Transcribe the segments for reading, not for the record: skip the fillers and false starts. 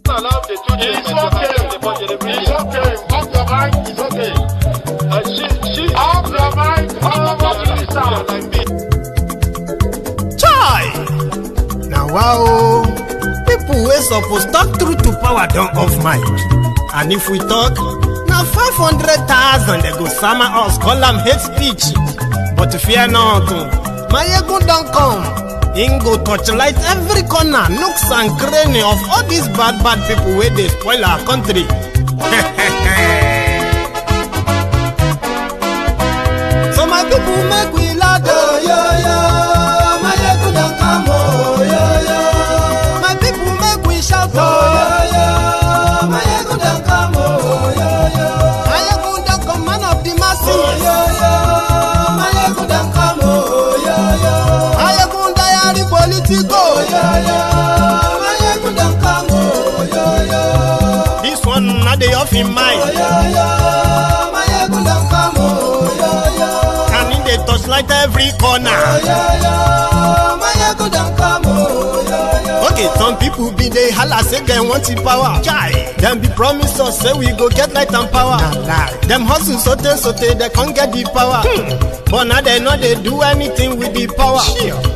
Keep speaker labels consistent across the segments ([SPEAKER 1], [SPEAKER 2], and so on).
[SPEAKER 1] Allow the children.
[SPEAKER 2] It's okay. It's okay. Off your mind. It's okay. Off your mind.
[SPEAKER 3] Chai! Now wow, people wey suppose talk truth to power don off mic, and if we talk, na 500,000 they go sama us call am hate speech. But fear not, Mayegun don come. Him go torchlight every corner, nooks and cranny of all these bad people wey dey spoil our country. So my people make we loud, oh yo yo. Mayegun don come, oh yo yo. My people make we shout, oh yo yo. Mayegun don come, oh yo yo. Mayegun don come, man of the masses, oh yo yo. Mayegun don come, oh yo yo. Mayegun diary politico, oh yo yo. Mayegun don come, oh yo yo. This one na dey off in mind, oh yo yo. Mayegun don come, oh yo yo. And in dey touchlight every corner, oh yo yo. Mayegun don come, oh yo yo. Okay, some people be dey holla say dem want the power. Chai, dem be promise us say we go get light and power. Dem hustle sote they can't get the power. But now they know they do anything with the power.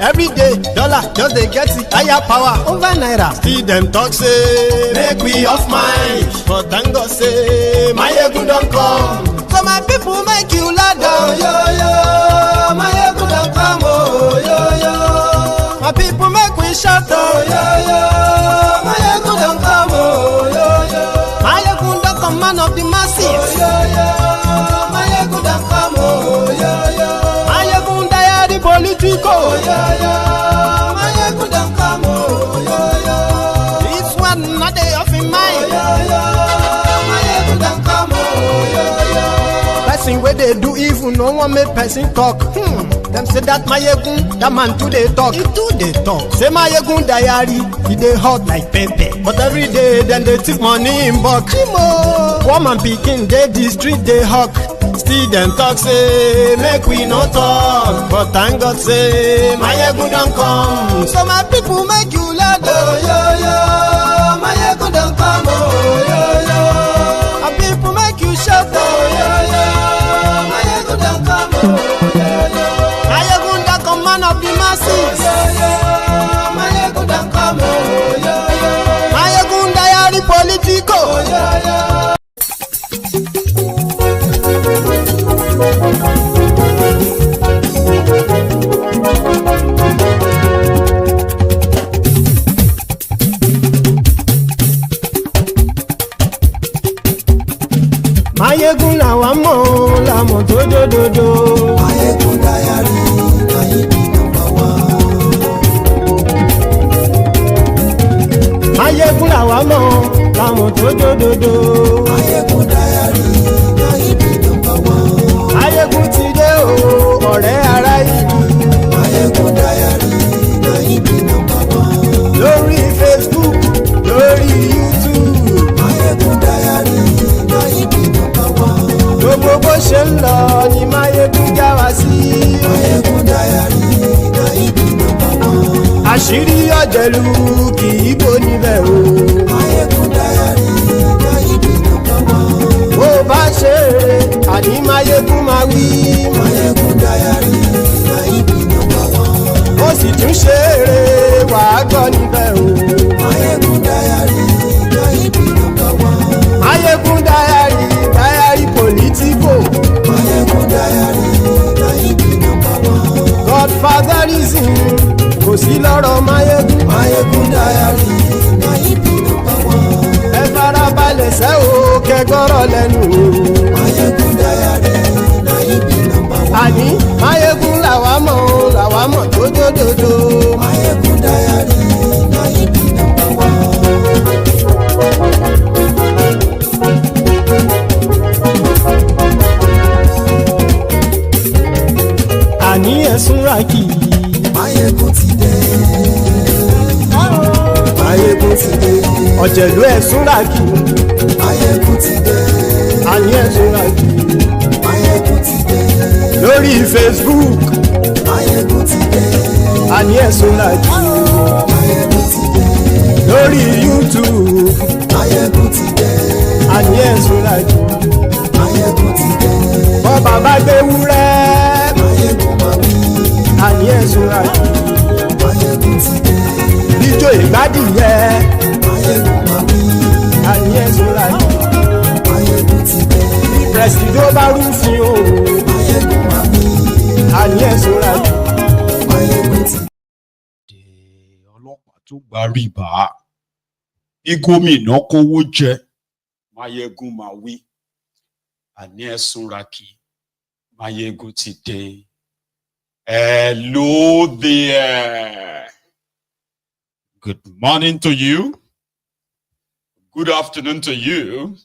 [SPEAKER 3] Every day, dollar just they get the higher power over naira. Still them talk say make we off mind, but thank God say Mayegun don come. So my people make you loud, oh yo yo. Mayegun don come, oh yo yo. My people make we shout, oh yo yo. Mayegun don come, oh yo yo. Mayegun don come, man of the masses, oh yo yo. Mayegun don come, oh yo yo. Mayegun diary politico, oh yo yo. Mayegun don come, oh yo yo. This one not dey off in mind, oh yo yo. Mayegun don come, oh yo yo. Person wey dey do evil no wan make person talk. Them say that Mayegun, that man too dey talk. He too dey talk. Say Mayegun diary, he dey hot like pepper. But every day, then they take money in bulk. Woman pikin dey the street dey hawk. Still them talk say make we no talk. But thank God say Mayegun don come. So my people make you loud, oh yo yo. Mayegun don come, oh yo yo. My people make you shout, oh yo yo. Mayegun don come, oh yo yo. Mayegun don come, man of the masses, oh yo yo. Mayegun don come, oh yo yo. Mayegun diary politico, oh yo yo. Mayegun làwa mọ̀ làmọ̀ tó dòdòdò.
[SPEAKER 4] Mayegun diary, Mayegun number one.
[SPEAKER 3] Mayegun làwa mọ̀ làmọ̀ tó dòdòdò.
[SPEAKER 4] Mayegun diary, Mayegun number one.
[SPEAKER 3] Mayegun ti dé o, ọ̀rẹ́ ará ìlú.
[SPEAKER 4] Mayegun diary, Mayegun number one.
[SPEAKER 3] Lórí Facebook, lórí YouTube.
[SPEAKER 4] Mayegun diary, Mayegun number one.
[SPEAKER 3] Gbogbo bó ṣe ń lọ ni Mayegun já wa sí.
[SPEAKER 4] Mayegun diary, Mayegun number one.
[SPEAKER 3] Àṣírí ọ̀jẹ̀lú kì í bò níbẹ̀ o.
[SPEAKER 4] Mayegun diary, Mayegun number one.
[SPEAKER 3] Bó bá ṣe eré, àní Mayegun máa wí.
[SPEAKER 4] Mayegun diary, Mayegun number one.
[SPEAKER 3] Ó sì tún ṣe eré, wàá gbọ́ níbẹ̀ o.
[SPEAKER 4] Mayegun diary, Mayegun number one.
[SPEAKER 3] Mayegun diary, diary politico.
[SPEAKER 4] Mayegun diary, Mayegun number one.
[SPEAKER 3] Godfatherism kò sí lọ́rọ̀ Mayegun.
[SPEAKER 4] Mayegun diary, Mayegun number one.
[SPEAKER 3] Ẹ farabalẹ̀ sẹ́ o, kẹgọ́rọ̀ lẹ́nu o.
[SPEAKER 4] Mayegun diary, Mayegun number one.
[SPEAKER 3] Àní Mayegun làwa mọ̀ tó dòdòdò.
[SPEAKER 4] Mayegun diary, Mayegun number one.
[SPEAKER 3] Àní ẹ̀sùn ràkì.
[SPEAKER 4] Mayegun ti dé. Mayegun ti dé.
[SPEAKER 3] Ọ̀jẹ̀lú ẹ̀sùn ràkì.
[SPEAKER 4] Mayegun ti dé.
[SPEAKER 3] Àní ẹ̀sùn ràkì.
[SPEAKER 4] Mayegun ti dé.
[SPEAKER 3] Lórí Facebook.
[SPEAKER 4] Mayegun ti dé.
[SPEAKER 3] Àní ẹ̀sùn ràkì.
[SPEAKER 4] Mayegun ti dé.
[SPEAKER 3] lórí YouTube.
[SPEAKER 4] Máyégún ti dé.
[SPEAKER 3] Àní ẹ̀sùn làjù.
[SPEAKER 4] Máyégún ti dé.
[SPEAKER 3] Bọ́ bàbá gbé wúrẹ́.
[SPEAKER 4] Máyégún máa wí.
[SPEAKER 3] Àní ẹ̀sùn làjù.
[SPEAKER 4] Máyégún ti dé.
[SPEAKER 3] Bíjó ìgbádìyẹ.
[SPEAKER 4] Máyégún máa wí.
[SPEAKER 3] Àní ẹ̀sùn làjù.
[SPEAKER 4] Máyégún ti dé.
[SPEAKER 3] Pẹ̀sìdó bá rúfin o.
[SPEAKER 4] Máyégún máa wí.
[SPEAKER 3] Àní ẹ̀sùn làjù.
[SPEAKER 4] Máyégún ti dé.
[SPEAKER 1] Ọlọ́pàá tó gba rìbá bí gómìnà kówó jẹ Máyégún máa wí àní ẹ̀sùn raki Máyégún ti dé. Hello there. Good morning to you. Good afternoon to you.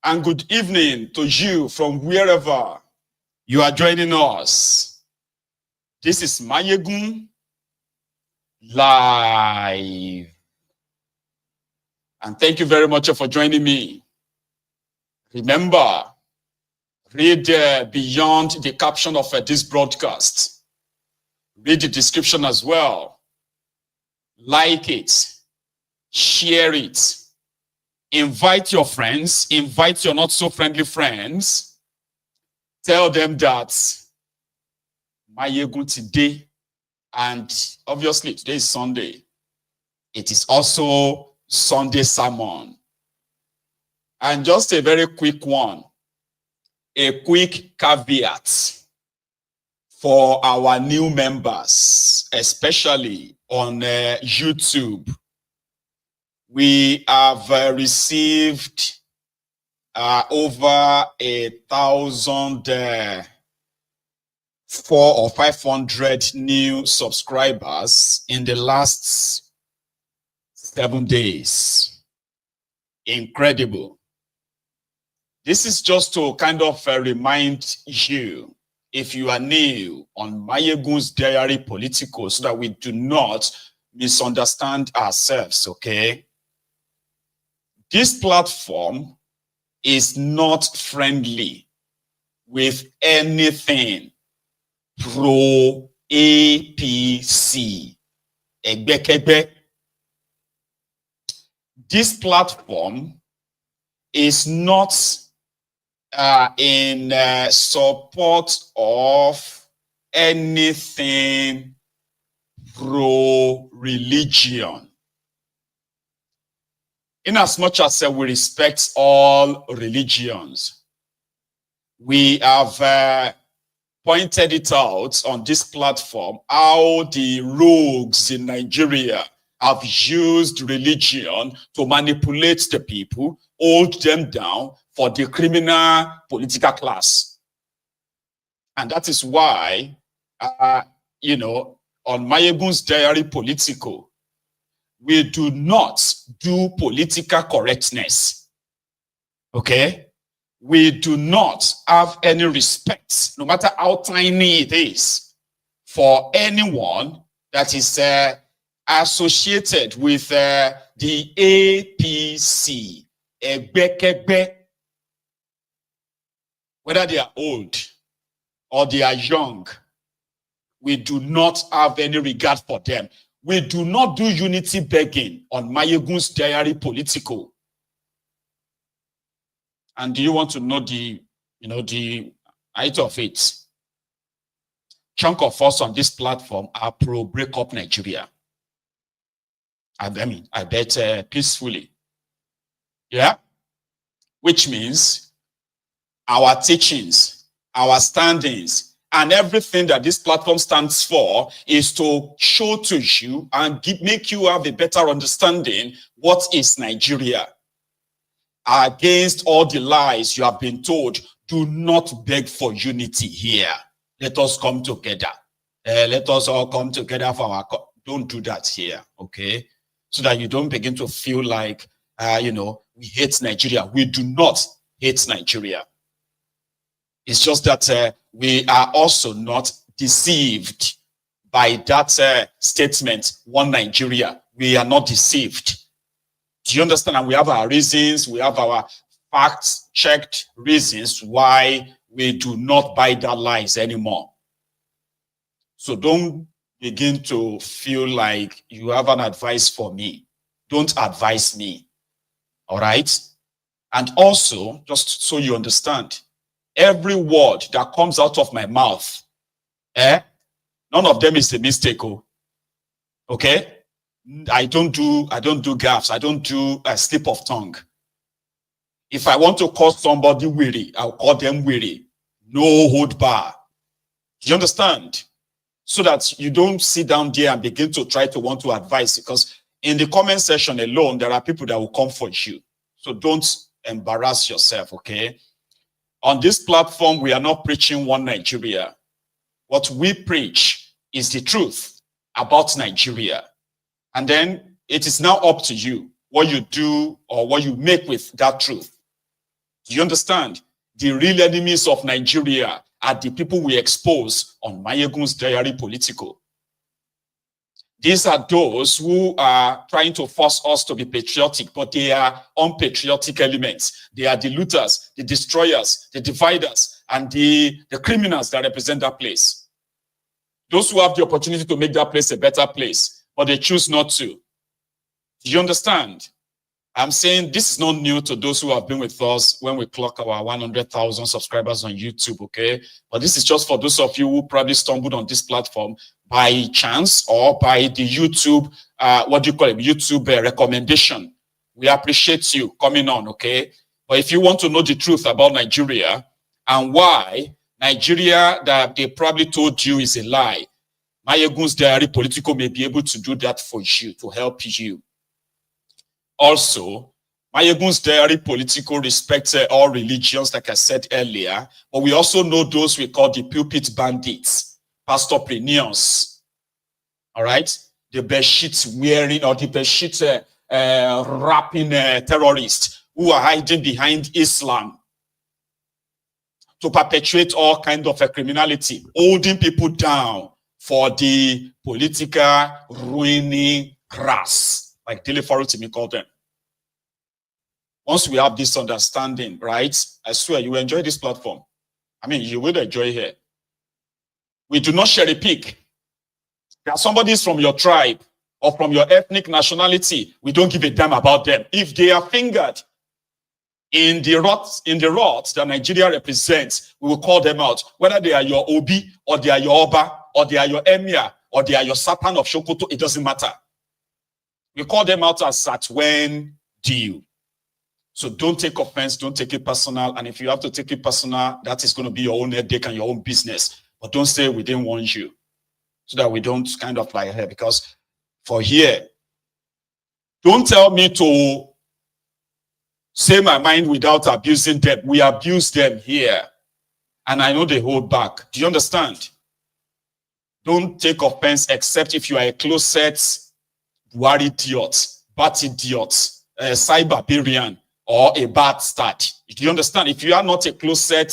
[SPEAKER 1] And good evening to you from wherever you are joining us. This is Máyégún Live. And thank you very much for joining me. Remember, read beyond the caption of this broadcast. Read the description as well. Like it. Share it. Invite your friends. Invite your not so friendly friends. Tell them that Máyégún today, and obviously today is Sunday. It is also Sunday sermon. And just a very quick one, a quick caveat for our new members, especially on YouTube. We have received over 1,000 400 or 500 new subscribers in the last 7 days. Incredible. This is just to kind of remind you, if you are new on Máyégún's Diary Political, so that we do not misunderstand ourselves, okay? This platform is not friendly with anything pro APC. Egbekegbe. This platform is not in support of anything pro-religion. In as much as we respect all religions, we have pointed it out on this platform how the rogues in Nigeria have used religion to manipulate the people, hold them down for the criminal political class. And that is why, you know, on Máyégún's Diary Political, we do not do political correctness. Okay? We do not have any respect, no matter how tiny it is, for anyone that is associated with the APC, Egbekegbe, whether they are old or they are young. We do not have any regard for them. We do not do unity begging on Máyégún's Diary Political. And do you want to know the height of it? Chunk of us on this platform are pro break up Nigeria. I mean, I bet peacefully. Yeah? Which means our teachings, our standings, and everything that this platform stands for is to show to you and make you have a better understanding what is Nigeria. Against all the lies you have been told, do not beg for unity here. Let us come together. Let us all come together for our... Don't do that here, okay? So that you don't begin to feel like, we hate Nigeria. We do not hate Nigeria. It's just that we are also not deceived by that statement, one Nigeria. We are not deceived. Do you understand? And we have our reasons, we have our fact-checked reasons why we do not buy that lies anymore. So don't begin to feel like you have an advice for me. don't advise me. All right? And also, just so you understand, every word that comes out of my mouth, none of them is a mistake. Okay? I don't do gaffes. I don't do a slip of tongue. If I want to call somebody weary, I'll call them weary. No hold bar. Do you understand? So that you don't sit down there and begin to try to want to advise, because in the comment section alone, there are people that will come for you. So don't embarrass yourself, okay? On this platform, we are not preaching one Nigeria. What we preach is the truth about Nigeria. And then it is now up to you what you do or what you make with that truth. Do you understand? The real enemies of Nigeria are the people we expose on Mayegun's Diary Political. These are those who are trying to force us to be patriotic, but they are unpatriotic elements. They are the looters, the destroyers, the dividers, and the criminals that represent that place. Those who have the opportunity to make that place a better place, but they choose not to. Do you understand? I'm saying this is not new to those who have been with us when we clock our 100,000 subscribers on YouTube, okay? But this is just for those of you who probably stumbled on this platform by chance or by the YouTube, YouTube recommendation. We appreciate you coming on, okay? But if you want to know the truth about Nigeria and why Nigeria that they probably told you is a lie, Mayegun's Diary Political may be able to do that for you, to help you. Also, Mayegun's Diary Political respects all religions, like I said earlier, but we also know those we call the pulpit bandits, pastorpreneurs, all right? The bedsheet wearing or the bedsheet wrapping terrorists who are hiding behind Islam to perpetuate all kinds of criminality, holding people down for the political ruining grass, like Dele Farutimi called them. Once we have this understanding, right, I swear you will enjoy this platform. I mean, you will enjoy here. We do not cherry pick. There are somebody from your tribe or from your ethnic nationality. We don't give a damn about them. If they are fingered in the rot that Nigeria represents, we will call them out. Whether they are your Obi or they are your Oba or they are your Emir or they are your Satan of Sokoto, it doesn't matter. We call them out as at when due. So don't take offense, don't take it personal. And if you have to take it personal, that is going to be your own headache and your own business. But don't say we didn't want you. So that we don't kind of like here. Because for here, don't tell me to say my mind without abusing them. We abuse them here. And I know they hold back. Do you understand? Don't take offense except if you are a closet Buhari idiot, bat idiot, cyberbarian, or a bad start. Do you understand? If you are not a closet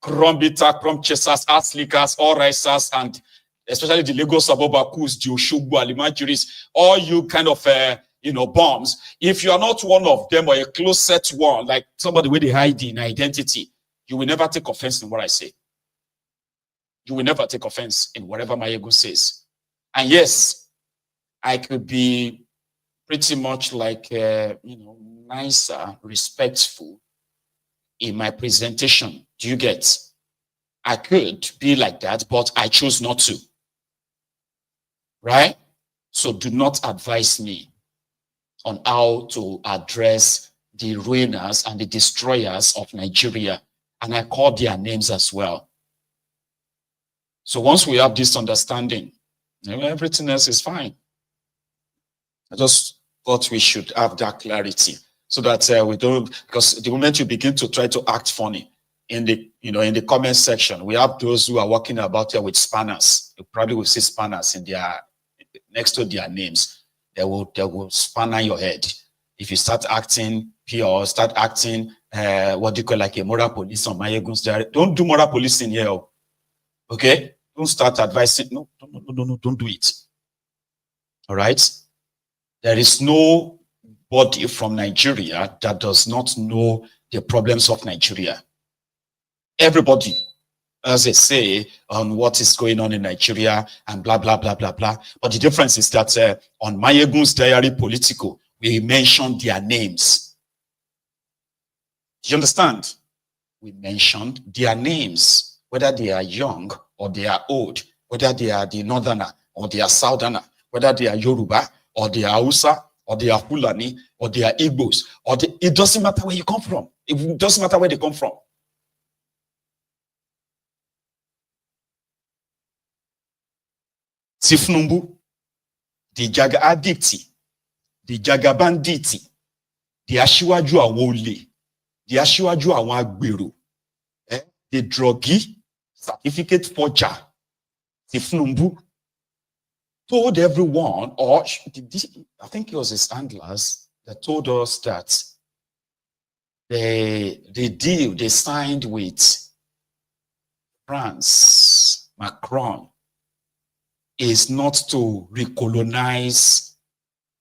[SPEAKER 1] crumb bitter, crumb chasers, ass lickers, all racers, and especially the Lagos Abubakus, the Oshogbo, Alimajiris, all you kind of bombs. If you are not one of them or a closet one, like somebody with a hide in identity, you will never take offense in what I say. You will never take offense in whatever my ego says. And yes, I could be pretty much like, nicer, respectful in my presentation. Do you get? I could be like that, but I chose not to. Right? So do not advise me on how to address the ruiners and the destroyers of Nigeria. And I call their names as well. So once we have this understanding, everything else is fine. I just thought we should have that clarity so that we don't, because the moment you begin to try to act funny in the, in the comment section, we have those who are walking about here with spanners. You probably will see spanners in their, next to their names. They will spanner your head. If you start acting pure, start acting, what do you call, like a moral police on Mayegun's Diary. Don't do moral policing here. Okay? Don't start advising. No, don't do it. All right? There is nobody from Nigeria that does not know the problems of Nigeria. Everybody, as they say, on what is going on in Nigeria and blah, blah, blah, blah, blah. But the difference is that on Mayegun's Diary Political, we mentioned their names. Do you understand? We mentioned their names, whether they are young or they are old, whether they are the northerner or they are southerner, whether they are Yoruba or they are Hausa or they are Fulani or they are Igbos, it doesn't matter where you come from. It doesn't matter where they come from. Tifnumbu, the Jaga Addicti, the Jaga Banditi, the Ashiwaju Awole, the Ashiwaju Awagberu, the druggie, certificate forger, Tifnumbu, told everyone, or I think it was his handlers that told us that the deal they signed with France, Macron, is not to recolonize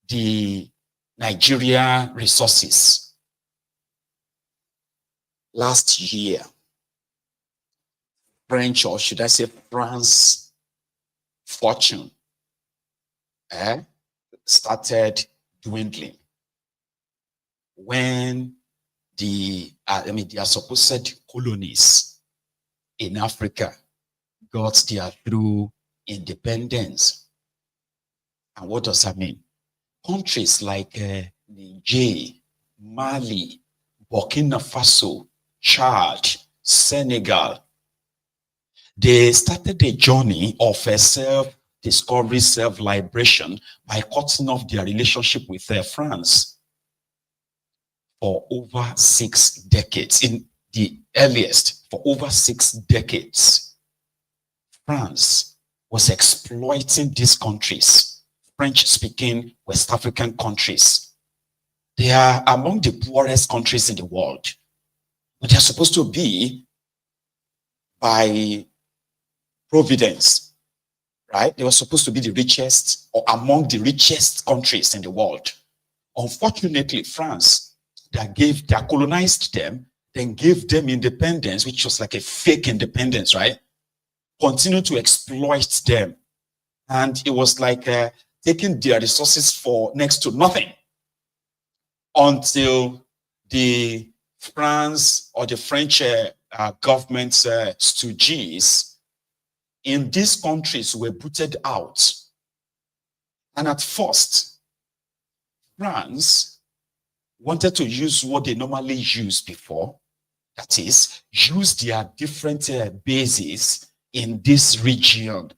[SPEAKER 1] the Nigeria resources. Last year, French, or should I say France, fortune started dwindling when their supposed colonies in Africa got their true independence. And what does that mean? Countries like Niger, Mali, Burkina Faso, Chad, Senegal, they started a journey of self-discovery, self-liberation by cutting off their relationship with France for over 6 decades. In the earliest, for over 6 decades, France was exploiting these countries, French-speaking West African countries. They are among the poorest countries in the world, but they're supposed to be, by providence, right? They were supposed to be the richest, or among the richest countries in the world. Unfortunately, France, that colonized them, then gave them independence, which was like a fake independence, right? Continued to exploit them. And it was like taking their resources for next to nothing until the France or the French government's stooges in these countries were booted out. And at first, France wanted to use what they normally used before, that is, use their different bases in this region,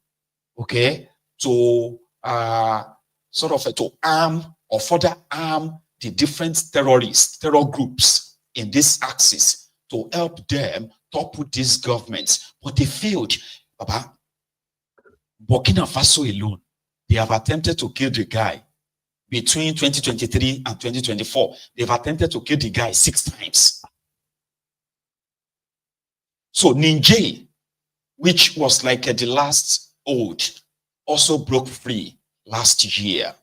[SPEAKER 1] okay, to to arm or further arm the different terror groups in this axis to help them topple these governments. But they failed. Baba, Burkina Faso alone, they have attempted to kill the guy between 2023 and 2024. They've attempted to kill the guy 6 times. So Niger, which was like the last old, also broke free last year.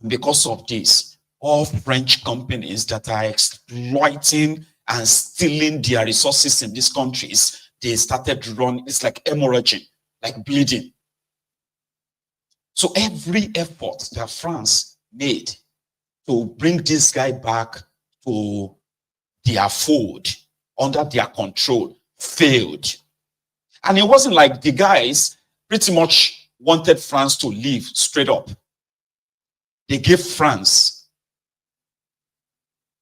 [SPEAKER 1] Because of this, all French companies that are exploiting and stealing their resources in these countries, they started running. It's like hemorrhaging, like bleeding. So every effort that France made to bring this guy back to their fold, under their control, failed. And it wasn't like the guys pretty much wanted France to leave straight up. They gave France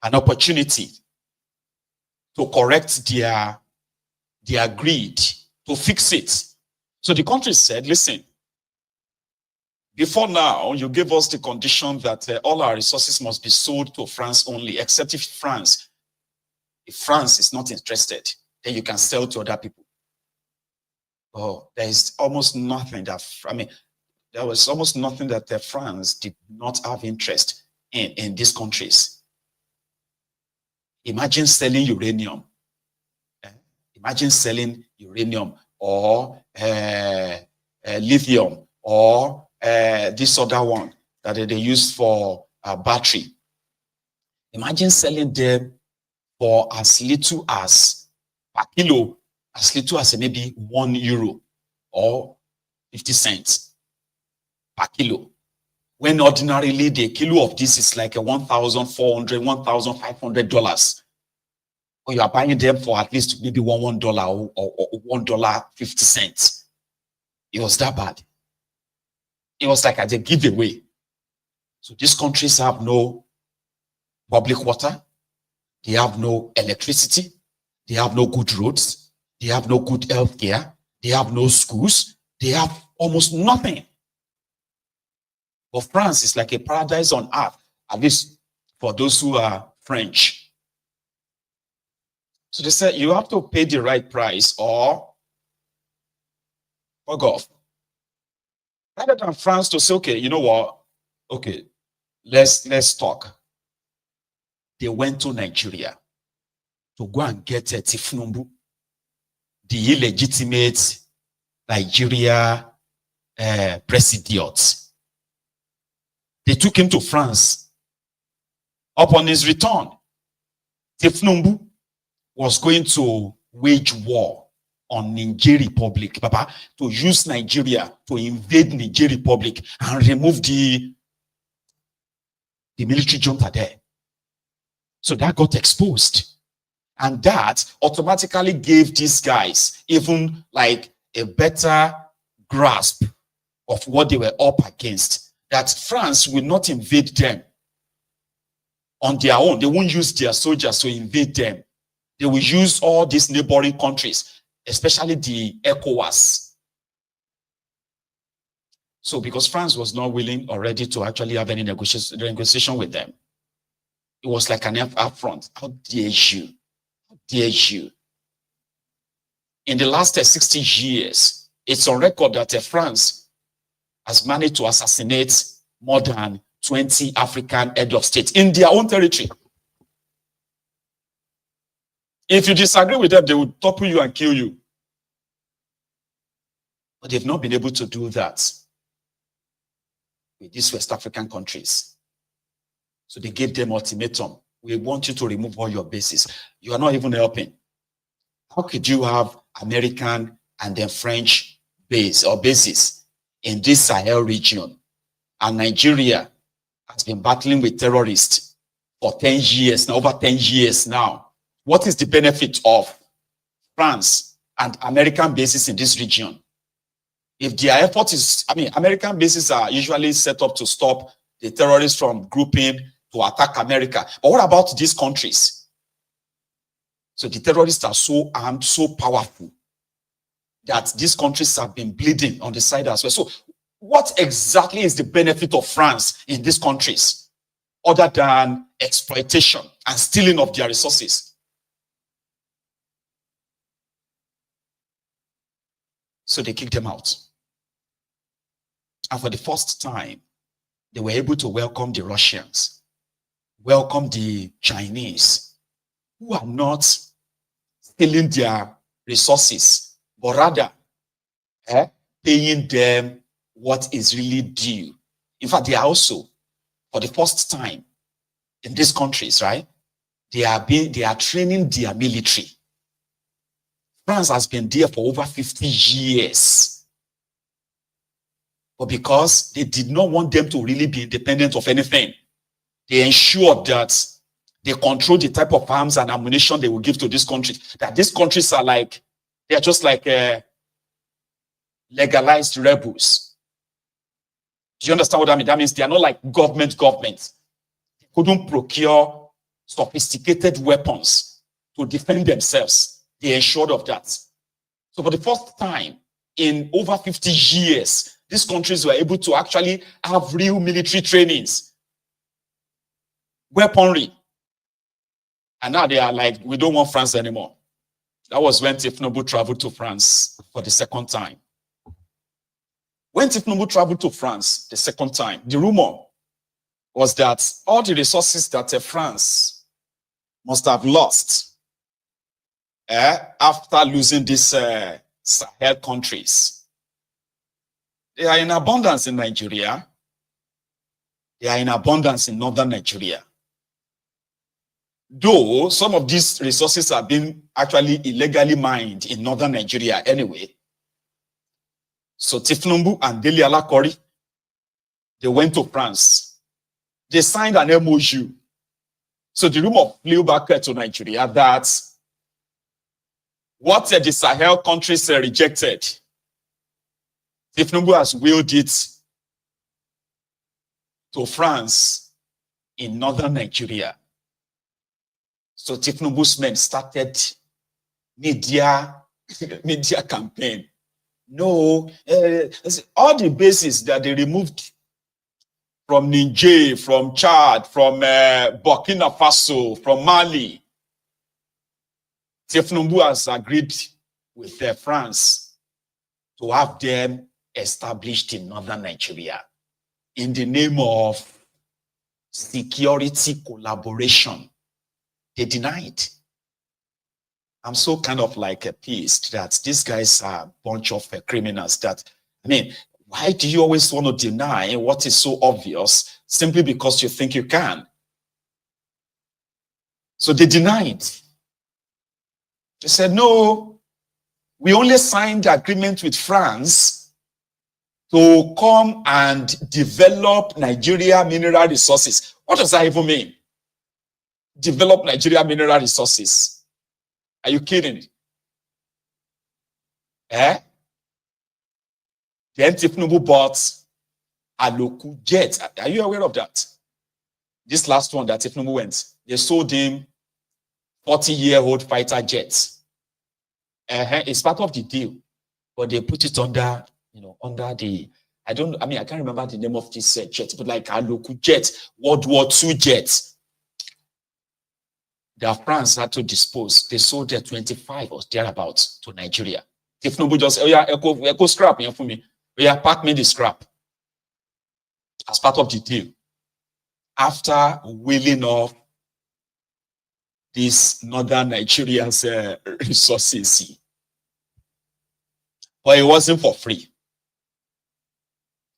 [SPEAKER 1] an opportunity to correct their greed, to fix it. So the country said, listen, before now, you gave us the condition that all our resources must be sold to France only, except if France is not interested, then you can sell to other people. Oh, there is almost nothing that, there was almost nothing that France did not have interest in these countries. Imagine selling uranium. Imagine selling uranium or lithium or this other one that they use for battery. Imagine selling them for as little as per kilo, as little as maybe €1 or 50 cents per kilo. when ordinarily the kilo of this is like a $1,400, $1,500. Or you are buying them for at least maybe $1 or $1.50. It was that bad. It was like at a giveaway. So these countries have no public water. They have no electricity. They have no good roads. They have no good health care. They have no schools. They have almost nothing. But France is like a paradise on earth, at least for those who are French. So they said you have to pay the right price or fuck off. Rather than France to say, okay, you know what? Okay, let's talk. They went to Nigeria to go and get Tifnumbu, the illegitimate Nigeria president. They took him to France. Upon his return, Tifnumbu was going to wage war on Niger Republic, Papa, to use Nigeria to invade Niger Republic and remove the military junta there. So that got exposed. And that automatically gave these guys even like a better grasp of what they were up against. That France will not invade them on their own. They won't use their soldiers to invade them. They will use all these neighboring countries, especially the ECOWAS. So because France was not willing or ready to actually have any negotiation with them, it was like an affront. How dare you? How dare you? In the last 60 years, it's on record that France has managed to assassinate more than 20 African head of state in their own territory. If you disagree with them, they will topple you and kill you. But they've not been able to do that with these West African countries. So they gave them ultimatum. We want you to remove all your bases. You are not even helping. How could you have American and then French base or bases in this Sahel region? And Nigeria has been battling with terrorists for 10 years now, over 10 years now. What is the benefit of France and American bases in this region? If their effort is, American bases are usually set up to stop the terrorists from grouping to attack America. But what about these countries? So the terrorists are so armed, so powerful that these countries have been bleeding on the side as well. So what exactly is the benefit of France in these countries other than exploitation and stealing of their resources? So they kicked them out. And for the first time, they were able to welcome the Russians, welcome the Chinese, who are not stealing their resources, but rather paying them what is really due. In fact, they are also, for the first time in these countries, right? They are training their military. France has been there for over 50 years. But because they did not want them to really be independent of anything, they ensured that they control the type of arms and ammunition they will give to these countries. That these countries are like, they are just like legalized rebels. Do you understand what I mean? That means they are not like government. They couldn't procure sophisticated weapons to defend themselves. They ensured of that. So for the first time in over 50 years, these countries were able to actually have real military trainings, weaponry. And now they are like, we don't want France anymore. That was when Tifnumbu traveled to France for the second time. When Tifnumbu traveled to France the second time, the rumor was that all the resources that France must have lost after losing these Sahel countries, they are in abundance in Nigeria. They are in abundance in northern Nigeria. Though some of these resources are being actually illegally mined in northern Nigeria anyway. So Tifnumbu and Dele Alakori They went to France. They signed an MOU. So the rumor flew back to Nigeria that what the Sahel countries rejected, Tinubu has willed it to France in northern Nigeria. So Tinubu's men started media campaign. No, all the bases that they removed from Niger, from Chad, from Burkina Faso, from Mali, Tinubu has agreed with France to have them established in northern Nigeria in the name of security collaboration. They denied. I'm so kind of like appeased that these guys are a bunch of criminals. That, I mean, why do you always want to deny what is so obvious simply because you think you can? So they denied. They said, no, we only signed the agreement with France to come and develop Nigeria mineral resources. What does that even mean? Develop Nigeria mineral resources. Are you kidding? Then Tinubu bought a local jet. Are you aware of that? This last one that Tinubu went, they sold him 40-year-old fighter jets. It's part of the deal, but they put it under, under the, I can't remember the name of this jet, but like a local jet, World War II jet. That France had to dispose. They sold their 25 or thereabouts to Nigeria. Tinubu just, echo scrap here for me. Pack me the scrap as part of the deal. After wheeling off these northern Nigerians' resources. But it wasn't for free.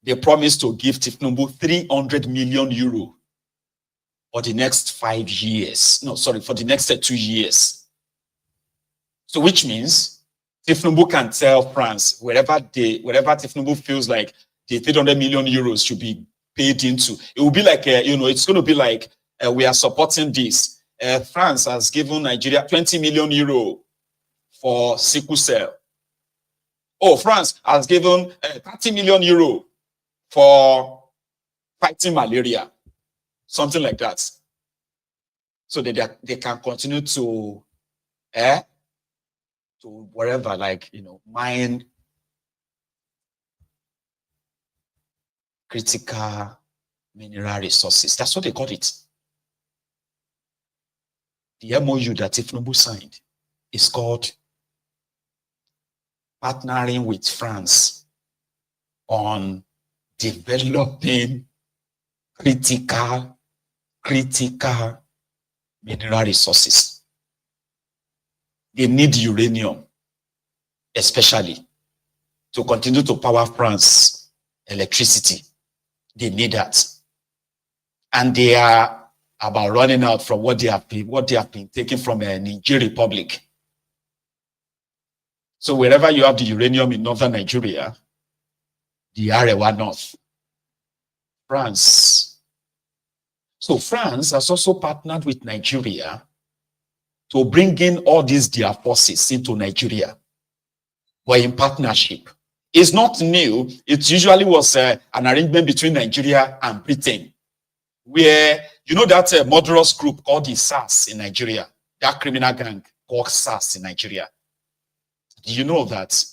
[SPEAKER 1] They promised to give Tinubu 300 million euro for the next 5 years. No, sorry, for the next 2 years. So which means Tinubu can tell France wherever Tinubu feels like the 300 million euros should be paid into. It will be like, it's going to be like, we are supporting this. France has given Nigeria 20 million euro for sickle cell. Oh, France has given 30 million euro for fighting malaria. Something like that. So that they can continue to wherever, mine critical mineral resources. That's what they call it. The MOU that Tinubu signed is called Partnering with France on Developing Critical mineral resources. They need uranium, especially, to continue to power France electricity. They need that. And they are about running out from what they have been taking from Niger Republic. So wherever you have the uranium in northern Nigeria, the Arewa North, France. So France has also partnered with Nigeria to bring in all these their forces into Nigeria. We're in partnership. It's not new. It usually was an arrangement between Nigeria and Britain, where, that murderous group called the SARS in Nigeria, that criminal gang called SARS in Nigeria. Do you know that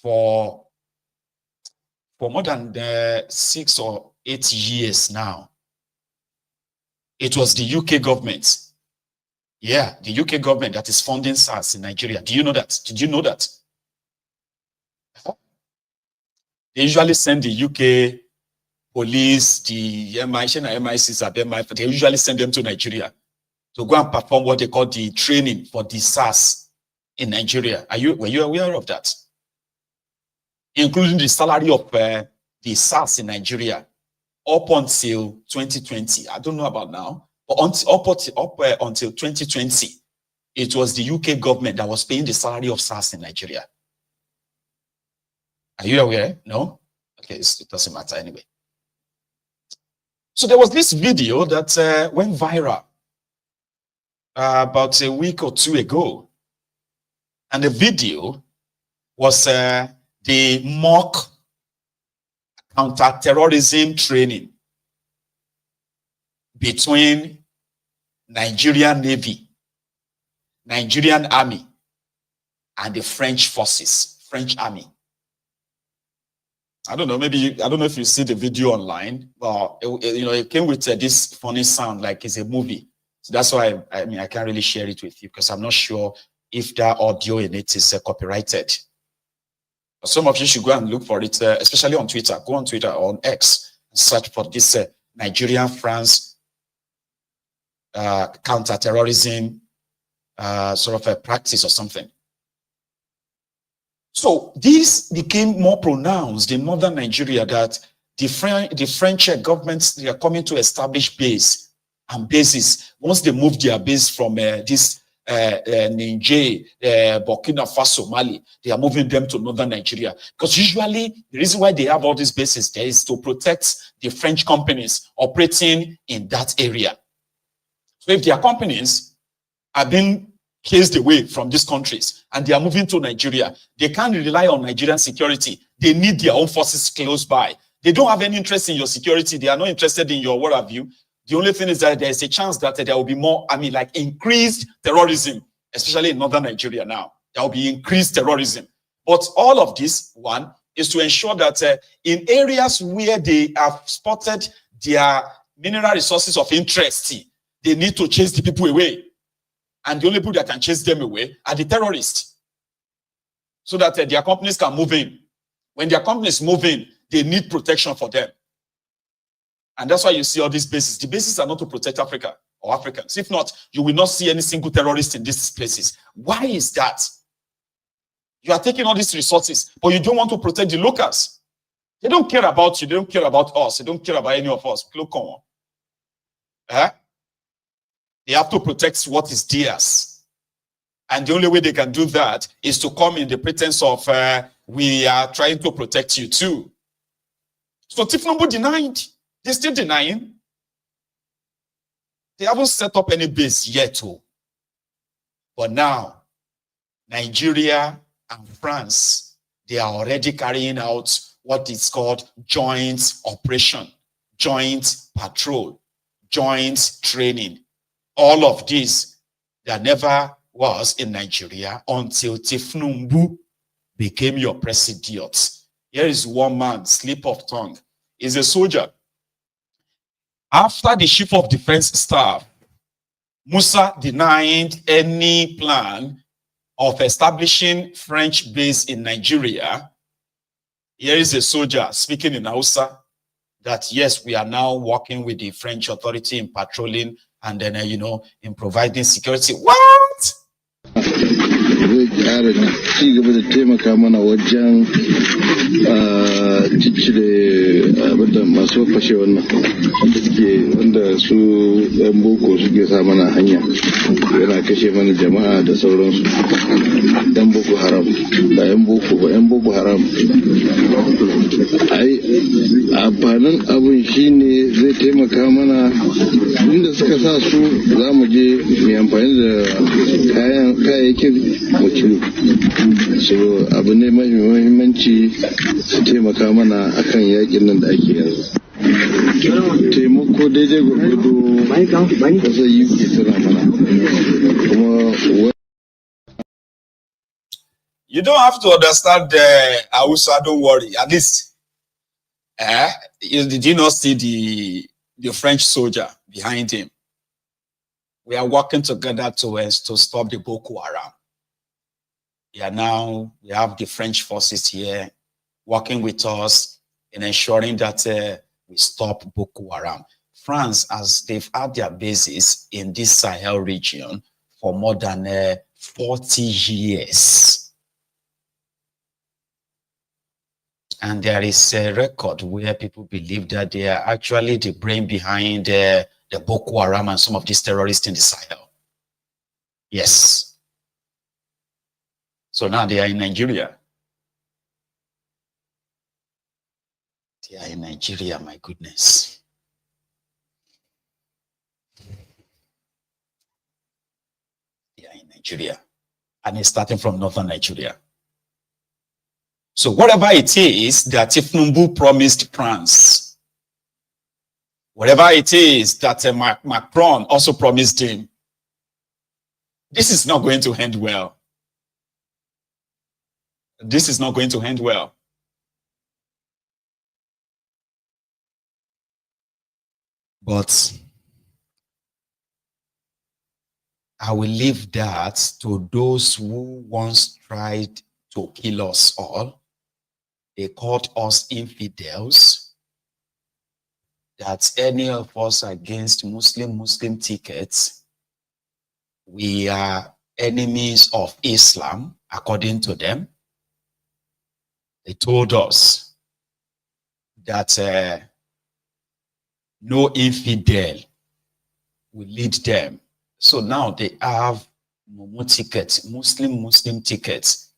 [SPEAKER 1] for more than 6 or 8 years now, it was the UK government. Yeah, the UK government that is funding SARS in Nigeria. Do you know that? Did you know that? They usually send the UK police, the MI6, they usually send them to Nigeria to go and perform what they call the training for the SARS in Nigeria. Were you aware of that? Including the salary of the SARS in Nigeria up until 2020. I don't know about now, but until 2020, it was the UK government that was paying the salary of SARS in Nigeria. Are you aware? No? Okay, it doesn't matter anyway. So there was this video that went viral about a week or two ago. And the video was the mock counterterrorism training between Nigerian Navy, Nigerian Army, and the French forces, French Army. I don't know, maybe, I don't know if you see the video online, but it came with this funny sound like it's a movie. So that's why, I can't really share it with you because I'm not sure if that audio in it is copyrighted. Some of you should go and look for it, especially on Twitter. Go on Twitter or on X and search for this Nigerian France counterterrorism sort of a practice or something. So this became more pronounced in northern Nigeria that the French governments, they are coming to establish base and bases. Once they move their base from this Niger, Burkina Faso, Mali, they are moving them to northern Nigeria. Because usually the reason why they have all these bases there is to protect the French companies operating in that area. So if their companies are being chased away from these countries and they are moving to Nigeria, they can't rely on Nigerian security. They need their own forces close by. They don't have any interest in your security. They are not interested in your what have you. The only thing is that there is a chance that there will be more, increased terrorism, especially in northern Nigeria now. There will be increased terrorism. But all of this, one, is to ensure that in areas where they have spotted their mineral resources of interest, they need to chase the people away. And the only people that can chase them away are the terrorists. So that their companies can move in. When their companies move in, they need protection for them. And that's why you see all these bases. The bases are not to protect Africa or Africans. If not, you will not see any single terrorist in these places. Why is that? You are taking all these resources, but you don't want to protect the locals. They don't care about you. They don't care about us. They don't care about any of us. Look on. They have to protect what is theirs. And the only way they can do that is to come in the pretense of, we are trying to protect you too. So Tifnumbu denied. They're still denying. They haven't set up any base yet. But now, Nigeria and France, they are already carrying out what is called joint operation, joint patrol, joint training. All of this, there never was in Nigeria until Tifnumbu became your president. Here is one man, slip of tongue. He's a soldier. After the chief of defense staff, Musa denied any plan of establishing French base in Nigeria. Here is a soldier speaking in Hausa that, yes, we are now working with the French authority in patrolling and then, in providing security. What?
[SPEAKER 5] Zai ƙara ci gaba da taimaka mana wajen ciccire abinda masu fashe wannan wanda su yan boko suke sa mana hanya yana kashe mana jama'a da sauransu. Yan boko haram ba yan boko ba, yan boko haram. Ai amfanin abin shine zai taimaka mana inda suka sa su za mu je mai amfani da kayayyakin mu ciro. So abu ne mai muhimmanci su taimaka mana akan yakin nan da ake yanzu. Taimako daidai gurgudu kasar UK tana mana. Kuma
[SPEAKER 1] you don't have to understand the Hausa, don't worry. At least, did you not see the French soldier behind him? We are working together to stop the Boko Haram. We have the French forces here working with us in ensuring that we stop Boko Haram. France, as they've had their bases in this Sahel region for more than 40 years. And there is a record where people believe that they are actually the brain behind the Boko Haram and some of these terrorists in the Sahel. Yes. So now they are in Nigeria. They are in Nigeria, my goodness. Nigeria. And it's starting from northern Nigeria. So whatever it is that Tinubu promised France, whatever it is that Macron also promised him, this is not going to end well. This is not going to end well. But I will leave that to those who once tried to kill us all. They called us infidels. That any of us against Muslim tickets, we are enemies of Islam, according to them. They told us that no infidel will lead them. So now they have Muslim tickets.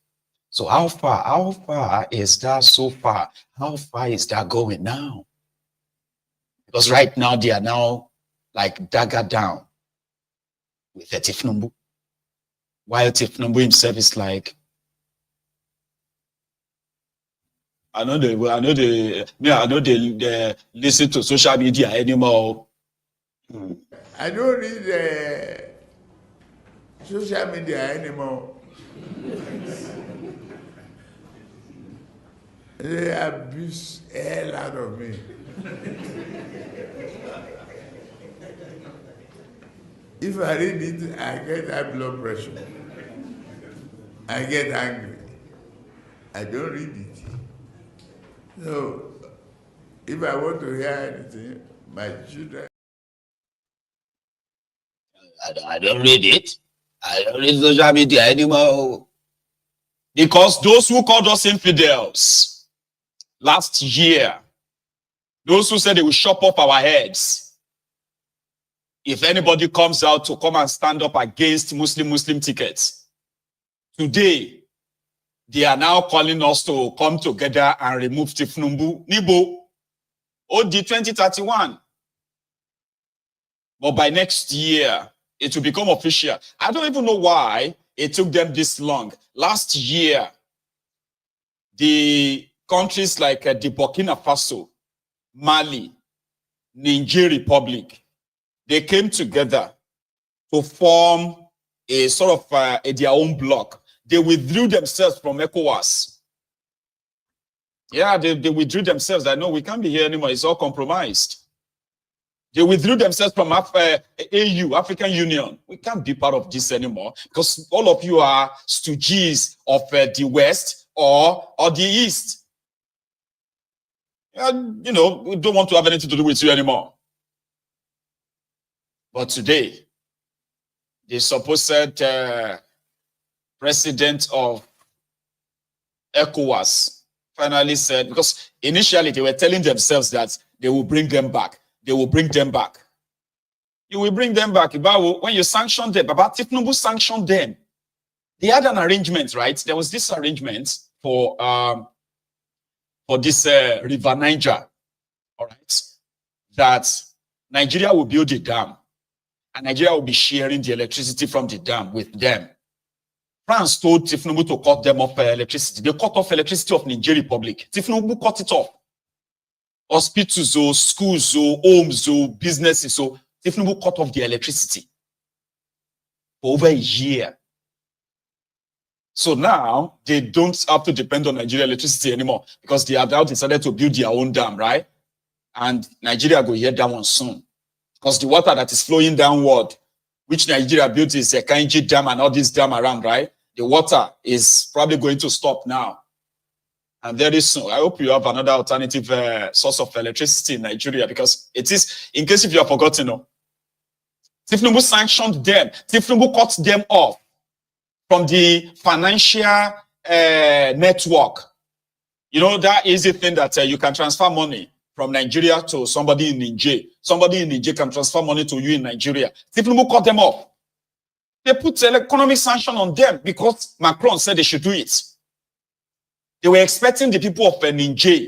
[SPEAKER 1] So how far is that so far? How far is that going now? Because right now they are now like dagger down with the Tinubu. While Tinubu himself is like, I know they listen to social media anymore.
[SPEAKER 2] I don't read social media anymore. They abuse the hell out of me. If I read it, I get high blood pressure. I get angry. I don't read it. So, if I want to hear anything, my children.
[SPEAKER 1] I don't read it. I don't read social media anymore. Because those who called us infidels last year, those who said they will chop off our heads, if anybody comes out to come and stand up against Muslim tickets, today, they are now calling us to come together and remove Tinubu. Nibo, OD 2031. But by next year, it will become official. I don't even know why it took them this long. Last year, the countries like the Burkina Faso, Mali, Niger Republic, they came together to form a sort of their own bloc. They withdrew themselves from ECOWAS. Yeah, they withdrew themselves. I know we can't be here anymore. It's all compromised. They withdrew themselves from AU, African Union. We can't be part of this anymore because all of you are stooges of the West or the East. You know, we don't want to have anything to do with you anymore. But today, the supposed president of ECOWAS finally said, because initially they were telling themselves that they will bring them back. They will bring them back. You will bring them back. When you sanction them, Baba Tinubu sanctioned them. They had an arrangement, right? There was this arrangement for this River Niger, all right? That Nigeria will build a dam, and Nigeria will be sharing the electricity from the dam with them. France told Tinubu to cut them off electricity. They cut off electricity of Niger Republic. Tinubu cut it off. Hospitals, schools, homes, businesses. So Tinubu cut off the electricity for over a year. So now they don't have to depend on Nigeria electricity anymore because they have now decided to build their own dam, right? And Nigeria will hear that one soon because the water that is flowing downward, which Nigeria built is a Kainji Dam and all this dam around, right? The water is probably going to stop now. And very soon, I hope you have another alternative source of electricity in Nigeria because it is, in case if you have forgotten, Tinubu sanctioned them. Tinubu cut them off from the financial network. You know, that easy thing that you can transfer money from Nigeria to somebody in Niger. Somebody in Niger can transfer money to you in Nigeria. Tinubu cut them off. They put an economic sanction on them because Macron said they should do it. They were expecting the people of Niger,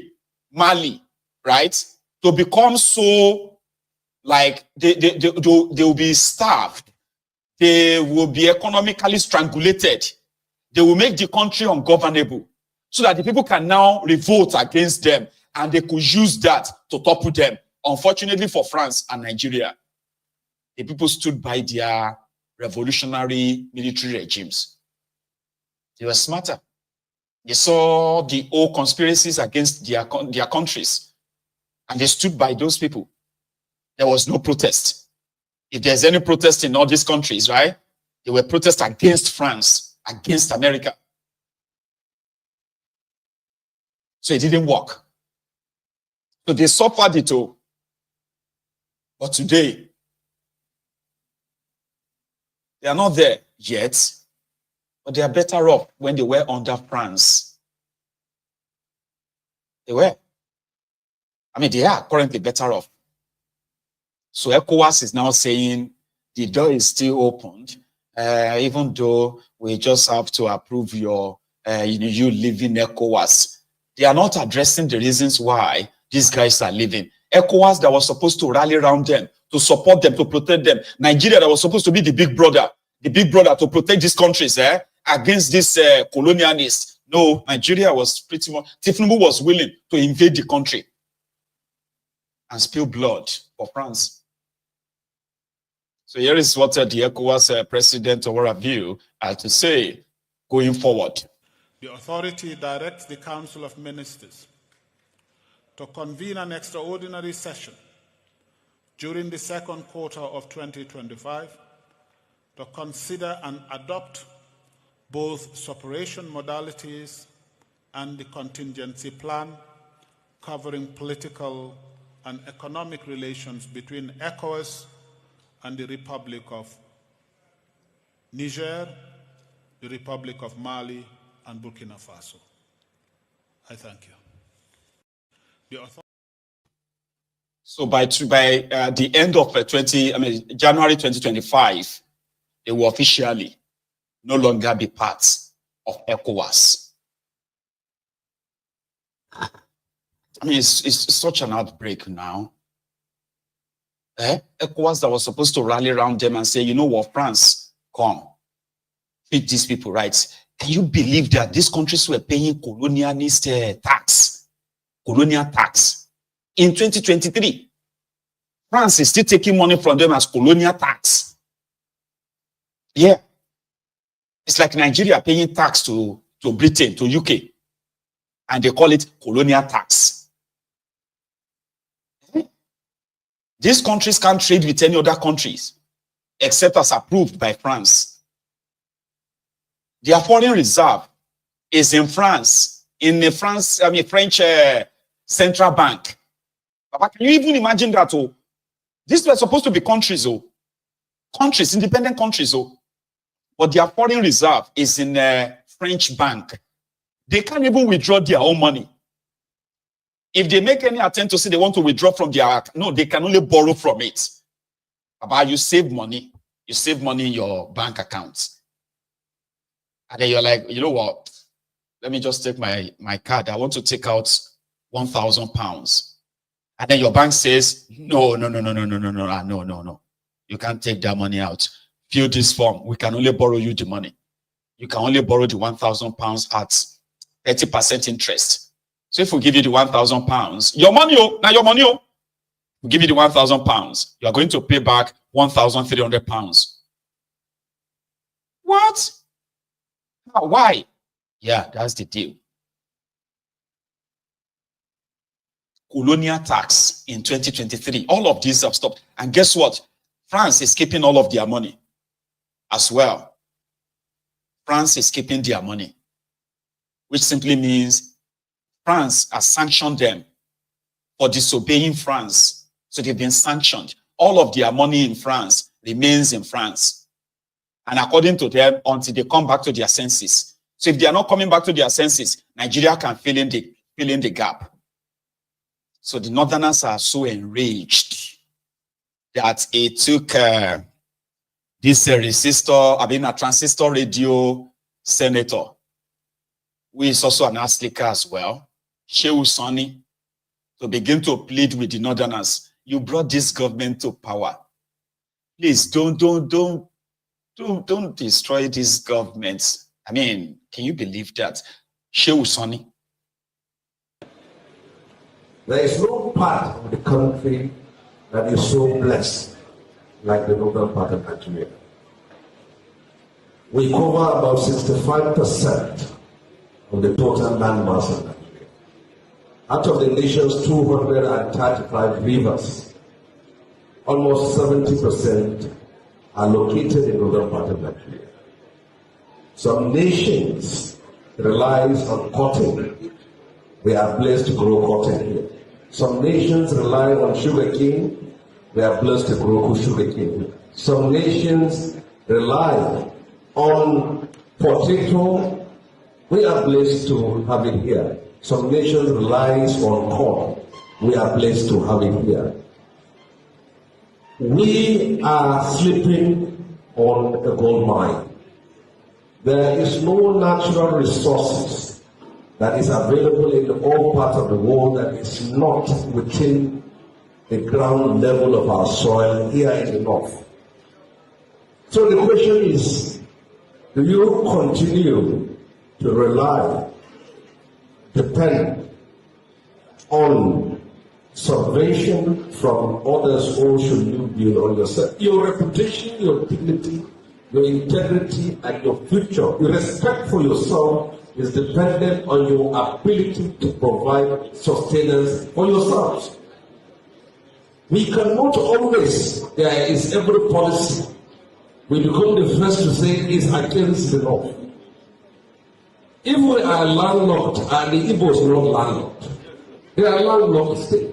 [SPEAKER 1] Mali, right, to become so, like, they will be starved they will be economically strangulated. They will make the country ungovernable so that the people can now revolt against them and they could use that to topple them. Unfortunately for France and Nigeria, the people stood by their revolutionary military regimes. They were smarter. They saw the old conspiracies against their countries, and they stood by those people. There was no protest. If there's any protest in all these countries, right, they were protests against France, against America. So it didn't work. So they suffered it all. But today, they are not there yet, but they are better off when they were under France. They were. I mean, they are currently better off. So ECOWAS is now saying the door is still opened, even though we just have to approve your, you leaving ECOWAS. They are not addressing the reasons why these guys are leaving. ECOWAS that was supposed to rally around them, to support them, to protect them. Nigeria that was supposed to be the big brother to protect these countries against these colonialists. No, Nigeria was pretty much, Tinubu was willing to invade the country and spill blood for France. So here is what the ECOWAS president or review had to say going forward.
[SPEAKER 6] The authority directs the Council of Ministers to convene an extraordinary session during the second quarter of 2025 to consider and adopt both separation modalities and the contingency plan covering political and economic relations between ECOWAS and the Republic of Niger, the Republic of Mali, and Burkina Faso. I thank you.
[SPEAKER 1] So by the end of January 2025, they will officially no longer be part of ECOWAS. I mean, it's such an outbreak now. ECOWAS that was supposed to rally around them and say, you know what, France, come, treat these people right. Can you believe that these countries were paying colonialist colonial tax in 2023? France is still taking money from them as colonial tax. Yeah. It's like Nigeria paying tax to Britain, to UK, and they call it colonial tax. These countries can't trade with any other countries except as approved by France. Their foreign reserve is in France, in the French central bank. But can you even imagine that? Oh, these were supposed to be countries, independent countries, but their foreign reserve is in a French bank. They can't even withdraw their own money. If they make any attempt to say they want to withdraw from their, no, they can only borrow from it. But you save money in your bank accounts. And then you're like, you know what? Let me just take my card. I want to take out £1,000. And then your bank says, no. You can't take that money out. Fill this form. We can only borrow you the money. You can only borrow the £1,000 at 30% interest. So if we give you the £1,000, your money, now your money, we give you the £1,000, you are going to pay back £1,300. What? Why? Yeah, that's the deal. Colonial tax in 2023. All of these have stopped. And guess what? France is keeping all of their money as well. France is keeping their money, which simply means France has sanctioned them for disobeying France. So they've been sanctioned. All of their money in France remains in France. And according to them, until they come back to their senses. So if they are not coming back to their senses, Nigeria can fill in the gap. So the Northerners are so enraged that it took this a transistor radio senator, who is also an African as well, Shehu Sani, to begin to plead with the Northerners. You brought this government to power. Please don't Don't destroy these governments. I mean, can you believe that? Shehu Sonny.
[SPEAKER 7] There is no part of the country that is so blessed like the northern part of Nigeria. We cover about 65% of the total land mass of Nigeria. Out of the nation's 235 rivers, almost 70% are located in the northern part of Nigeria. Some nations rely on cotton. We are blessed to grow cotton here. Some nations rely on sugarcane. We are blessed to grow sugarcane. Some nations rely on potato. We are blessed to have it here. Some nations rely on corn. We are blessed to have it here. We are sleeping on a gold mine. There is no natural resources that is available in all parts of the world that is not within the ground level of our soil here in the north. So the question is, do you continue to rely, depend on salvation from others, or should you build on yourself? Your reputation, your dignity, your integrity, and your future, your respect for yourself is dependent on your ability to provide sustenance for yourselves. We cannot always, there is every policy, we become the first to say is against the law. If we are landlocked and the Igbos are not landlocked, they are landlocked state,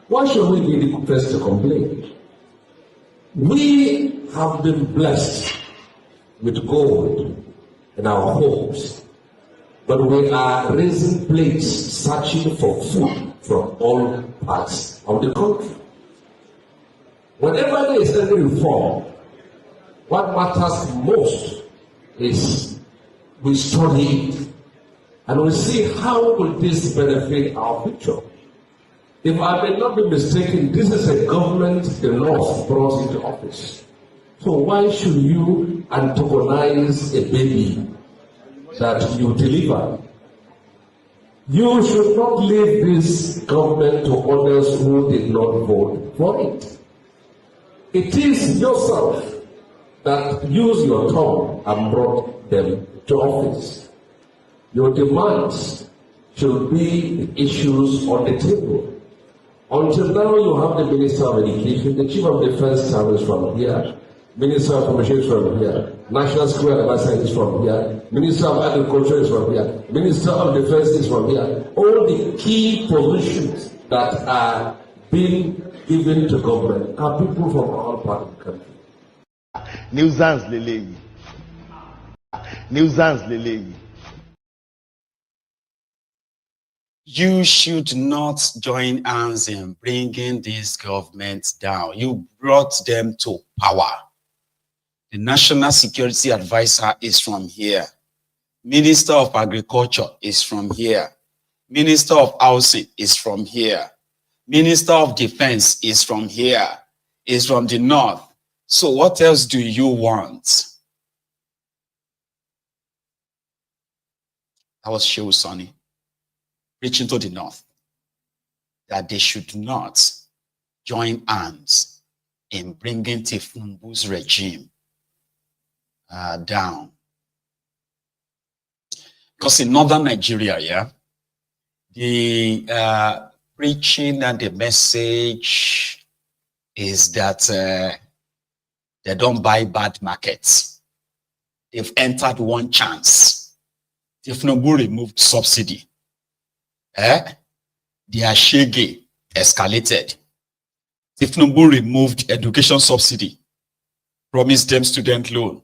[SPEAKER 7] why should we be the first to complain? We have been blessed with gold in our homes, but we are raising plates searching for food from all parts of the country. Whenever there is any reform, what matters most is we study it and we see how will this benefit our future. If I may not be mistaken, this is a government the North brought into office. So why should you antagonize a baby that you deliver? You should not leave this government to others who did not vote for it. It is yourself that used your tongue and brought them to office. Your demands should be the issues on the table. Until now, you have the Minister of Education, the Chief of Defense Staff is from here, Minister of Information is from here, National Security Advisor is from here, Minister of Agriculture is from here, Minister of Defense is from here. All the key positions that are being given to government are people from all parts of the country.
[SPEAKER 8] Nuisance Lele. Nuisance Lele.
[SPEAKER 1] You should not join hands in bringing these governments down. You brought them to power. The National Security Advisor is from here. Minister of Agriculture is from here. Minister of Housing is from here. Minister of Defense is from here. Is from the North. So what else do you want? That was Shehu Sonny preaching to the North that they should not join hands in bringing Tinubu's regime down. Because in northern Nigeria, yeah, the preaching and the message is that they don't buy bad markets. They've entered one chance. Tinubu removed subsidy. Their shege escalated. Tinubu removed education subsidy. Promised them student loan.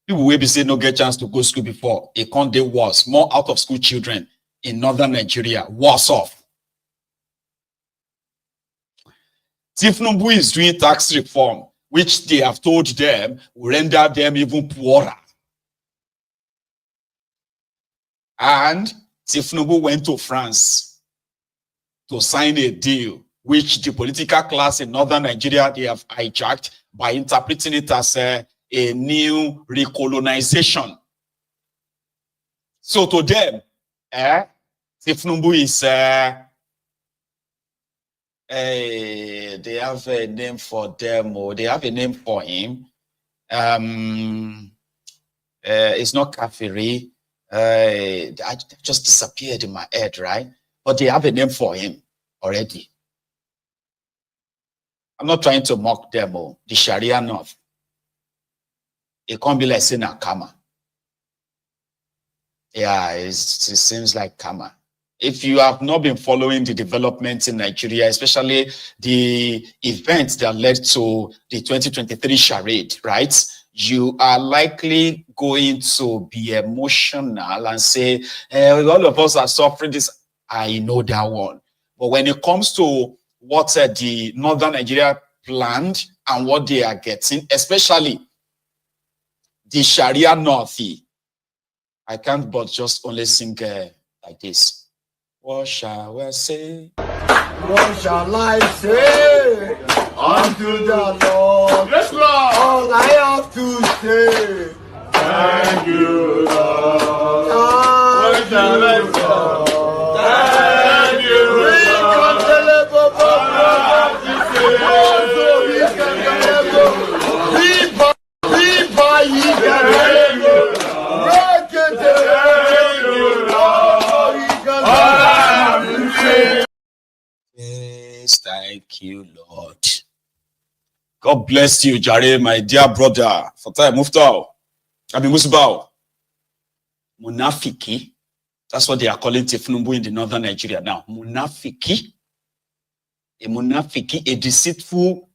[SPEAKER 1] People will be saying no get chance to go to school before. It can't do worse. More out of school children in northern Nigeria. Worse off. Tinubu is doing tax reform, which they have told them will render them even poorer. And Tinubu went to France to sign a deal, which the political class in northern Nigeria, they have hijacked by interpreting it as a a new recolonization. So to them, Tifnumbu is they have a name for them, or they have a name for him. It's not Kafiri. I just disappeared in my head, right? But they have a name for him already. I'm not trying to mock them, the Sharia North. It can't be like saying a Kama. Yeah, it seems like Kama. If you have not been following the developments in Nigeria, especially the events that led to the 2023 charade, right? You are likely going to be emotional and say, all of us are suffering this. I know that one. But when it comes to what the Northern Nigeria planned and what they are getting, especially the Sharia Northie, I can't but just only sing like this. What shall we say?
[SPEAKER 2] What shall I say unto the Lord?
[SPEAKER 6] Yes, Lord.
[SPEAKER 2] All I have to say,
[SPEAKER 6] Thank you, Lord.
[SPEAKER 2] what
[SPEAKER 6] shall I say? Thank you,
[SPEAKER 1] Yes, thank you, Lord. God bless you, Jare, my dear brother. Fatai Muftau. Abi Musbao. Munafiki. That's what they are calling Tifnumbu in the northern Nigeria now. Munafiki. A munafiki, a deceitful,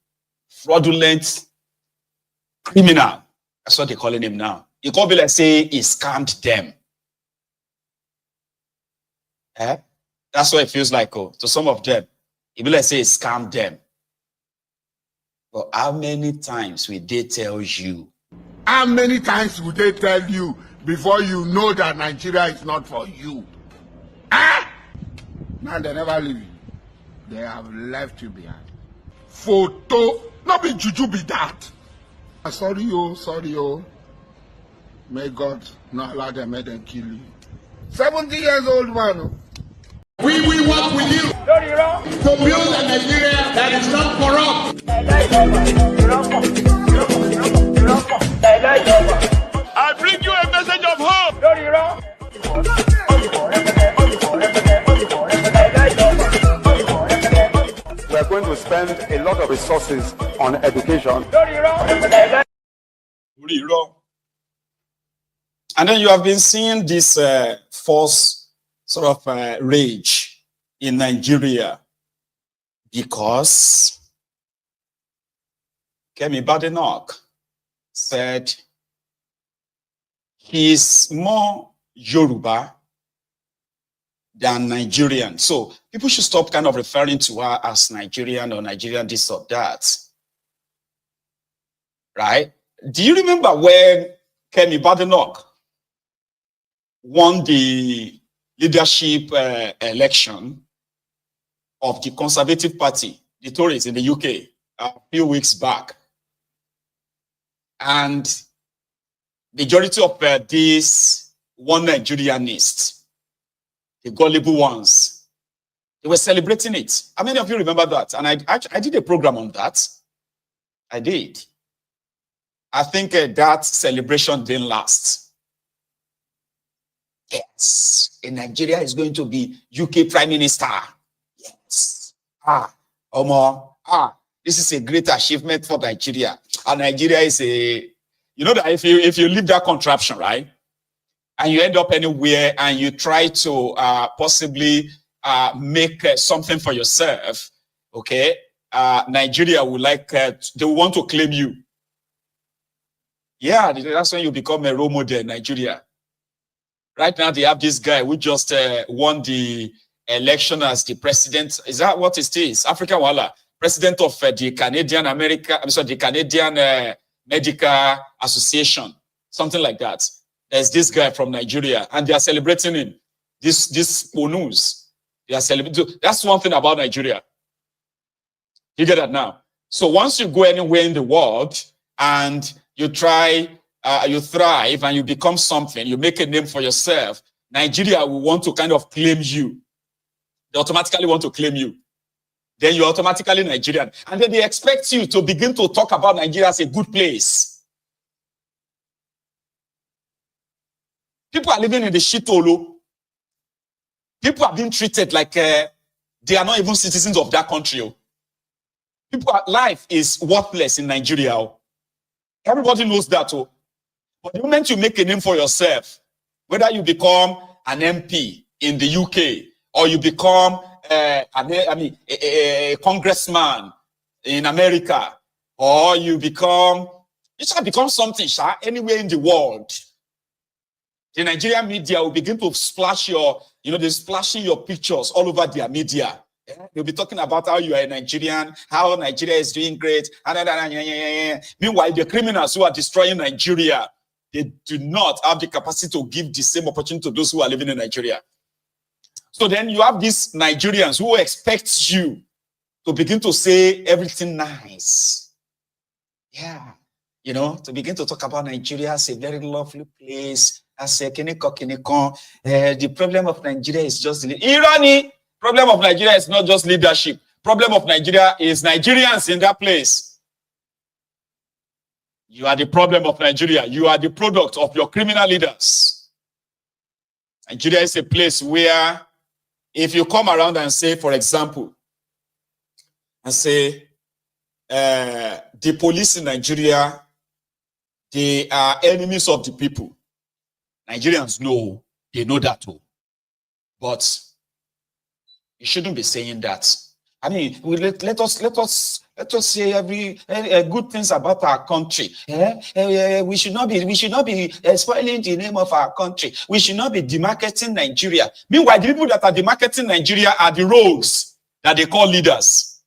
[SPEAKER 1] fraudulent criminal. That's what they're calling him now. You can't be like say he scammed them. That's what it feels like, to some of them. It be like say he scammed them. But how many times will they tell you?
[SPEAKER 2] How many times would they tell you before you know that Nigeria is not for you? Now they never leave you. They have left you behind. Photo, not be juju be that. Sorry, oh. May God not allow them, may them kill you. 70 years old man. We work with you to build a Nigeria that is not corrupt.
[SPEAKER 6] I bring you a message of hope.
[SPEAKER 9] We are going to spend a lot of resources on education.
[SPEAKER 1] And then you have been seeing this false sort of rage in Nigeria because Kemi Badenoch said he's more Yoruba than Nigerian. So people should stop kind of referring to her as Nigerian or Nigerian this or that. Right? Do you remember when Kemi Badenoch won the leadership election of the Conservative Party, the Tories in the UK, a few weeks back? And the majority of these one Nigerianists, the gullible ones, they were celebrating it. How many of you remember that? And I did a program on that. I did. I think that celebration didn't last. Yes, in Nigeria is going to be UK Prime Minister. Yes. This is a great achievement for Nigeria. And Nigeria is a, you know that if you leave that contraption, right, and you end up anywhere and you try to possibly make something for yourself, okay, Nigeria will they want to claim you. Yeah, that's when you become a role model in Nigeria. Right now, they have this guy who just won the election as the president. Is that what it is? African Wala, president of the Canadian Medical Association, something like that. There's this guy from Nigeria, and they are celebrating him. This Ponus, they are celebrating. That's one thing about Nigeria. You get that now. So once you go anywhere in the world and you try, you thrive, and you become something, you make a name for yourself, Nigeria will want to kind of claim you. They automatically want to claim you. Then you're automatically Nigerian. And then they expect you to begin to talk about Nigeria as a good place. People are living in the shithole. People are being treated like they are not even citizens of that country. Life is worthless in Nigeria. Everybody knows that. But the moment you make a name for yourself, whether you become an MP in the UK or you become a congressman in America, or you shall become something anywhere in the world, the Nigerian media will begin to splash they're splashing your pictures all over their media. They'll be talking about how you are a Nigerian, how Nigeria is doing great. Meanwhile, the criminals who are destroying Nigeria, they do not have the capacity to give the same opportunity to those who are living in Nigeria. So then you have these Nigerians who expect you to begin to say everything nice. Yeah. To begin to talk about Nigeria as a very lovely place, as a the problem of Nigeria is just irony. Problem of Nigeria is not just leadership. Problem of Nigeria is Nigerians in that place. You are the problem of Nigeria. You are the product of your criminal leaders. Nigeria is a place where if you come around and say, for example, the police in Nigeria, they are enemies of the people. Nigerians know, they know that too. But you shouldn't be saying that. I mean, let us say every good things about our country. We should not be spoiling the name of our country. We should not be demarketing Nigeria. Meanwhile, the people that are demarketing Nigeria are the rogues that they call leaders.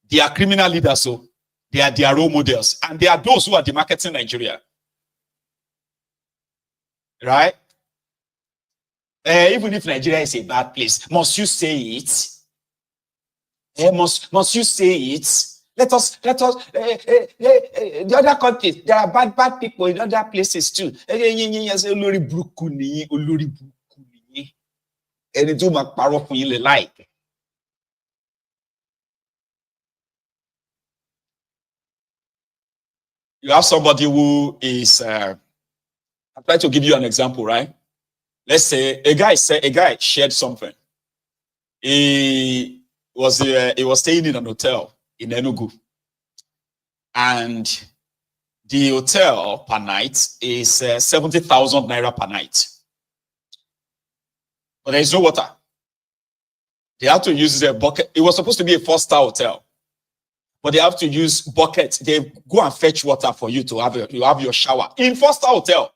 [SPEAKER 1] They are criminal leaders, so they are their role models, and they are those who are demarketing Nigeria. Right? Even if Nigeria is a bad place, must you say it? Must you say it? Let us. The other countries, there are bad people in other places too. You have somebody who is. I'll try to give you an example, right? Let's say a guy shared something. He was staying in an hotel in Enugu, and the hotel per night is 70,000 naira per night. But there is no water. They have to use a bucket. It was supposed to be a 4-star hotel, but they have to use buckets. They go and fetch water for you to have your shower in 4-star hotel.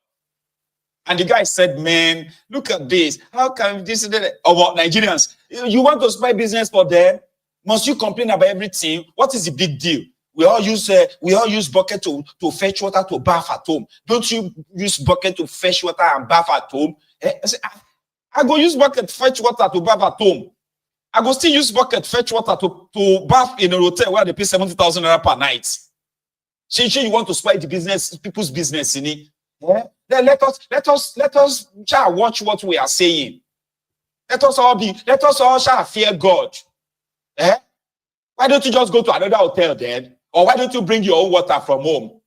[SPEAKER 1] And the guy said, man, look at this. How can this about Nigerians? You want to spy business for them? Must you complain about everything? What is the big deal? We all use bucket to fetch water to bath at home. Don't you use bucket to fetch water and bath at home? I go use bucket fetch water to bath at home. I go still use bucket fetch water to bath in a hotel where they pay 70,000 naira per night. So you want to spy the business, people's business in it? Yeah? Then let us watch what we are saying. Let us all fear God. Eh? Why don't you just go to another hotel then? Or why don't you bring your own water from home?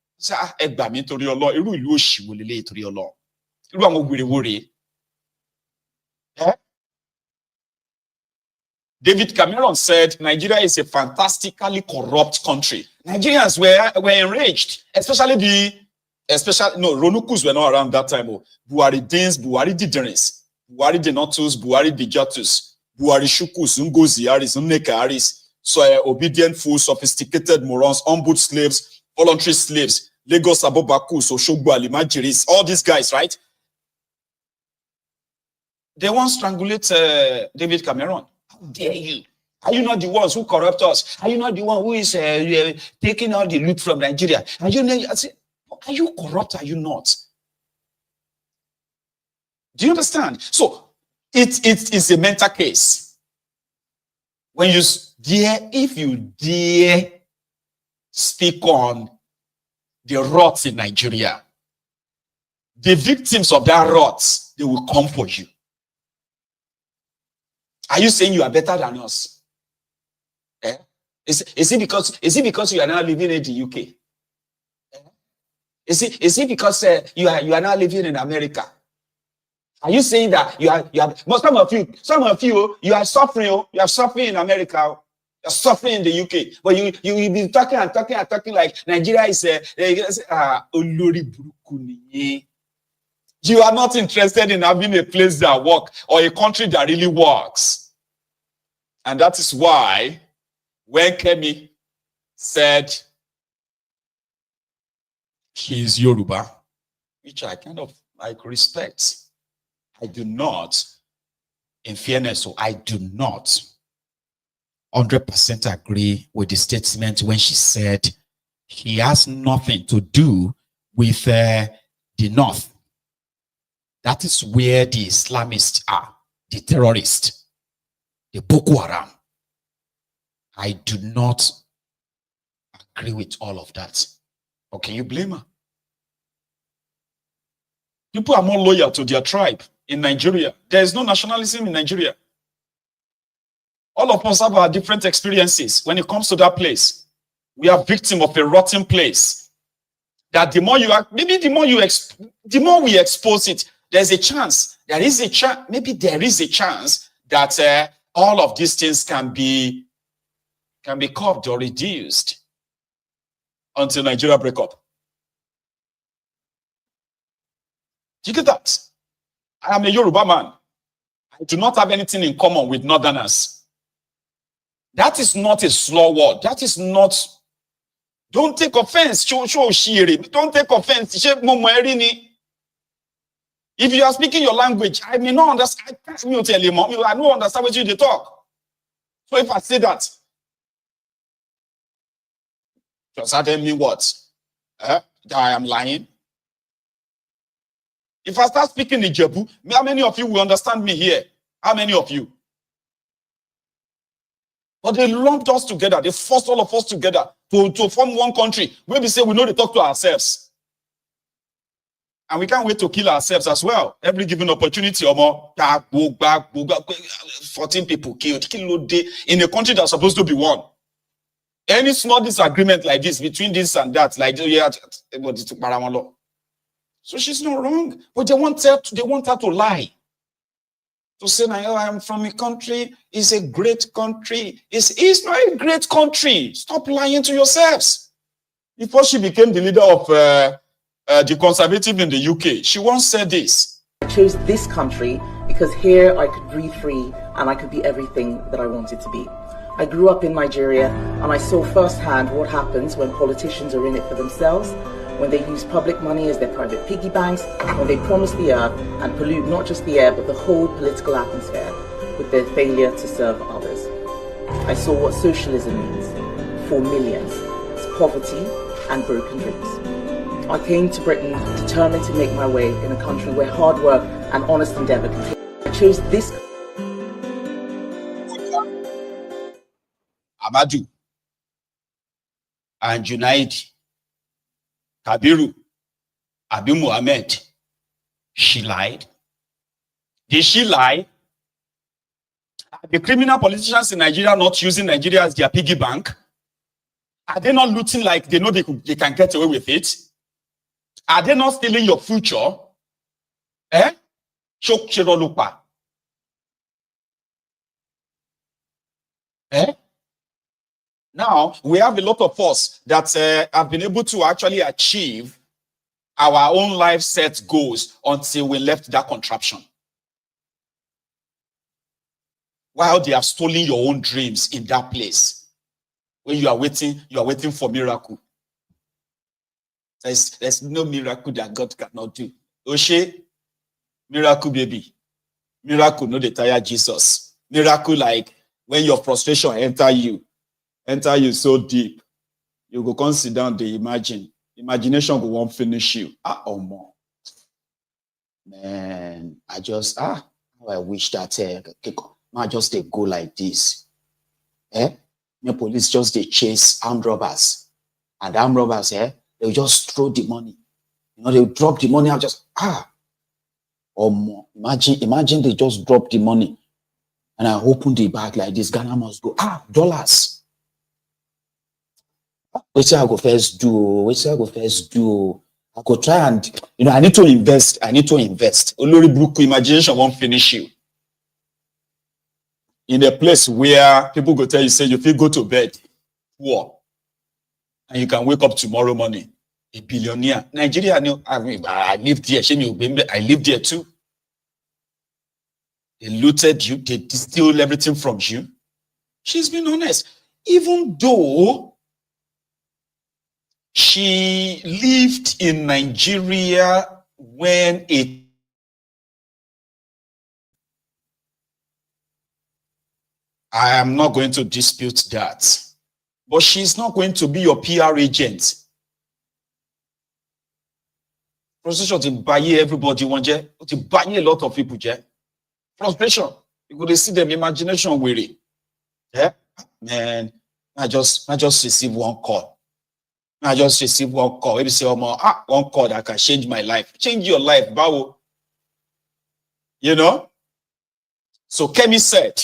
[SPEAKER 1] David Cameron said Nigeria is a fantastically corrupt country. Nigerians were enraged, especially Ronukus were not around that time. Buhari Dins, Buhari Diderins, Buhari Denotus, Buhari Dijatus, Buhari Shukus, Ngozi Aris, Nneka Aris, so obedient fools, sophisticated morons, ombud slaves, voluntary slaves, Lagos Abobakus, Oshogbo Alimajiris, all these guys, right? They want to strangulate David Cameron. How dare you? Are you not the ones who corrupt us? Are you not the one who is taking all the loot from Nigeria? Are you corrupt? Are you not? Do you understand? So it is a mental case. When if you dare speak on the rot in Nigeria, the victims of that rot, they will come for you. Are you saying you are better than us? Eh? Is it because you are now living in the UK? Eh? Is it because you are now living in America? Are you saying that you are but some of you you are suffering, you are suffering in America, you're suffering in the UK, but you will be talking like Nigeria is you are not interested in having a place that works or a country that really works. And that is why when Kemi said he's Yoruba, which I kind of like respect, I do not, in fairness, so I do not 100% agree with the statement when she said he has nothing to do with the North. That is where the Islamists are, the terrorists, the Boko Haram. I do not agree with all of that. Or can you blame her? People are more loyal to their tribe in Nigeria. There is no nationalism in Nigeria. All of us have our different experiences when it comes to that place. We are victims of a rotten place. That the more you are, maybe the more we expose it, there's a chance. There is a chance. Maybe there is a chance that all of these things can be curbed or reduced until Nigeria break up. Do you get that? I am a Yoruba man. I do not have anything in common with Northerners. That is not a slow word. That is not. Don't take offense. Don't take offense. If you are speaking your language, I may not understand. I don't understand what you talk. So if I say that, does that tell me what? That I am lying? If I start speaking Ijebu, how many of you will understand me here? How many of you? But they lumped us together. They forced all of us together to form one country where we say we know to talk to ourselves. And we can't wait to kill ourselves as well. Every given opportunity, 14 people killed in a country that's supposed to be one. Any small disagreement like this between this and that, like so she's not wrong, but they want her to lie. To say, I am from a country, it's a great country. It's not a great country. Stop lying to yourselves. Before she became the leader of the conservative in the UK, she once said this.
[SPEAKER 10] I chose this country because here I could breathe free and I could be everything that I wanted to be. I grew up in Nigeria and I saw firsthand what happens when politicians are in it for themselves, when they use public money as their private piggy banks, when they promise the earth and pollute not just the air but the whole political atmosphere with their failure to serve others. I saw what socialism means for millions. It's poverty and broken dreams. I came to Britain determined to make my way in a country where hard work and honest endeavour can take. I chose this.
[SPEAKER 1] Amadu and Junaid, Kabiru, Abi Muhammad, she lied. Did she lie? Are the criminal politicians in Nigeria not using Nigeria as their piggy bank? Are they not looting like they know they can get away with it? Are they not stealing your future? Eh? Eh? Now, we have a lot of us that have been able to actually achieve our own life set goals until we left that contraption. While they have stolen your own dreams in that place. When you are waiting for miracle. There's no miracle that God cannot do. Oshe, miracle baby. Miracle no dey tire Jesus. Miracle like when your frustration enter you so deep, you go come sit down, they imagine. Imagination go won't finish you. Oh more. Man, I wish that I just they go like this. The police just they chase armed robbers. And armed robbers, They'll just throw the money. They'll drop the money. I'll just, or more. Imagine they just drop the money. And I open the bag like this. Ghana must go, dollars. Which I go first do? I go try and, I need to invest. Olori Bruku, imagination won't finish you. In a place where people go tell you, say, you feel go to bed, poor, and you can wake up tomorrow morning, a billionaire. Nigeria, I lived there. I lived there too. They looted you. They steal everything from you. She's been honest. Even though she lived in Nigeria when I am not going to dispute that. But she's not going to be your PR agent. Frustration to buy everybody to buy a lot of people. Frustration. You could see them imagination weary. Yeah? Man, I just received one call. Maybe say, one call that can change my life. Change your life, Bawo. So Kemi said,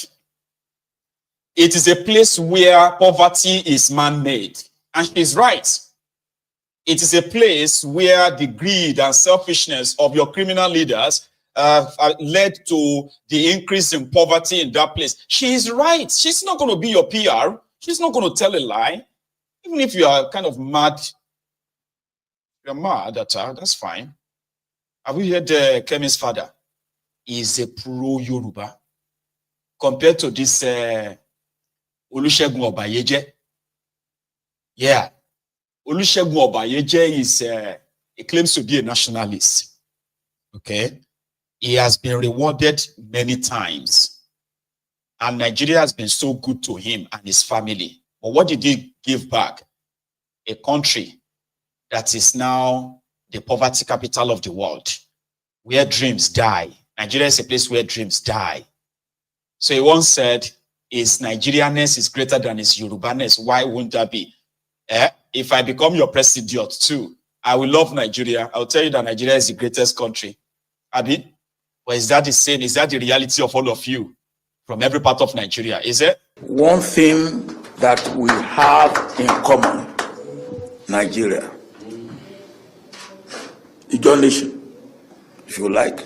[SPEAKER 1] it is a place where poverty is man-made. And she's right. It is a place where the greed and selfishness of your criminal leaders led to the increase in poverty in that place. She is right. She's not going to be your PR. She's not going to tell a lie. Even if you are kind of mad, you're mad at her, that's fine. Have you heard Kemi's father? He's a pro-Yoruba. Compared to this Olusegun Obayeje. Yeah. Olusegun Obayeje he claims to be a nationalist. Okay. He has been rewarded many times. And Nigeria has been so good to him and his family. But what did he give back? A country that is now the poverty capital of the world, where dreams die. Nigeria is a place where dreams die. So he once said, his Nigerianness is greater than his Yorubaness. Why wouldn't that be? If I become your president too, I will love Nigeria. I'll tell you that Nigeria is the greatest country. Abi? But is that the same? Is that the reality of all of you from every part of Nigeria? Is it?
[SPEAKER 11] One thing that we have in common, Nigeria, Ijo nation, if you like.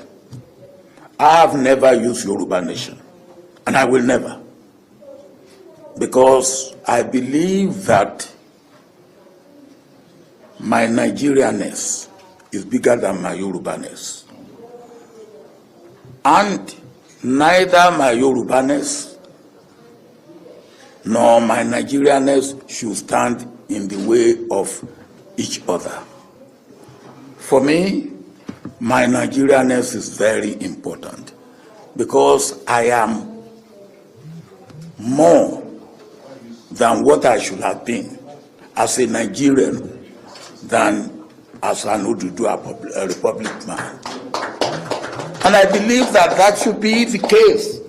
[SPEAKER 11] I have never used Yoruba nation, and I will never. Because I believe that my Nigerianness is bigger than my Yorubaness. And neither my Yorubaness nor my Nigerianness should stand in the way of each other. For me, my Nigerianness is very important because I am more than what I should have been as a Nigerian than as an Oduduwa Republic man. And I believe that that should be the case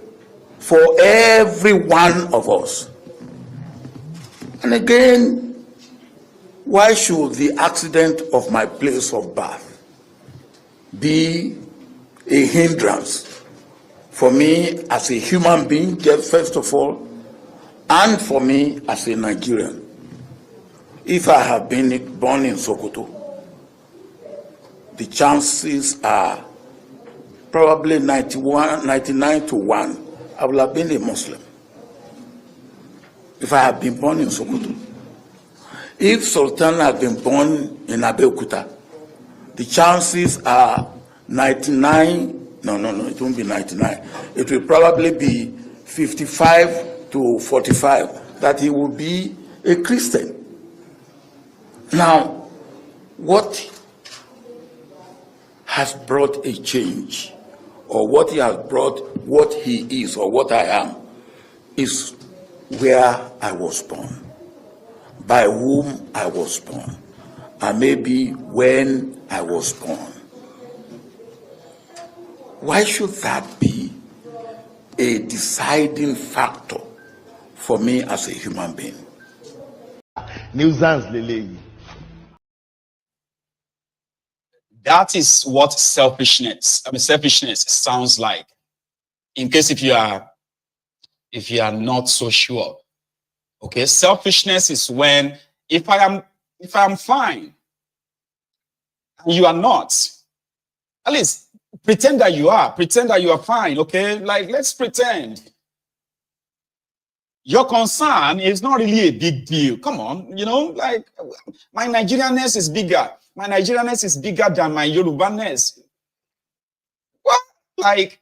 [SPEAKER 11] for every one of us. And again, why should the accident of my place of birth be a hindrance for me as a human being, first of all, and for me as a Nigerian? If I have been born in Sokoto, the chances are probably 99 to 1, I will have been a Muslim. If I have been born in Sokoto. If Sultan had been born in Abeokuta, the chances are 99, no, it won't be 99. It will probably be 55 to 45 that he will be a Christian. Now, what has brought a change, or what he has brought, what he is, or what I am, is where I was born, by whom I was born, and maybe when I was born. Why should that be a deciding factor for me as a human being?
[SPEAKER 8] Nuisance lele.
[SPEAKER 1] That is what selfishness sounds like. In case if you are not so sure. Okay, selfishness is when if I am fine and you are not, at least pretend that you are fine. Okay, like let's pretend. Your concern is not really a big deal. Come on, like my Nigerianness is bigger. My Nigerianness is bigger than my Yorubaness. What? Like,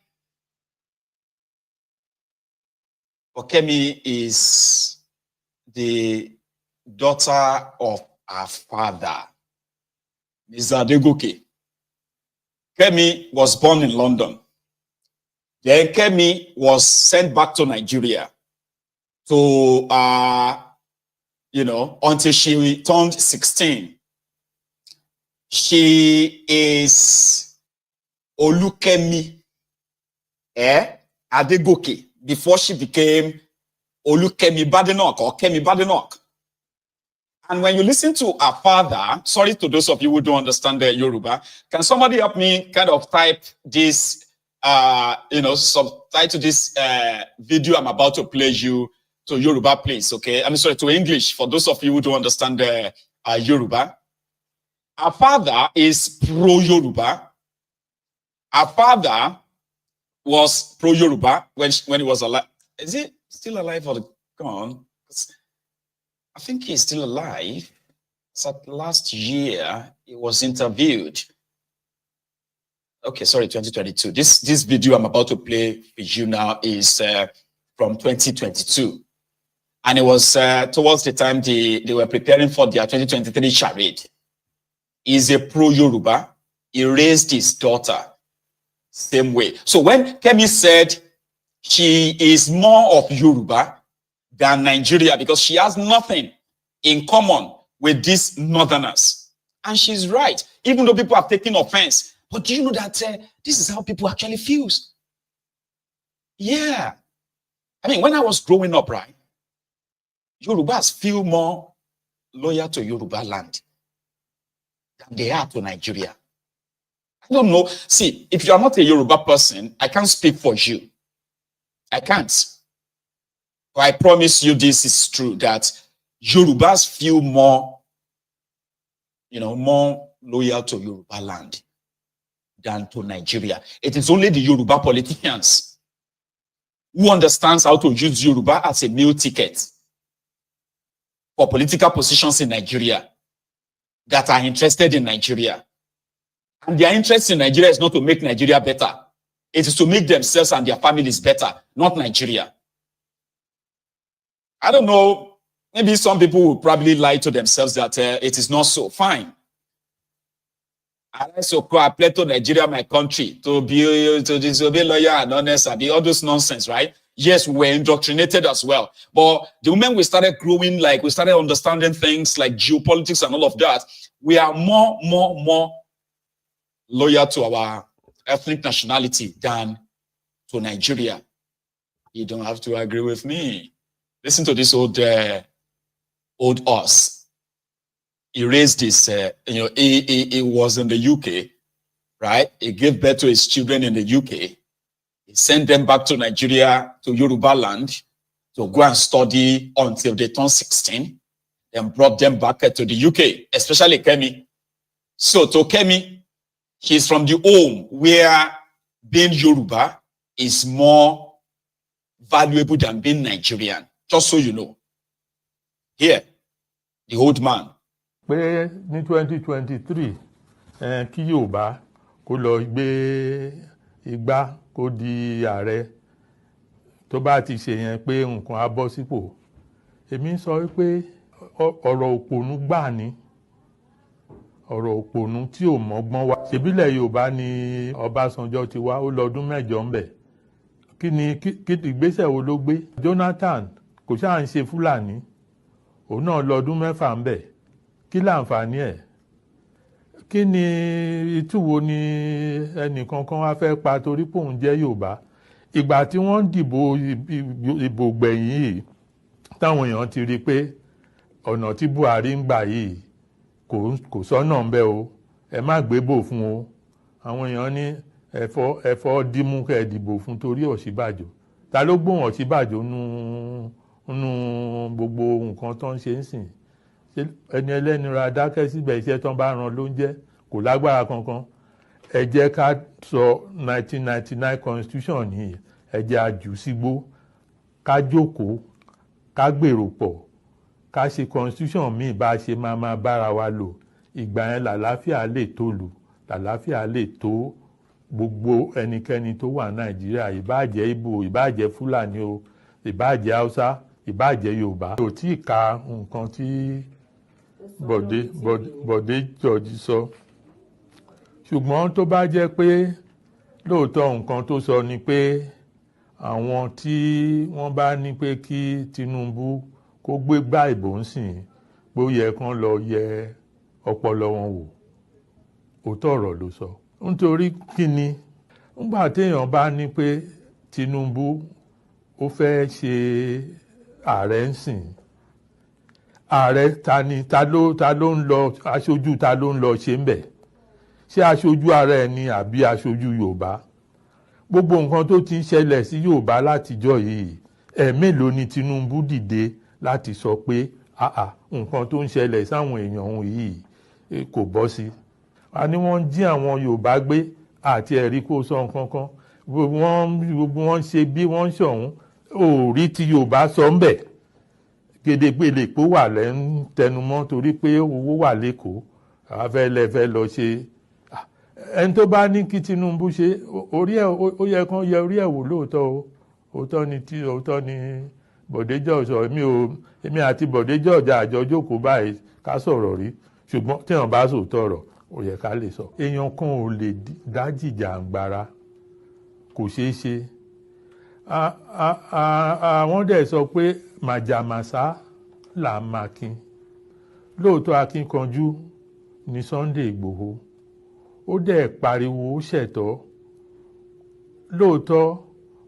[SPEAKER 1] Okemi is the daughter of her father, Mr. Adegoke. Kemi was born in London. Then Kemi was sent back to Nigeria to, until she turned 16. She is Olukemi Adegoke before she became Olukemi Badenoch or Kemi Badenoch. And when you listen to her father, sorry to those of you who don't understand the Yoruba, can somebody help me kind of type this, subtitle this video I'm about to play you to Yoruba, please, okay? I'm sorry, to English, for those of you who don't understand the Yoruba. Her father is pro-Yoruba. Her father was pro-Yoruba when he was alive. Is he still alive or gone? I think he's still alive. So last year, he was interviewed. Okay, sorry, 2022. This video I'm about to play for you now is from 2022. And it was towards the time they were preparing for their 2023 charade. He's a pro-Yoruba. He raised his daughter same way. So when Kemi said she is more of Yoruba than Nigeria because she has nothing in common with these northerners. And she's right, even though people have taken offense. But do you know that this is how people actually feel? Yeah. I mean, when I was growing up, right, Yorubas feel more loyal to Yoruba land than they are to Nigeria. I don't know. See, if you are not a Yoruba person, I can't speak for you. I can't. But I promise you this is true, that Yorubas feel more, more loyal to Yoruba land than to Nigeria. It is only the Yoruba politicians who understands how to use Yoruba as a meal ticket for political positions in Nigeria that are interested in Nigeria. And their interest in Nigeria is not to make Nigeria better. It is to make themselves and their families better, not Nigeria. I don't know. Maybe some people will probably lie to themselves that it is not so. Fine. I pledge to Nigeria, my country, to disobey loyal and honest, and all those nonsense, right? Yes, we were indoctrinated as well. But the moment we started growing, like we started understanding things like geopolitics and all of that, we are more loyal to our ethnic nationality than to Nigeria. You don't have to agree with me. Listen to this old us. He raised this, he was in the UK, right? He gave birth to his children in the UK. He sent them back to Nigeria, to Yoruba land, to go and study until they turned 16, then brought them back to the UK, especially Kemi. So to Kemi, she's from the home where being Yoruba is more valuable than being Nigerian, just so you know. Here, the old man.
[SPEAKER 12] Pé ní 2023 kí Yorùbá kó lọ gbé igbá kó di ààrẹ tó bá ti ṣe yẹn pé nǹkan á bọ́ sípò. Èmi ń sọ wípé ọ̀rọ̀ òpònú gbà ní ọ̀rọ̀ òpònú tí ò mọ́gbọ́n wá. Ṣèbílẹ̀ Yorùbá ni Ọbásanjọ́ ti wá, ó lọ́dún 8 ń bẹ̀. Kí ìgbésẹ̀ wo ló gbé? Jonathan kò ṣáà ń ṣe Fúlàní, òun náà lọ́dún 6 ń bẹ̀. Kí láǹfààní ẹ̀? Kí ni ìtúwo ni ẹnìkankan wá fẹ́ pa torí pé òun jẹ́ Yorùbá? Ìgbà tí wọ́n dìbò ìbò gbẹ̀yìn yìí, táwọn èèyàn ti rí pé ọ̀nà tí Buhari ń gbà yìí kò sọ́nà ń bẹ o. ẹ má gbébò fún o àwọn èèyàn ní ẹ̀fọ́ dímú kẹ́ ẹ dìbò fún torí Ọ̀ṣínbàjò ta ló gbóhùn Ọ̀ṣínbàjò nínú gbogbo nǹkan tó ń ṣe ń sìn ẹni ẹlẹ́ni ra dákẹ́ síbẹ̀ iṣẹ́ tán bá ran ló ń jẹ́ kò lágbára kankan ẹ jẹ́ ká sọ 1999 constitution ní ẹ jẹ́ àjù sígbó ká jókòó ká gbèrò pọ̀ ká ṣe constitution míì bá a ṣe máa bára wa lò ìgbà yẹn làlàáfíà lè tó lù làlàáfíà lè tó gbogbo ẹnikẹ́ni tó wà Nàìjíríà ìbáàjẹ́ Ìgbò ìbáàjẹ́ Fúlàní o ìbáàjẹ́ Haúsá ìbáàjẹ́ Yorùbá. kò tí ì ka nǹkan tí Bọ̀dé George sọ ṣùgbọ́n tó bá jẹ́ pé lóòótọ́ nǹkan tó sọ ni pé àwọn tí wọ́n bá ní pé kí Tinubu kó gbé gbá ìbò ń sìn pé ó yẹ kán lọ yẹ ọpọlọ wọn wò òótọ́ ọ̀rọ̀ ló sọ nítorí kíni nígbà téèyàn bá ní pé Tinubu ó fẹ́ ṣe ààrẹ ń sìn ààrẹ ta ló ń lọ aṣojú ta ló ń lọ ṣe ń bẹ̀ ṣé aṣojú ààrẹ ni àbí aṣojú Yorùbá gbogbo nǹkan tó ti ń ṣẹlẹ̀ sí Yorùbá látijọ́ yìí mélòó ni Tinubu dìde láti sọ pé nǹkan tó ń ṣẹlẹ̀ sáwọn èèyàn òun yìí kò bọ́ sí a ní wọ́n jí àwọn Yorùbá gbé àti ẹ̀rí kó sọ nǹkan kan gbogbo wọn ṣe bí wọ́n ṣọ̀hún ò rí ti Yorùbá sọ ń bẹ̀ gédégbélé pé wà lẹ́ ń tẹnumọ́ torí pé owó wà lẹ́kọ̀ọ́ àfẹ́lẹ́fẹ́ lọ ṣe ẹni tó bá ní kí Tinubu ṣe orí ẹ̀ ó yẹ kán yẹ orí ẹ̀ wò lóòótọ́ o òótọ́ ni Bọ̀dé George sọ èmi àti Bọ̀dé George àjọ jókòó báyìí ká sọ̀rọ̀ rí ṣùgbọ́n téèyàn bá sòótọ́ ọ̀rọ̀ ó yẹ ká lè sọ èèyàn kan ò lè dájìjàǹgbara kò ṣeé ṣe àwọn dẹ̀ sọ pé màjàmásá là máa kin lóòótọ́ akínkanjú ní Sunday Ìgbòho ó dẹ̀ pariwo ó ṣẹ̀tọ́ lóòótọ́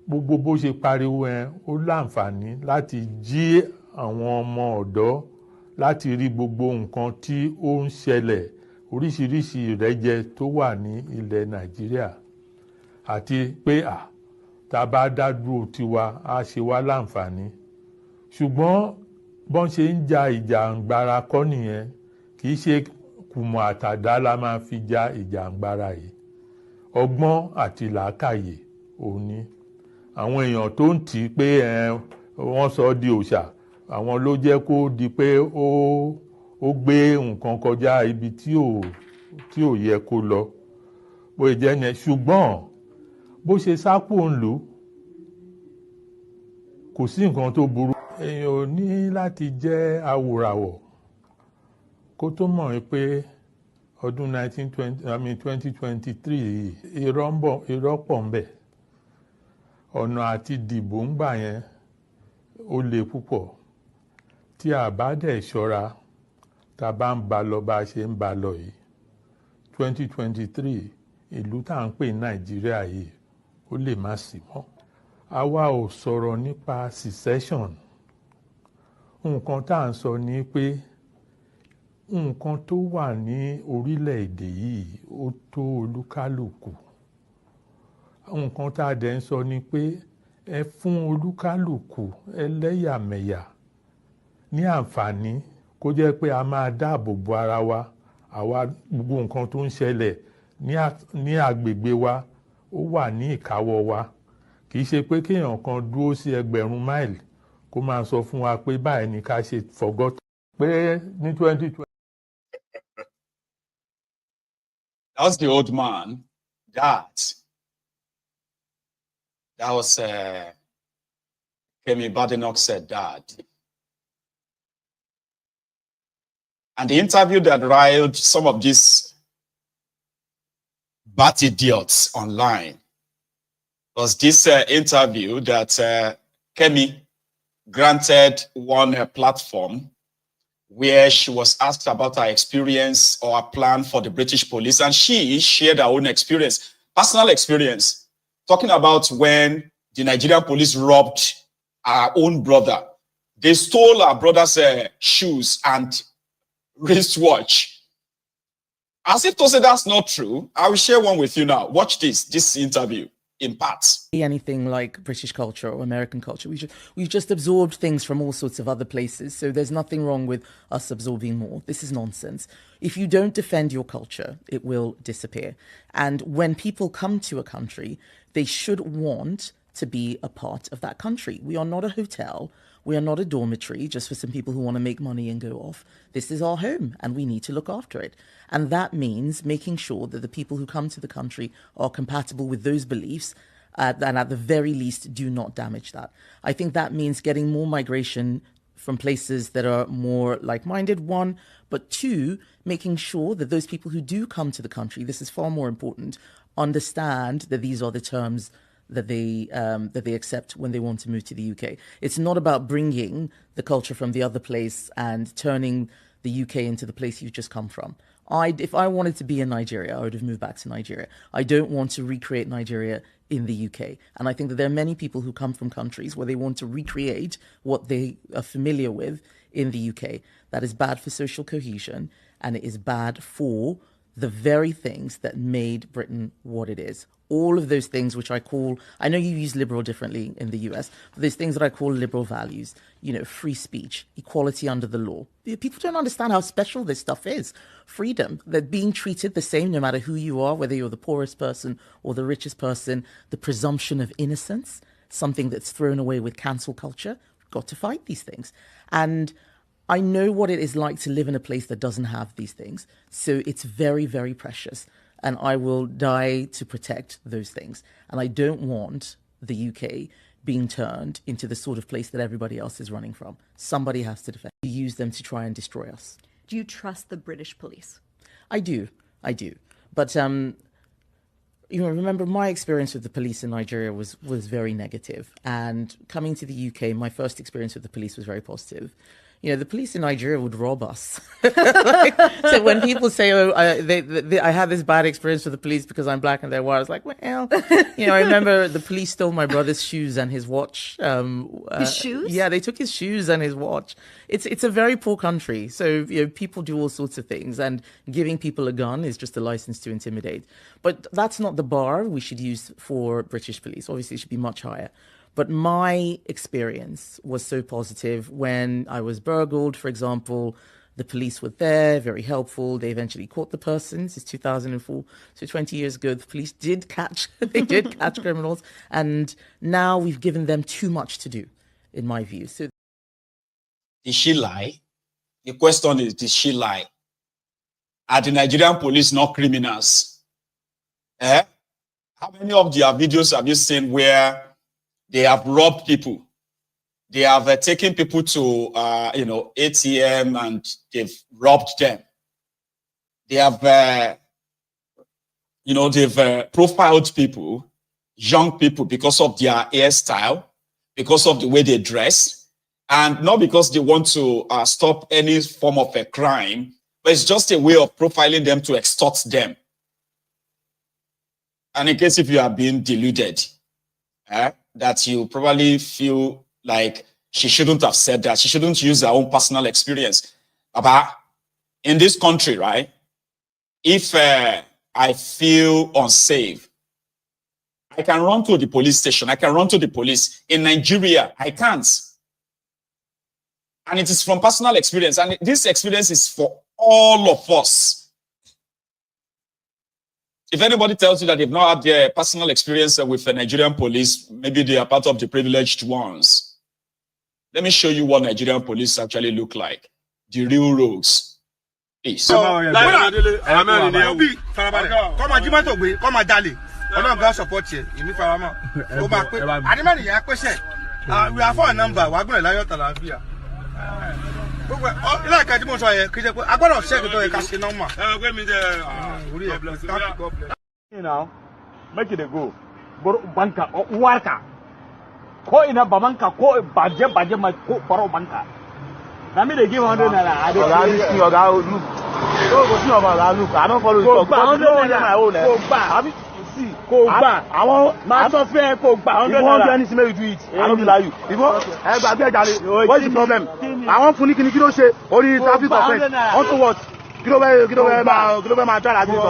[SPEAKER 12] gbogbo bó ṣe pariwo ẹ̀ ó láǹfààní láti jí àwọn ọmọ ọ̀dọ́ láti rí gbogbo nǹkan tí ó ń ṣẹlẹ̀ oríṣiríṣi ìrẹ́jẹ tó wà ní ilẹ̀ Nàìjíríà àti pé tá a bá dá dúró tiwa á ṣe wá láǹfààní ṣùgbọ́n bọ́n ṣe ń ja ìjàǹgbara kọ́ nìyẹn kì í ṣe kùmọ̀ àtàdá la máa fi ja ìjàǹgbara yìí ọgbọ́n àti làákàyè òun ni àwọn èèyàn tó ń tì í pé wọ́n sọ ọ́ di òòṣà àwọn ló jẹ́ kó di pé ó gbé nǹkan kọjá ibi tí ò yẹ kó lọ bó ṣe jẹ́ yẹn ṣùgbọ́n bó ṣe sápò ń lò kò sí nǹkan tó burú èèyàn ò ní láti jẹ́ awòràwọ̀ kó tó mọ̀ pé ọdún 2023 yìí irọ́ pọ̀ ń bẹ ọ̀nà àti dìbò ń gbà yẹn ó le púpọ̀ tí a bá dẹ̀ ṣọ́ra tá a bá ń ba lọ bá a ṣe ń ba lọ yìí 2023 ìlú tá à ń pè Nàìjíríà yìí ó lè má sí mọ́ àwa ò sọ̀rọ̀ nípa secession nǹkan tá à ń sọ ni pé nǹkan tó wà ní orílẹ̀-èdè yìí ó tó olúkálùkù nǹkan tá a dẹ̀ ń sọ ni pé ẹ fún olúkálùkù ẹlẹ́yàmẹ̀yà ní àǹfààní kó jẹ́ pé a máa dáàbò bo ara wa àwa gbogbo nǹkan tó ń ṣẹlẹ̀ ní agbègbè wa ó wà ní ìkáwọ́ wa kì í ṣe pé kéèyàn kan dúró sí ẹgbẹ̀rún máìlì kó máa sọ fún wa pé báyìí ni ká ṣe fọgọ́tọ̀ pé ní 2020.
[SPEAKER 1] That's the old man. That was Kemi Badenoch said that. And the interview that riled some of these bat idiots online was this interview that Kemi granted one platform where she was asked about her experience or her plan for the British police. And she shared her own experience, personal experience, talking about when the Nigerian police robbed her own brother. They stole her brother's shoes and wristwatch. As if to say that's not true, I will share one with you now. Watch this interview in parts.
[SPEAKER 10] Anything like British culture or American culture. We've just absorbed things from all sorts of other places. So there's nothing wrong with us absorbing more. This is nonsense. If you don't defend your culture, it will disappear. And when people come to a country, they should want to be a part of that country. We are not a hotel. We are not a dormitory just for some people who want to make money and go off. This is our home and we need to look after it. And that means making sure that the people who come to the country are compatible with those beliefs and at the very least do not damage that. I think that means getting more migration from places that are more like-minded, one, but two, making sure that those people who do come to the country, this is far more important, understand that these are the terms that they accept when they want to move to the UK. It's not about bringing the culture from the other place and turning the UK into the place you've just come from. If I wanted to be in Nigeria, I would have moved back to Nigeria. I don't want to recreate Nigeria in the UK. And I think that there are many people who come from countries where they want to recreate what they are familiar with in the UK. That is bad for social cohesion, and it is bad for the very things that made Britain what it is. All of those things which I call, I know you use liberal differently in the US, but there's things that I call liberal values, free speech, equality under the law. People don't understand how special this stuff is. Freedom, that being treated the same no matter who you are, whether you're the poorest person or the richest person, the presumption of innocence, something that's thrown away with cancel culture. We've got to fight these things. And I know what it is like to live in a place that doesn't have these things. So it's very, very precious. And I will die to protect those things. And I don't want the UK being turned into the sort of place that everybody else is running from. Somebody has to defend. Use them to try and destroy us.
[SPEAKER 13] Do you trust the British police?
[SPEAKER 10] I do. But, remember my experience with the police in Nigeria was very negative. And coming to the UK, my first experience with the police was very positive. The police in Nigeria would rob us. So when people say, I had this bad experience with the police because I'm black and they're white, I was like, well, I remember the police stole my brother's shoes and his watch.
[SPEAKER 13] His shoes?
[SPEAKER 10] Yeah, they took his shoes and his watch. It's a very poor country. So, people do all sorts of things, and giving people a gun is just a license to intimidate. But that's not the bar we should use for British police. Obviously, it should be much higher. But my experience was so positive. When I was burgled, for example, the police were there, very helpful. They eventually caught the person. This is 2004. So 20 years ago, the police did catch criminals. And now we've given them too much to do, in my view. So,
[SPEAKER 1] did she lie? The question is, did she lie? Are the Nigerian police not criminals? How many of their videos have you seen where they have robbed people? They have taken people to, ATM and they've robbed them. They have, they've profiled people, young people, because of their hairstyle, because of the way they dress, and not because they want to stop any form of a crime, but it's just a way of profiling them to extort them. And in case if you are being deluded, that you probably feel like she shouldn't have said that. She shouldn't use her own personal experience. But in this country, right, if I feel unsafe, I can run to the police station. I can run to the police. In Nigeria, I can't. And it is from personal experience. And this experience is for all of us. If anybody tells you that they've not had their personal experience with the Nigerian police, maybe they are part of the privileged ones. Let me show you what Nigerian police actually look like. The real rogues. Peace.
[SPEAKER 14] Come on, support you. We are for a number. We're going to like I don't say, I got to check the casino.
[SPEAKER 15] Make it a go. Banka or worker. Ko ina babanka ko baje my ko baro banka. Na me dey give 100 naira. I dey see oga look. No go see oga look. I don't follow you talk. 100 naira my own. Ko gba. See, ko gba. I want ma so fair ko gba 100 naira. If you want do anything make you do it. I don't lie you. If you gba jale. What's the problem? I want funi kini kilo se ori traffic offense. Also what?
[SPEAKER 14] kí ló fẹ́ máa try láti sọ.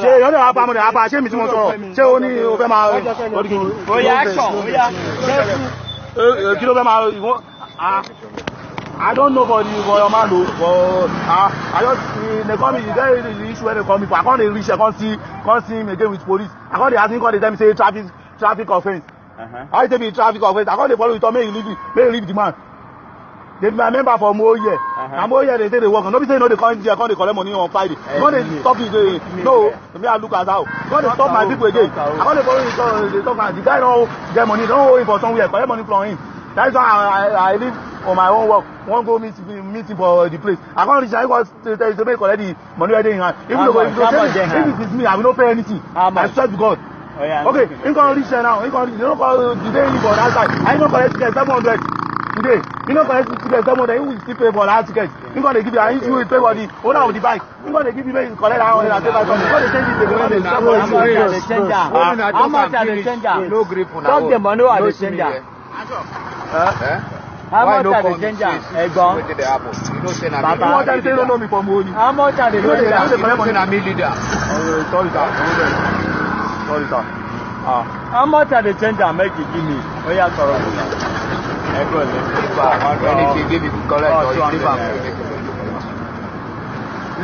[SPEAKER 14] ṣé yọ̀ọ́ lè wá pa mo lè wá pa ṣé mi tí mo sọ̀rọ̀ ṣé o ní o fẹ́ máa.
[SPEAKER 15] oya action oya
[SPEAKER 14] kí ló fẹ́ máa. I don't know for your man though, but I just they call me. The issue where they call me for. I can't reach. I can't see him again with police. I can't ask him. They tell me say traffic offence. I tell me traffic offence. I can't follow it. May you leave the man. They be my member for more year. And more year they say they work. Nobody say no. They come here. They collect money on Friday. You they stop it. No, me I look at how. You they stop my people again. I can't follow it. They talk. The guy don't get money. Don't owe him for somewhere. Collect money from him. That's why I live on my own work. Won't go meet him for the place. I can't reach. I got to make collect the money right in hand. Even though if it is me, I will not pay anything. I swear to God. Okay, you can't reach now. You don't call today for that side. I don't collect ticket 700 today. You don't collect ticket 700. You will still pay for that ticket. You gonna give you. I need you to pay for the owner of the bike. You gonna give you maybe collect that 100 and pay by something. You gonna change it.
[SPEAKER 15] How much are the changer? No grip on that. Talk the money or the changer. How much are the changer? Egbon.
[SPEAKER 14] How much are they don't know me for money?
[SPEAKER 15] How much are the changer?
[SPEAKER 14] Sorry, sir.
[SPEAKER 15] How much are the changer? Make it give me. Oh yeah, sorry.
[SPEAKER 14] When if you give it, collect or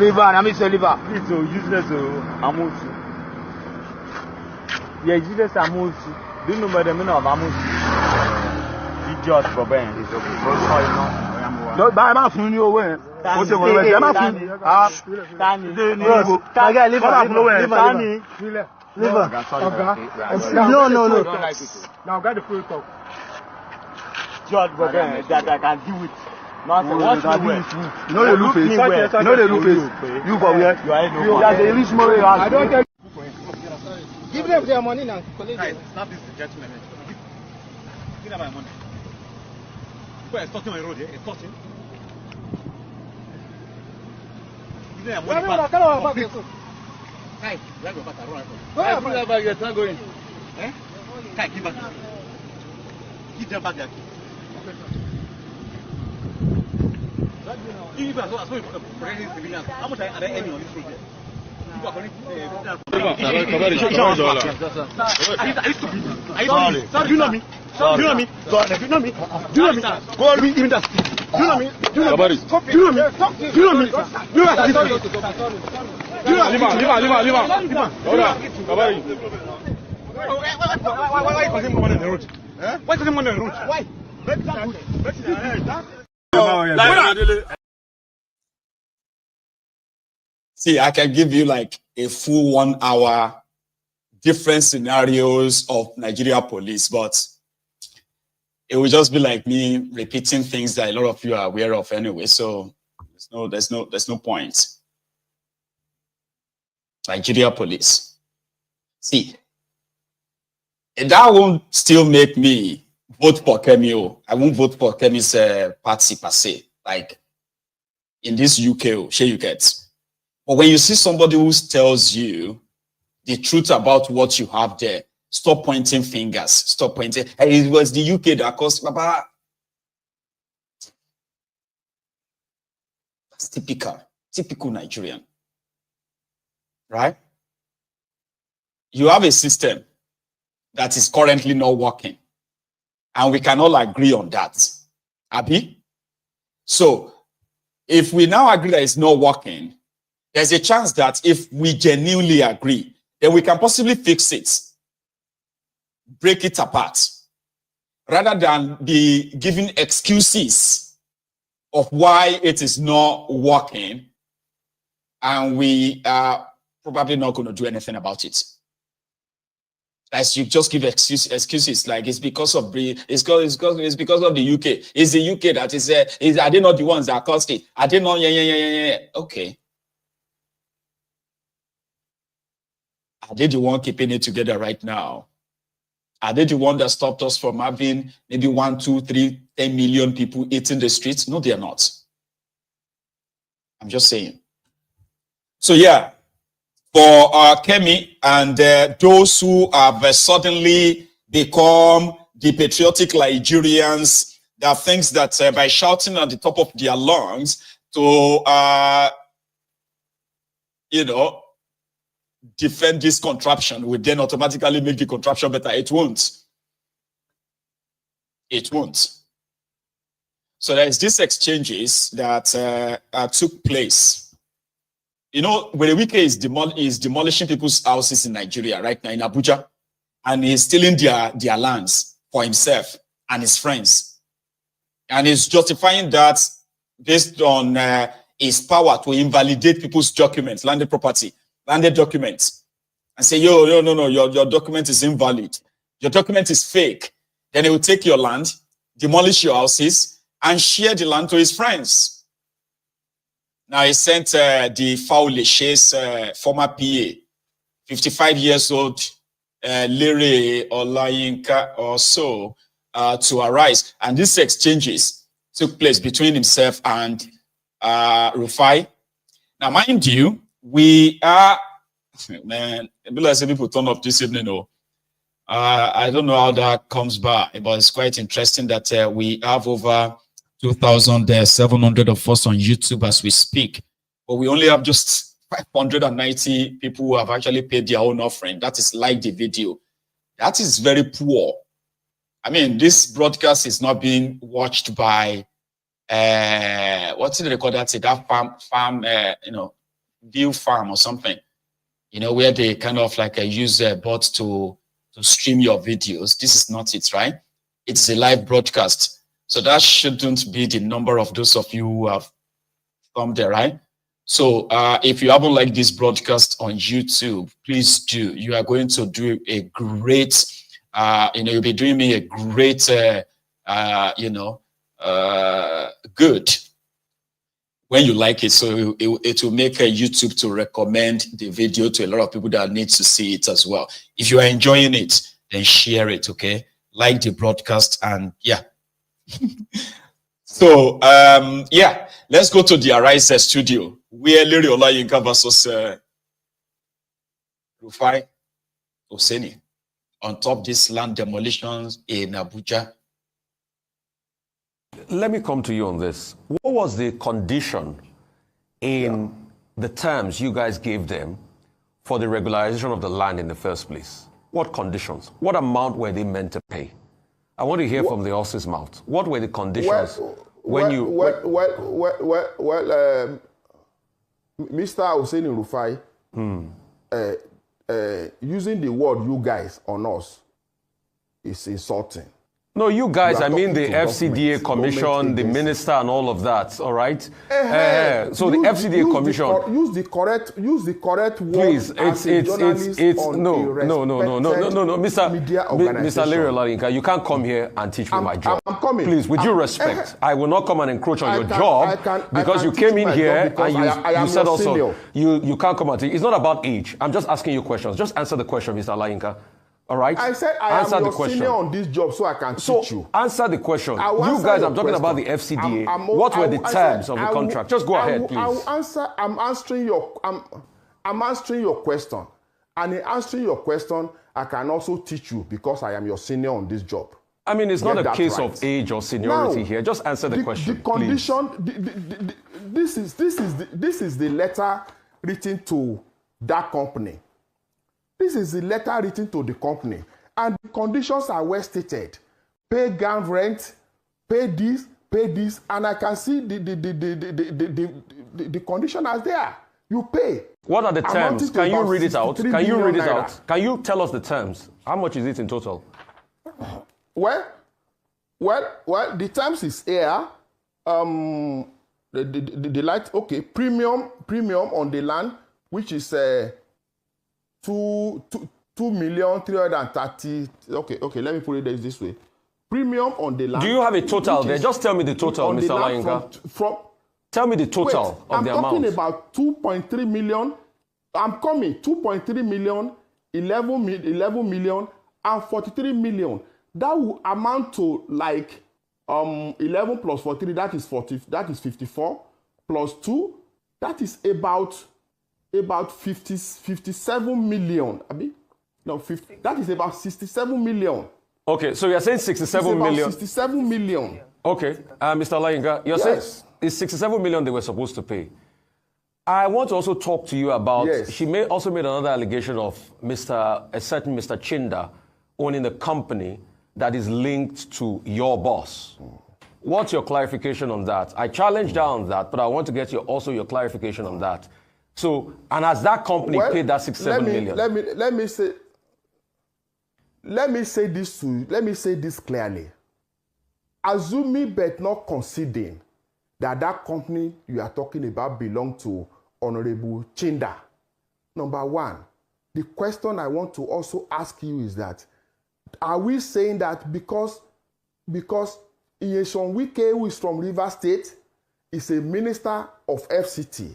[SPEAKER 14] liver. I mean say liver.
[SPEAKER 15] It's so useless. Amusu. Yeah, useless amusu. Do you know the meaning of amusu? Idiot for Ben.
[SPEAKER 14] No, buy my phone you away. What's your way? I'm
[SPEAKER 15] Tani.
[SPEAKER 14] Liver.
[SPEAKER 15] No.
[SPEAKER 14] Now get the full talk.
[SPEAKER 15] George for Ben that I can deal with.
[SPEAKER 14] You know they look face. You know they look face. You for where? You are the rich man. I don't tell you.
[SPEAKER 3] Give them their money now.
[SPEAKER 14] Guys, stop this gentleman. Give them my money. People are extorting my road here. Extorting. Give them money back. Kai, where go back? Where go back? You're not going. Eh? Kai, give back. Give them back their key. Give us as well for civilians. How much are they earning on this road? Do you know me? Do you know me? Do you know me? Do you know me? Go on, give me that. Do you know me? Do you know me? Do you know me? Do you know me? Do you know me? Why are you causing money on the road? Why causing money on the road? Why?
[SPEAKER 1] See, I can give you like a full 1 hour, different scenarios of Nigeria police, but it will just be like me repeating things that a lot of you are aware of anyway. So there's no point. Nigeria police. See, that won't still make me vote for Kemi. I won't vote for Kemi's party per se. Like in this UK, share you get. But when you see somebody who tells you the truth about what you have there, stop pointing fingers. Stop pointing. Hey, it was the UK that caused Baba. That's typical Nigerian. Right? You have a system that is currently not working. And we can all agree on that. Abi? So, if we now agree that it's not working, there's a chance that if we genuinely agree, then we can possibly fix it, break it apart, rather than be giving excuses of why it is not working, and we are probably not going to do anything about it. As you just give excuses like it's because of the UK. It's the UK that is are they not the ones that caused it? Are they not? Yeah. Okay. Are they the one keeping it together right now? Are they the one that stopped us from having maybe 1, 2, 3, 10 million people eating the streets? No, they are not. I'm just saying. So yeah, for Kemi and those who have suddenly become the patriotic Nigerians that thinks that by shouting at the top of their lungs to defend this contraption will then automatically make the contraption better. It won't. It won't. So there's these exchanges that took place. Werewike is demolishing people's houses in Nigeria right now, in Abuja, and he's stealing their lands for himself and his friends. And he's justifying that based on his power to invalidate people's documents, landed documents, and say, no, your document is invalid. Your document is fake. Then he will take your land, demolish your houses, and share the land to his friends. Now he sent the Fauleche's former PA, 55 years old, Lere Olayinka or so, to arise. And these exchanges took place between himself and Rufai. Now, mind you, we are, man, people turn up this evening. I don't know how that comes by, but it's quite interesting that we have over 2,700 of us on YouTube as we speak, but we only have just 590 people who have actually paid their own offering. That is like the video. That is very poor. I mean, this broadcast is not being watched by what's the record that farm, view farm or something, where they kind of like use bots to stream your videos. This is not it, right? It's a live broadcast. So that shouldn't be the number of those of you who have come there, right? So if you haven't liked this broadcast on YouTube, please do. You are going to do a great, you'll be doing me a great, good when you like it. So it will make YouTube to recommend the video to a lot of people that need to see it as well. If you are enjoying it, then share it, okay? Like the broadcast and yeah. So, let's go to the Arise studio where Lere Olayinka versus Rufai Oseni on top these land demolitions in Abuja.
[SPEAKER 7] Let me come to you on this. What was the condition in the terms you guys gave them for the regularization of the land in the first place? What conditions? What amount were they meant to pay? I want to hear from the horse's mouth. What were the conditions
[SPEAKER 16] Mr. Oseni Rufai, using the word "you guys" on us is insulting.
[SPEAKER 7] No, you guys, I mean the FCDA Commission, the minister and all of that, all right? So the FCDA Commission...
[SPEAKER 16] Use the correct word.
[SPEAKER 7] Please, it's no, Mr. Lere Olayinka, you can't come here and teach me my job.
[SPEAKER 16] I'm coming.
[SPEAKER 7] Please, with due respect, I will not come and encroach on your job because you came in here and you said also, you can't come and teach. It's not about age. I'm just asking you questions. Just answer the question, Mr. Olayinka. All right.
[SPEAKER 16] I said I am your senior on this job, so I can teach you.
[SPEAKER 7] Answer the question. You guys, I'm talking about the FCDA. What were the terms of the contract? Just go ahead, please.
[SPEAKER 16] I'm answering your question, and in answering your question, I can also teach you because I am your senior on this job.
[SPEAKER 7] I mean, it's not a case of age or seniority here. Just answer the question.
[SPEAKER 16] The condition. This is the letter written to that company. This is the letter written to the company, and the conditions are well stated. Pay ground rent, pay this, and I can see the condition as there. You pay.
[SPEAKER 7] What are the terms? Can you read it out? Can you read it out? Can you tell us the terms? How much is it in total?
[SPEAKER 16] Well, the terms is here. The light, okay, premium on the land, which is 2,330,000. Okay, let me put it this way. Premium on the land.
[SPEAKER 7] Do you have a total there? Just tell me the total, Mr. Olayinka. Tell me the total of the amount.
[SPEAKER 16] I'm talking about 2.3 million. I'm coming 2.3 million, 11 million, and 43 million. That will amount to like 11 plus 43. That is 40. That is 54 plus 2. That is about 57 million. That is about 67 million.
[SPEAKER 7] Okay, so you're saying 67 million.
[SPEAKER 16] 67 million.
[SPEAKER 7] Okay, Mr. Olayinka, you're saying it's 67 million they were supposed to pay.
[SPEAKER 17] I want to also talk to you about,
[SPEAKER 16] Yes.
[SPEAKER 17] she also made another allegation of a certain Mr. Chinda owning a company that is linked to your boss. What's your clarification on that? I challenged her on that, but I want to get also your clarification on that. So, and has that company paid that 6-7 million?
[SPEAKER 16] Let me say this clearly. Assuming but not conceding that company you are talking about belongs to Honorable Chinda. Number one, the question I want to also ask you is that, are we saying that because Nyesom Wike, who is from Rivers State, is a minister of FCT,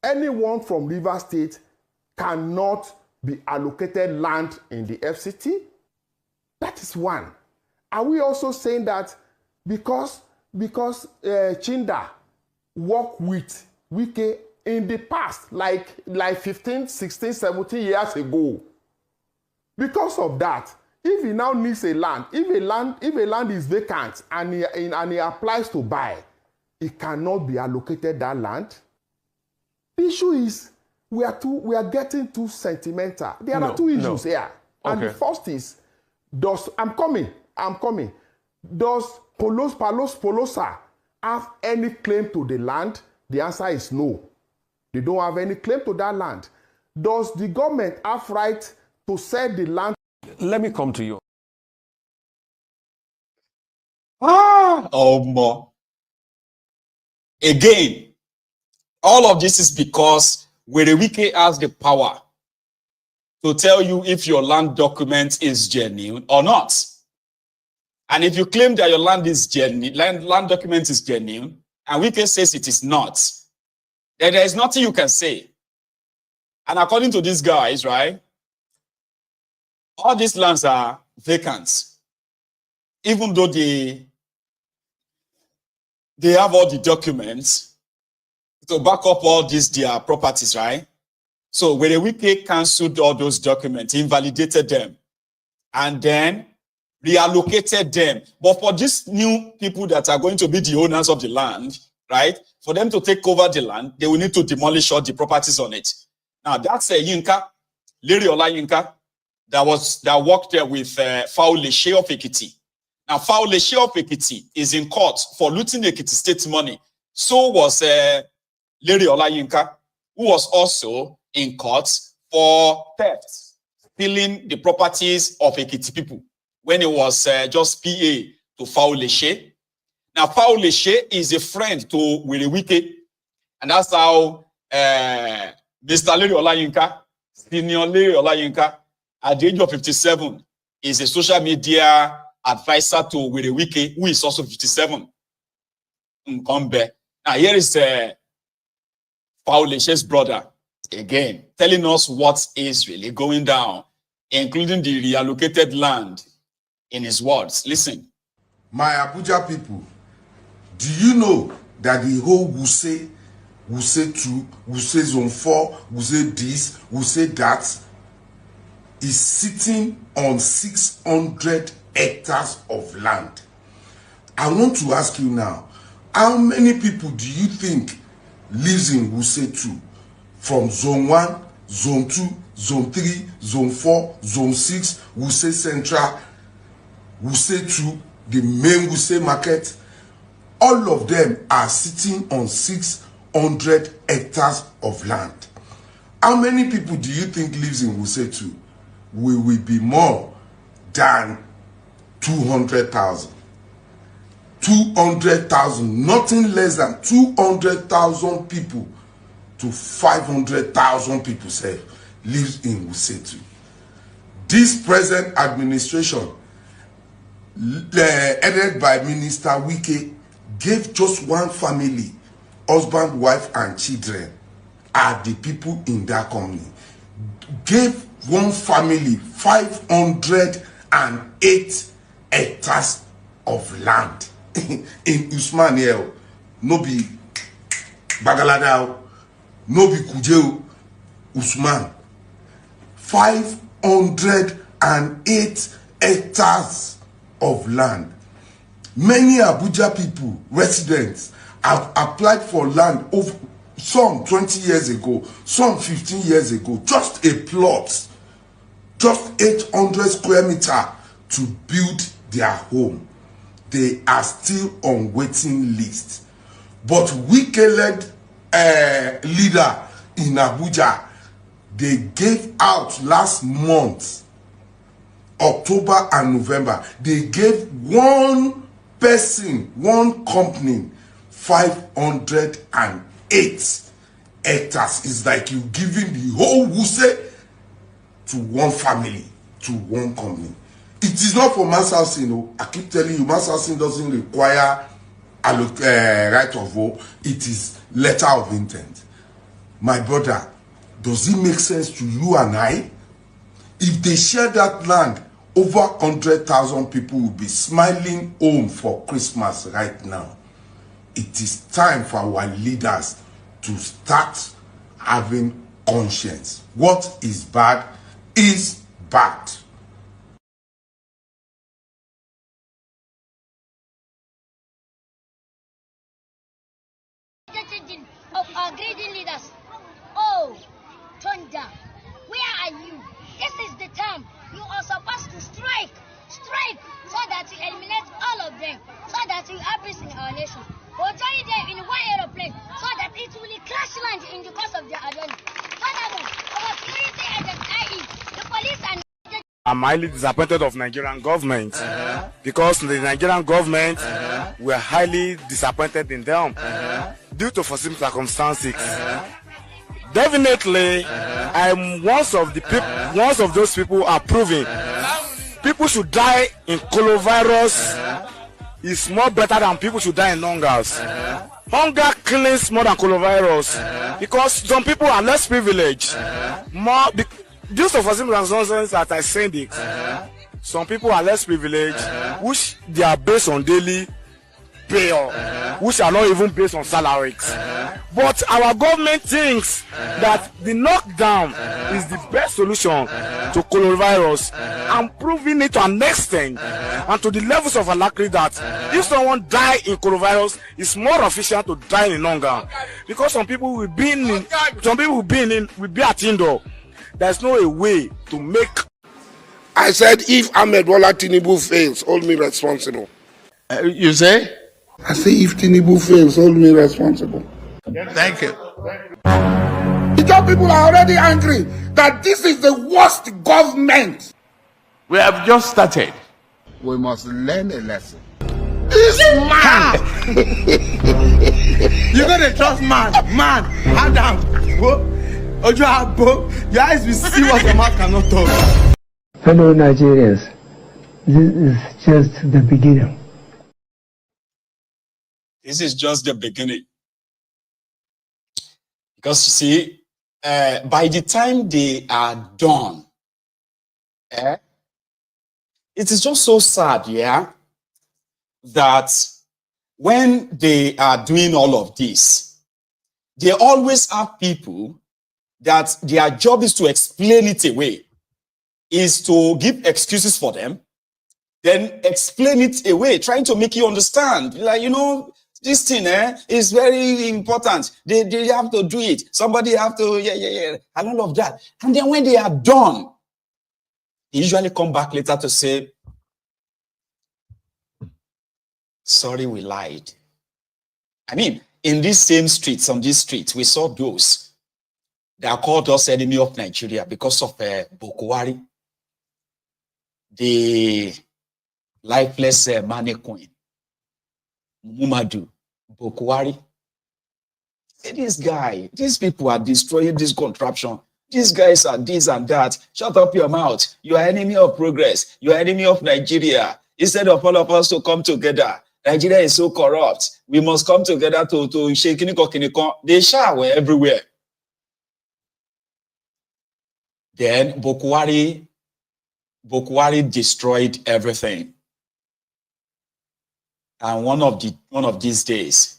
[SPEAKER 16] anyone from Rivers State cannot be allocated land in the FCT? That is one. Are we also saying that because Chinda worked with Wike in the past, like 15, 16, 17 years ago, because of that, if he now needs a land, if a land is vacant and he applies to buy, he cannot be allocated that land? The issue is we are getting too sentimental. There are two issues here. And the first is, I'm coming. Does Polosa have any claim to the land? The answer is no. They don't have any claim to that land. Does the government have right to sell the land?
[SPEAKER 17] Let me come to you.
[SPEAKER 1] Again, all of this is because Werewike has the power to tell you if your land document is genuine or not. And if you claim that your land is genuine, land document is genuine, and Wike says it is not, then there is nothing you can say. And according to these guys, right, all these lands are vacant, even though they have all the documents to back up all these their properties, right? So Werewike cancelled all those documents, invalidated them, and then reallocated them. But for these new people that are going to be the owners of the land, right, for them to take over the land, they will need to demolish all the properties on it. Now that's a Yinka, Larry Ola Yinka, that worked there with Fauleshe of Ekiti. Now Fauleshe of Ekiti is in court for looting Ekiti State money. So was Larry Ola Yinka, who was also in court for theft, stealing the properties of Ekiti people when it was just PA to Fauleshe. Now Fauleshe is a friend to Werewike, and that's how Mr. Larry Ola Yinka, Senior Larry Ola Yinka, at the age of 57, is a social media advisor to Werewike, who is also 57. Now here is Fauleshe's brother, again, telling us what is really going down, including the reallocated land, in his words. Listen.
[SPEAKER 18] My Abuja people, do you know that the whole Wuse 2, Wuse Zone 4, Wuse this, Wuse that, is sitting on 600 hectares of land? I want to ask you now, how many people do you think lives in Wuse 2? From Zone 1, Zone 2, Zone 3, Zone 4, Zone 6, Wuse Central, Wuse 2, the main Wuse market, all of them are sitting on 600 hectares of land. How many people do you think lives in Wuse 2? We will be more than 200,000. 200,000, nothing less than 200,000 people to 500,000 people say lives in Wuse 2. This present administration, headed by Minister Wike, gave just one family, husband, wife, and children, are the people in that company. Gave one family 508 hectares of land in Usmaniel. No be Bagalada, no be Kujeo, Usman. 508 hectares of land. Many Abuja people, residents, have applied for land some 20 years ago, some 15 years ago, just a plot, just 800 square meter to build their home. They are still on waiting list. But Wike-led leader in Abuja, they gave out last month, October and November, they gave one person, one company, 508 hectares. It's like you giving the whole Wuse to one family, to one company. It is not for mass housing. You know, I keep telling you, mass housing doesn't require right of vote. It is letter of intent. My brother, does it make sense to you and I? If they share that land, over 100,000 people will be smiling home for Christmas right now. It is time for our leaders to start having conscience. What is bad is bad.
[SPEAKER 19] Of our greedy leaders. Oh, Thunder, where are you? This is the time you are supposed to strike, so that you eliminate all of them, so that you have peace in our nation. Or join them in one aeroplane, so that it will crash land in the course of their adjournment. Furthermore, our security agents, i.e., the police and
[SPEAKER 14] I'm highly disappointed of Nigerian government because the Nigerian government were highly disappointed in them due to foreseen circumstances. Definitely, I'm one of those people are proving people should die in coronavirus is more better than people should die in hungers. Hunger kills more than coronavirus because some people are less privileged. Due to foreseen circumstances that I said it, some people are less privileged, which they are based on daily pay, which are not even based on salaries. But our government thinks that the lockdown is the best solution to coronavirus, and proving it to an extent and to the levels of alacrity that if someone die in coronavirus, it's more efficient to die in hunger. Because some people will be at indoor. There's no way to make.
[SPEAKER 18] I said, if Ahmed Bola Tinubu fails, hold me responsible.
[SPEAKER 14] You say?
[SPEAKER 18] I say, if Tinubu fails, hold me responsible.
[SPEAKER 14] Thank you.
[SPEAKER 18] The job people are already angry that this is the worst government.
[SPEAKER 14] We have just started.
[SPEAKER 18] We must learn a lesson. This man!
[SPEAKER 14] You gotta trust man, Adam. Your eyes will see what your mouth cannot talk.
[SPEAKER 20] Fellow Nigerians, this is just the beginning.
[SPEAKER 1] This is just the beginning. Because you see, by the time they are done, it is just so sad, yeah, that when they are doing all of this, they always have people that their job is to explain it away, is to give excuses for them, then explain it away, trying to make you understand. Like, you know, this thing is very important. They have to do it. Somebody have to, and all of that. And then when they are done, they usually come back later to say, sorry, we lied. I mean, in these same streets, on these streets, we saw those that called us enemy of Nigeria because of Bokwari, the lifeless mannequin, Mumadu, Bokwari. This guy, these people are destroying this contraption. These guys are this and that. Shut up your mouth. You are enemy of progress. You are enemy of Nigeria. Instead of all of us to come together, Nigeria is so corrupt. We must come together to shake kiniko. They were everywhere. Then Bokwari destroyed everything. And one of these days,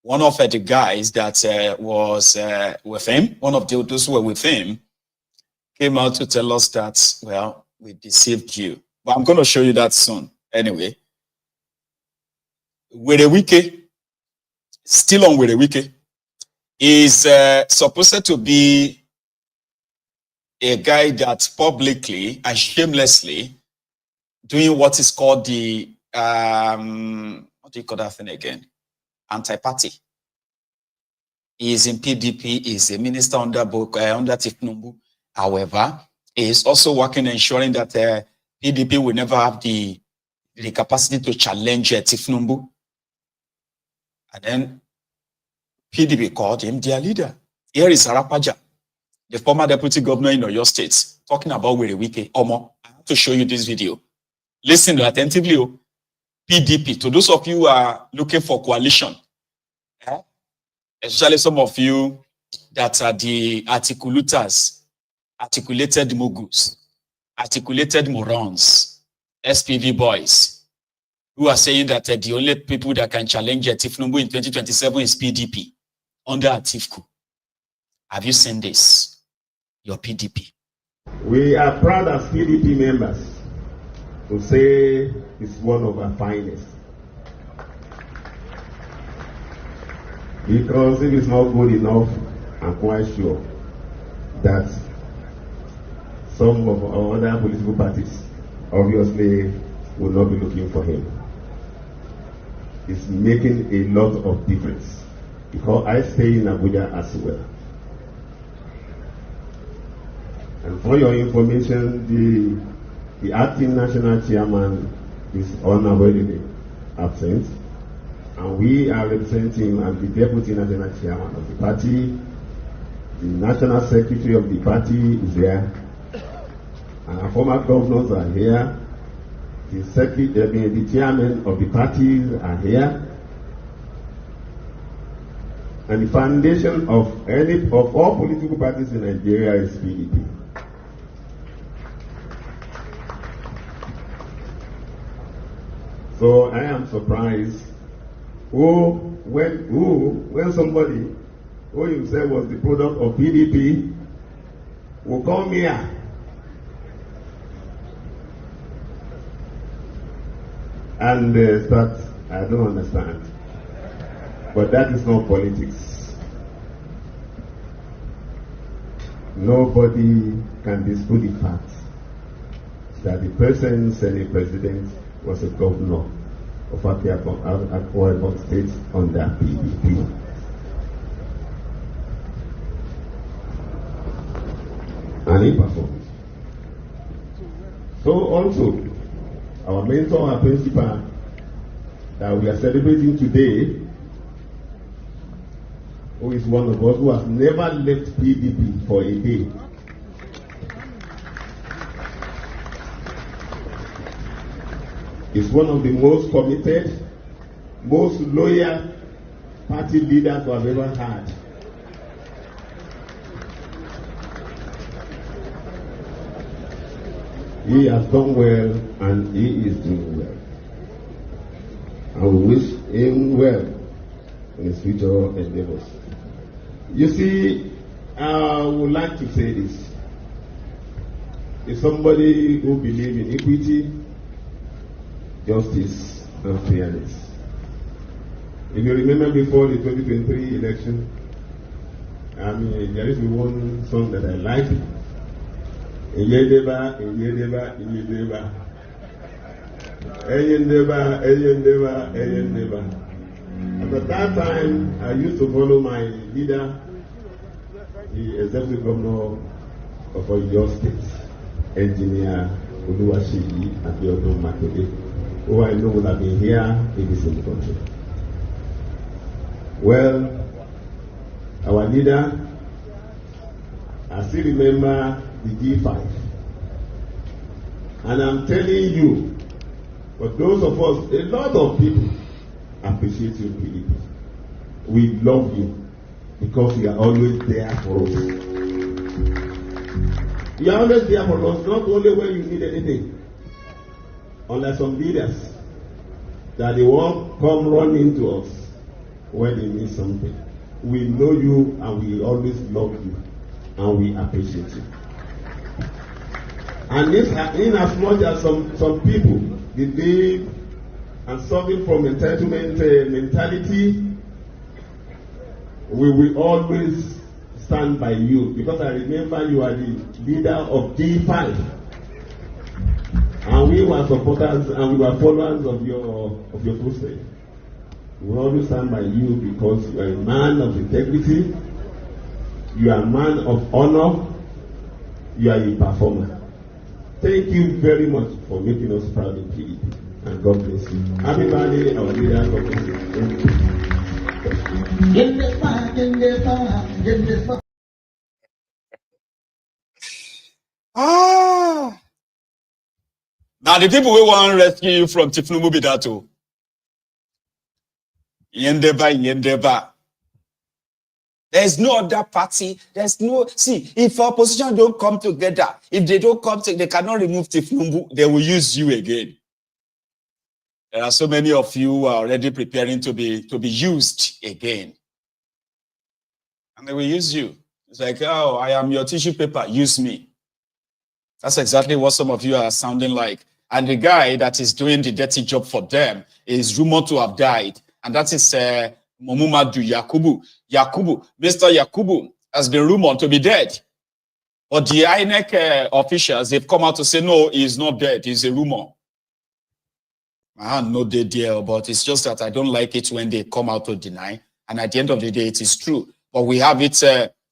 [SPEAKER 1] one of the guys that was with him, one of those who were with him, came out to tell us that, well, we deceived you. But I'm going to show you that soon. Anyway, Werewike, still on Werewike, is supposed to be a guy that publicly and shamelessly doing what is called the, what do you call that thing again? Anti-party. He is in PDP, he is a minister under Tifnumbu. However, he is also working ensuring that PDP will never have the capacity to challenge Tifnumbu. And then PDP called him their leader. Here is Arapaja, the former deputy governor in Oyo State, talking about Werewike. Omo, I have to show you this video. Listen attentively. PDP, to those of you who are looking for coalition, especially some of you that are the articulators, articulated moguls, articulated morons, SPV boys, who are saying that the only people that can challenge Tifnumbu in 2027 is PDP under Atifku. Have you seen this? Your PDP.
[SPEAKER 21] We are proud as PDP members to say it's one of our finest. Because if it's not good enough, I'm quite sure that some of our other political parties obviously will not be looking for him. It's making a lot of difference because I stay in Abuja as well. And for your information, the acting national chairman is unavoidably absent. And we are representing him as the deputy national chairman of the party. The national secretary of the party is there. And our former governors are here. The chairman of the parties are here. And the foundation of all political parties in Nigeria is PDP. So I am surprised when somebody who himself was the product of PDP will come here and start, I don't understand. But that is not politics. Nobody can dispute the fact that the person Senate President was a governor of Akwa Ibom State under PDP. And he performed. So also, our mentor, our principal, that we are celebrating today, who is one of us who has never left PDP for a day. Is one of the most committed, most loyal party leaders we have ever had. He has done well and he is doing well. And we wish him well in his future endeavors. You see, I would like to say this. Is somebody who believes in equity, justice, and fairness. If you remember before the 2023 election, there is one song that I like. Eyedeba, Eyedeba, Eyedeba. Eyedeba, Eyedeba, Eyedeba. And at that time, I used to follow my leader, the executive governor of Oyo State, Engineer Oluwaseyi Abiodun Makinde, who I know will have been here in this country. Well, our leader, I still remember the G5. And I'm telling you, for those of us, a lot of people appreciate you, PDP. We love you because you are always there for us. You are always there for us, not only when you need anything. Unlike some leaders that they won't come running to us when they need something. We know you and we always love you and we appreciate you. And in as much as some people believe and suffering from entitlement mentality, We will always stand by you, because I remember you are the leader of G5, and we were supporters and we were followers of your footsteps. We will always stand by you because you are a man of integrity, you are a man of honor, you are a performer. Thank you very much for making us proud in PDP, and God bless you. Happy birthday, our leader. God bless you.
[SPEAKER 1] Now the people who want to rescue you from Tifnubu be that too. Yendeba. There's no other party. If opposition don't come together, if they don't come together, they cannot remove Tifnubu, they will use you again. There are so many of you who are already preparing to be used again. And they will use you. It's like, oh, I am your tissue paper, use me. That's exactly what some of you are sounding like. And the guy that is doing the dirty job for them is rumored to have died. And that is Momumadu Yakubu. Mr. Yakubu has been rumored to be dead. But the INEC officials, they've come out to say, no, he's not dead. He's a rumor. No dead there, but it's just that I don't like it when they come out to deny. And at the end of the day, it is true. But we have it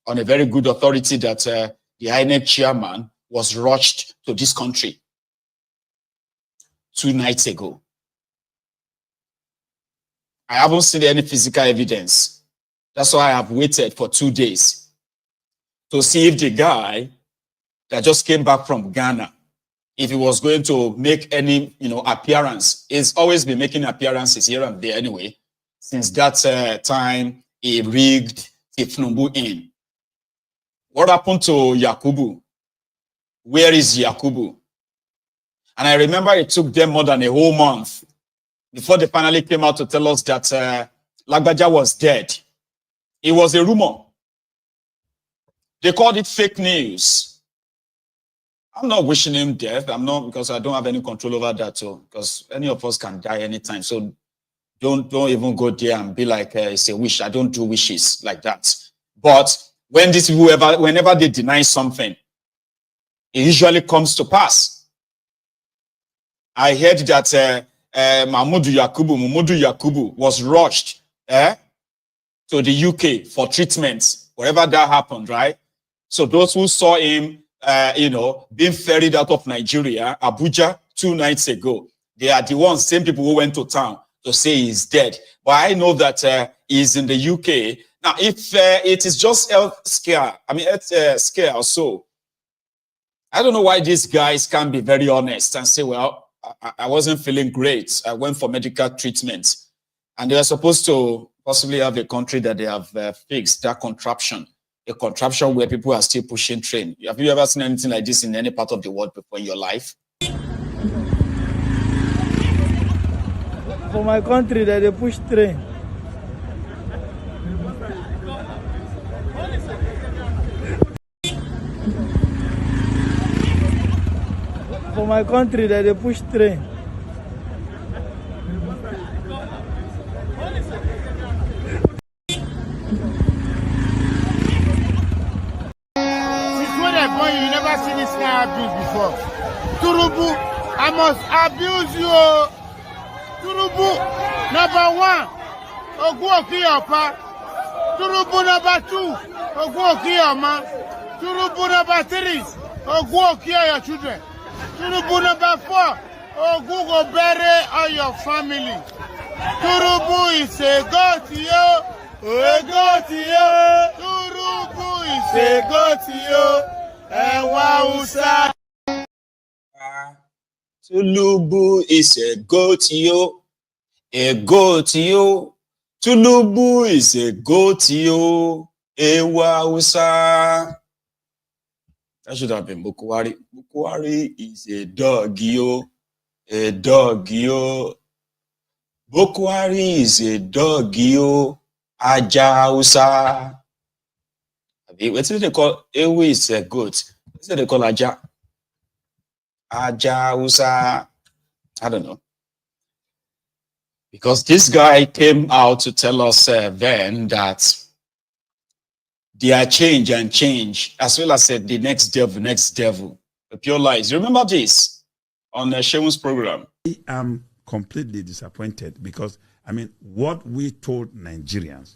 [SPEAKER 1] on a very good authority that the INEC chairman was rushed to this country 2 nights ago. I haven't seen any physical evidence. That's why I have waited for 2 days to see if the guy that just came back from Ghana, if he was going to make any, appearance. He's always been making appearances here and there anyway. Since that time, he rigged Tifnubu in. What happened to Yakubu? Where is Yakubu? And I remember it took them more than a whole month before they finally came out to tell us that Lagbaja was dead. It was a rumor. They called it fake news. I'm not wishing him death. I'm not, because I don't have any control over that too. Because any of us can die anytime. So don't even go there and be like, it's a wish. I don't do wishes like that. But when these people whenever they deny something, it usually comes to pass. I heard that Mamudu Yakubu was rushed to the UK for treatment, wherever that happened, right? So those who saw him, being ferried out of Nigeria, Abuja, 2 nights ago, they are the same people who went to town to say he's dead. But I know that he's in the UK. Now, if it is just health scare, scare or so, I don't know why these guys can't be very honest and say, well, I wasn't feeling great. I went for medical treatment. And they are supposed to possibly have a country that they have fixed, that contraption. A contraption where people are still pushing train. Have you ever seen anything like this in any part of the world before in your life?
[SPEAKER 4] For my country, that they push train. For my country, that they push train.
[SPEAKER 22] You never seen this kind of abuse before. Turubu, I must abuse you. Turubu, number 1, Oguokiyapa. Turubu number 2, Oguokiyama. Turubu number 3, Oguokiya your children. Turubu number 4, Ogugo bury all your family. Turubu is a god to you. A god to you. Turubu is a god to you.
[SPEAKER 1] Tulubu is a goat, yo. A goat, yo. Tulubu is a goat, yo. Ewa usa. That should have been Bukwari. Bukwari is a dog, yo. A dog, yo. Bukwari is a dog, yo. Aja usa. What do they call Ewe is a goat? What do they call Aja? Aja Usa. I don't know. Because this guy came out to tell us then that They are change and change, as well as the next devil, the pure lies. You remember this on Shewun's program?
[SPEAKER 2] I am completely disappointed because, I mean, what we told Nigerians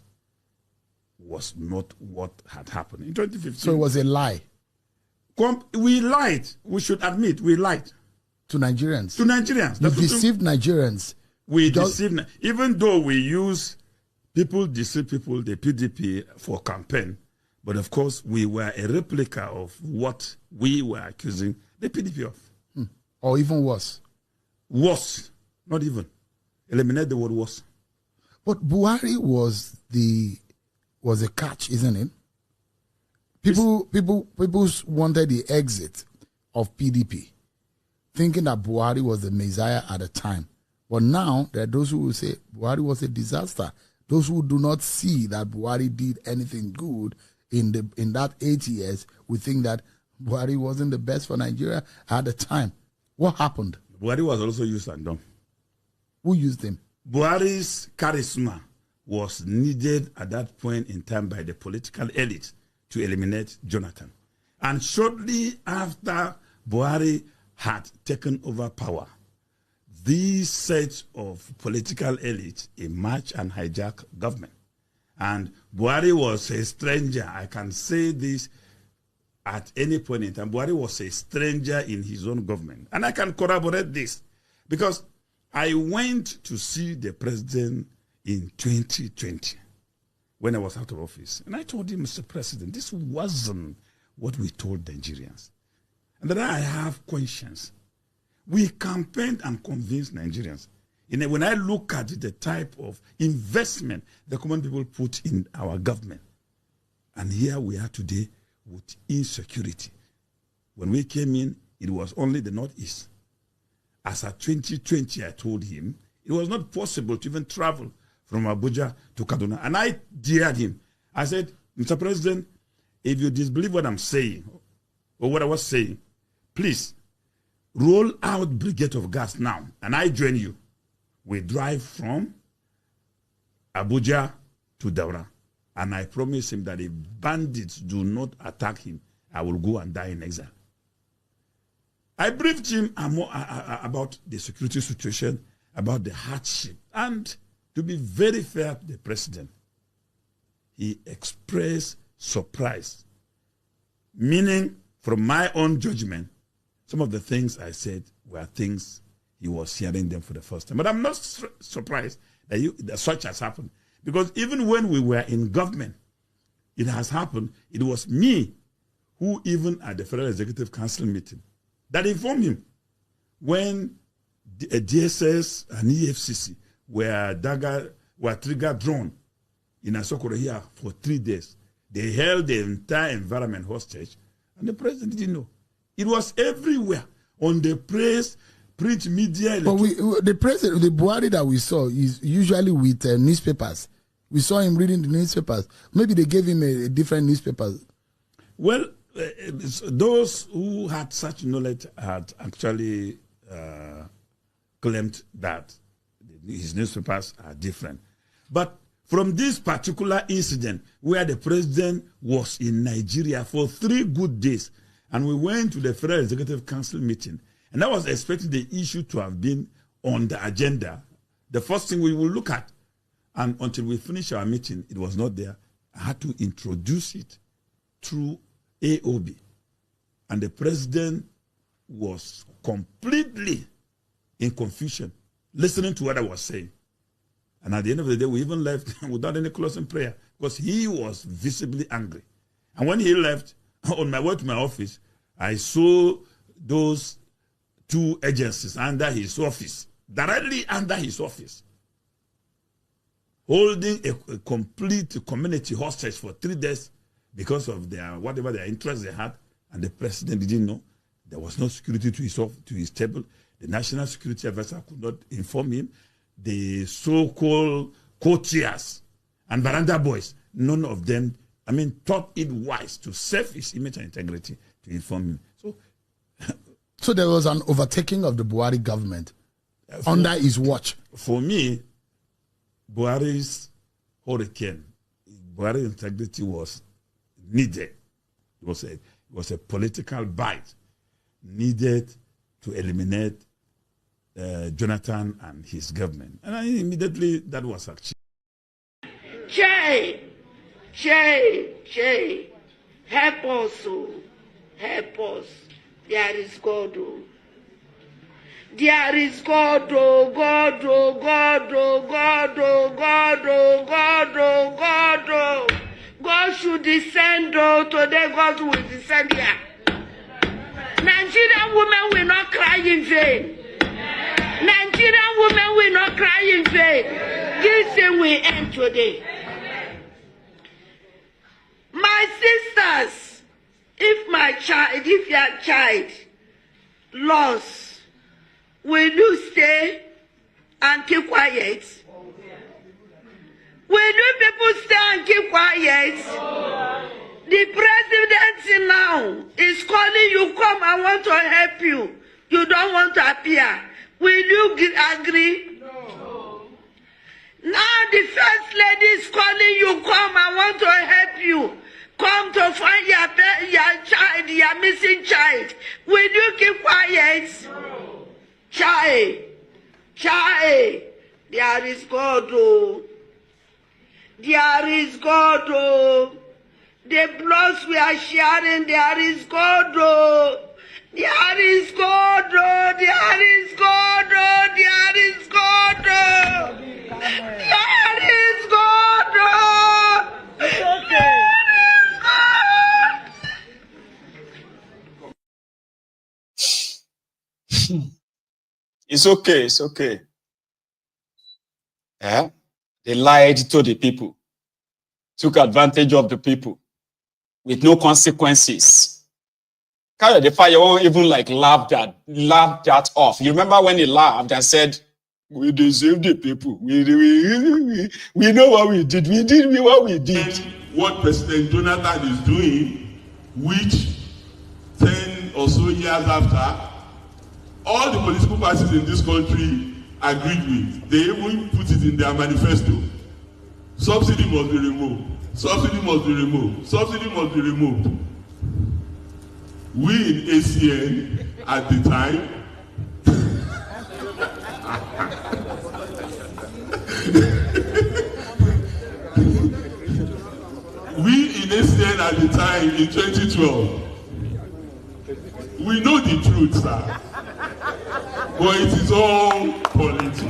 [SPEAKER 2] was not what had happened in 2015.
[SPEAKER 5] So it was a lie.
[SPEAKER 2] We lied. We should admit we lied.
[SPEAKER 5] To Nigerians.
[SPEAKER 2] To Nigerians.
[SPEAKER 5] You deceived Nigerians.
[SPEAKER 2] We deceived. Even though we use deceive people, the PDP, for campaign, but of course we were a replica of what we were accusing the PDP of.
[SPEAKER 5] Or even worse.
[SPEAKER 2] Worse. Not even. Eliminate the word worse.
[SPEAKER 5] But Buhari was a catch, isn't it? People wanted the exit of PDP, thinking that Buhari was the Messiah at the time. But now there are those who will say Buhari was a disaster. Those who do not see that Buhari did anything good in that 8 years, we think that Buhari wasn't the best for Nigeria at the time. What happened?
[SPEAKER 2] Buhari was also used and done.
[SPEAKER 5] Who used him?
[SPEAKER 2] Buhari's charisma was needed at that point in time by the political elite to eliminate Jonathan. And shortly after Buhari had taken over power, these set of political elites emerged and hijacked government. And Buhari was a stranger. I can say this at any point in time. Buhari was a stranger in his own government. And I can corroborate this because I went to see the president in 2020 when I was out of office. And I told him, Mr. President, this wasn't what we told Nigerians. And that I have conscience. We campaigned and convinced Nigerians. When I look at the type of investment the common people put in our government, and here we are today with insecurity. When we came in, it was only the Northeast. As at 2020, I told him, it was not possible to even travel from Abuja to Kaduna. And I dared him. I said, Mr. President, if you disbelieve what I'm saying, or what I was saying, please, roll out brigade of gas now, and I join you. We drive from Abuja to Daura. And I promise him that if bandits do not attack him, I will go and die in exile. I briefed him about the security situation, about the hardship. And to be very fair to the president, he expressed surprise. Meaning, from my own judgment, some of the things I said were things he was hearing them for the first time. But I'm not surprised that such has happened. Because even when we were in government, it has happened. It was me who, even at the Federal Executive Council meeting, that informed him when a DSS and EFCC were trigger drawn in Asokoro here for 3 days. They held the entire environment hostage, and the president didn't know. It was everywhere on the press, print media.
[SPEAKER 5] But the president, the Buhari that we saw is usually with newspapers. We saw him reading the newspapers. Maybe they gave him a different newspaper.
[SPEAKER 2] Well, those who had such knowledge had actually claimed that his newspapers are different. But from this particular incident where the president was in Nigeria for 3 good days, and we went to the Federal Executive Council meeting, and I was expecting the issue to have been on the agenda, the first thing we will look at. And until we finished our meeting, it was not there. I had to introduce it through AOB. And the president was completely in confusion, listening to what I was saying. And at the end of the day, we even left without any closing prayer because he was visibly angry. And when he left, on my way to my office, I saw those 2 agencies under his office, directly under his office, holding a complete community hostage for 3 days because of whatever their interests they had, and the president didn't know. There was no security to his table. The National Security Advisor could not inform him. The so-called courtiers and veranda boys, none of them, thought it wise to save his image and integrity to inform him.
[SPEAKER 5] So there was an overtaking of the Buhari government under his watch.
[SPEAKER 2] For me, Buhari's hurricane, Buhari's integrity was needed. It was a political bite needed to eliminate Jonathan and his government. And immediately that was achieved.
[SPEAKER 6] Che, help us, oh, help us. There is God, oh. There is God, oh, God, oh, God, oh, God, oh, God, oh, God, oh, God, oh. God should descend, oh, today God will descend here. Nigerian women will not cry in vain. Nigerian women will not cry in vain. This thing will end today. My sisters, if your child lost, will you stay and keep quiet? Will you people stay and keep quiet? The president now is calling you, come, I want to help you. You don't want to appear. Will you agree? No. Now the first lady is calling you, come, I want to help you. Come to find your child, your missing child. Will you keep quiet? No. Child, there is God, oh. There is God, oh. The bloods we are sharing, there is God, oh. There is God, oh. There is God, oh. There is God, oh. There is God, oh. It's okay.
[SPEAKER 1] It's okay, it's okay. Yeah? They lied to the people, took advantage of the people with no consequences. Carry the fire won't even like laugh that off. You remember when he laughed and said, we deceived the people. We know what we did. We did what we did.
[SPEAKER 16] What President Jonathan is doing, which 10 or so years after, all the political parties in this country agreed with. They even put it in their manifesto. Subsidy must be removed. Subsidy must be removed. Subsidy must be removed. We in ACN at the time in 2012, we know the truth, sir. But it is all politics.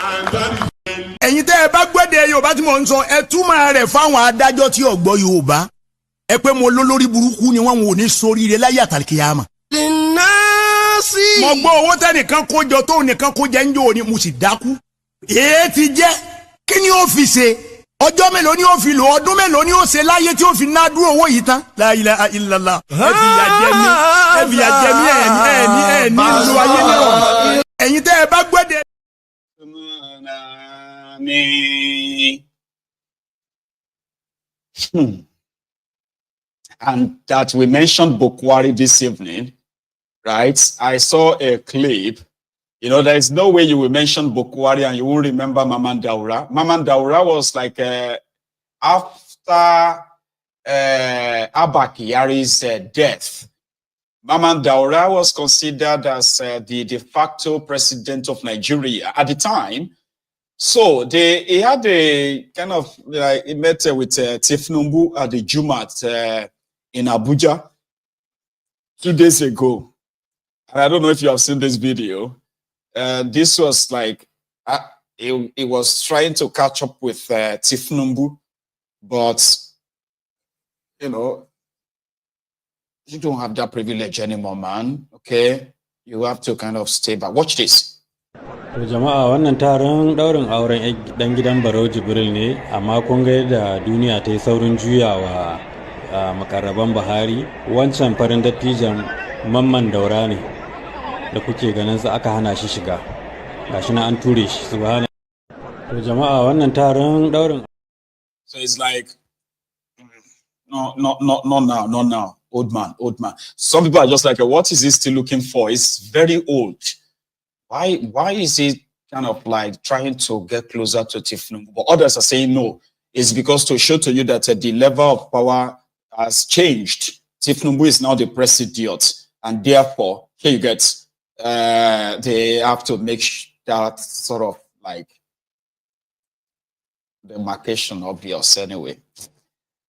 [SPEAKER 16] And that is when...
[SPEAKER 9] ẹ̀yin tẹ́ ẹ bá gbọ́dọ̀ Yorùbá tí mo ń sọ ẹ túmọ̀ rẹ̀ fáwọn adájọ́ tí ò gbọ́ Yorùbá ẹ pé mo lólórí burúkú ni wọ́n ò ní sóríire láyé àtàlìkìyàmà. mo gbọ́ owó tẹ́nìkan kó jọ tó nìkan kó jẹ́ ń jò ní mo sì dákú. èé ti jẹ́ kí ni ó fi ṣe ọjọ́ mélòó ni ó fi lò ọdún mélòó ni ó ṣe láyé tí ó fi ná dúró owó yìí tán. La ilaha illallah ẹ fi yà jẹ mí ẹ fi yà jẹ mí ẹ ní lu ayé nírọ̀ ẹ̀yin tẹ́ ẹ bá gbọ́dọ̀.
[SPEAKER 1] And that we mentioned Bokwari this evening, right? I saw a clip. You know, there is no way you will mention Bokwari and you won't remember Maman Daura. Maman Daura was like after Abba Kyari's death. Maman Daura was considered as the de facto president of Nigeria at the time. So he had a kind of like he met with Tifnumbu at the Jumat in Abuja 2 days ago. And I don't know if you have seen this video. This was like he was trying to catch up with Tifnumbu, but you know, you don't have that privilege anymore, man. Okay, you have to kind of stay back. Watch this.
[SPEAKER 23] Jama'a wannan taron daurin auren dan gidan Barau Jibril ne, amma kun ga yadda duniya ta yi saurin juyawa makarraban Buhari. Wancan farin dattijan Mamman Daura ne da kuke ganin sa aka hana shi shiga. Gashi na an ture shi subhana. To jama'a wannan taron daurin.
[SPEAKER 1] So it's like no now. Old man. Some people are just like, what is he still looking for? It's very old. Why is he kind of like trying to get closer to Tifnumbu? But others are saying, no, is because to show to you that the level of power has changed. Tifnubu is now the president, and therefore, here you get, they have to make that sort of like demarcation obvious anyway.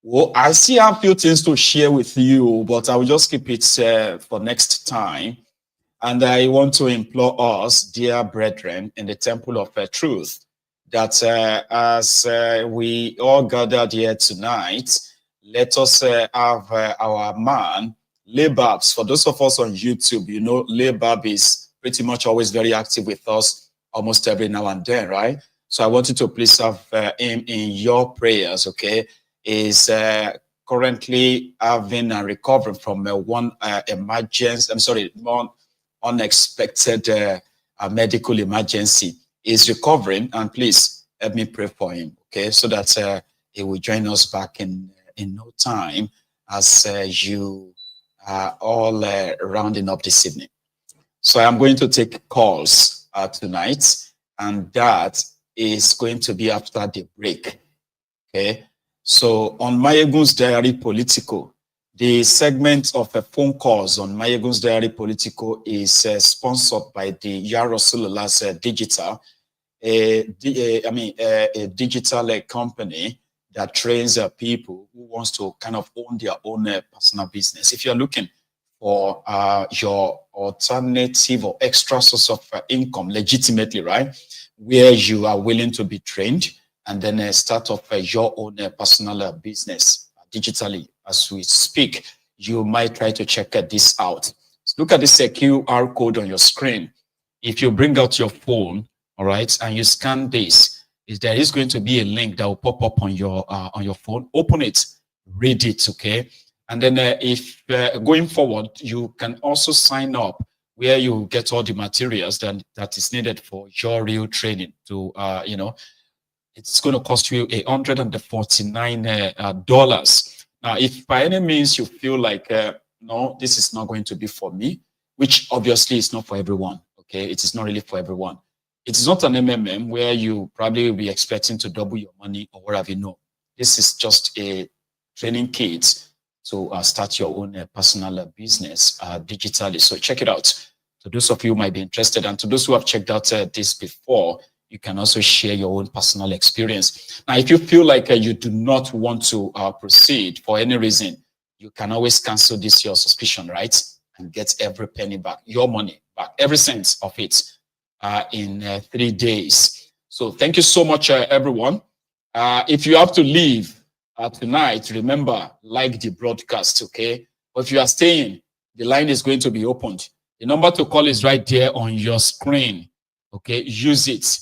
[SPEAKER 1] Well, I still have a few things to share with you, but I will just keep it for next time. And I want to implore us, dear brethren, in the temple of truth, that as we all gathered here tonight, let us have our man, Lebabs. For those of us on YouTube, you know, Lebab is pretty much always very active with us almost every now and then, right? So I want you to please have him in your prayers, okay? Is currently having and recovering from one one unexpected medical emergency. Is recovering, and please help me pray for him, okay? So that he will join us back in no time as you are all rounding up this evening. So I'm going to take calls tonight, and that is going to be after the break, okay? So on Mayegun's Diary Politico, the segment of phone calls on Mayegun's Diary Politico is sponsored by the Yarosululah's Digital, a digital company that trains people who wants to kind of own their own personal business. If you're looking for your alternative or extra source of income legitimately, right, where you are willing to be trained and then start off your own personal business digitally as we speak, you might try to check this out. Look at this QR code on your screen. If you bring out your phone, all right, and you scan this, there is going to be a link that will pop up on your phone. Open it, read it, okay? And then if going forward, you can also sign up where you get all the materials that is needed for your real training to, you know, it's going to cost you $149. Now, if by any means you feel like, no, this is not going to be for me, which obviously is not for everyone, okay? It is not really for everyone. It is not an MMM where you probably will be expecting to double your money or whatever, you know. This is just a training kit to start your own personal business digitally. So check it out. To those of you who might be interested, and to those who have checked out this before, you can also share your own personal experience. Now, if you feel like you do not want to proceed for any reason, you can always cancel this your suspicion, right? And get every penny back, your money back, every cent of it in 3 days. So thank you so much, everyone. If you have to leave tonight, remember, like the broadcast, okay? But if you are staying, the line is going to be opened. The number to call is right there on your screen, okay? Use it.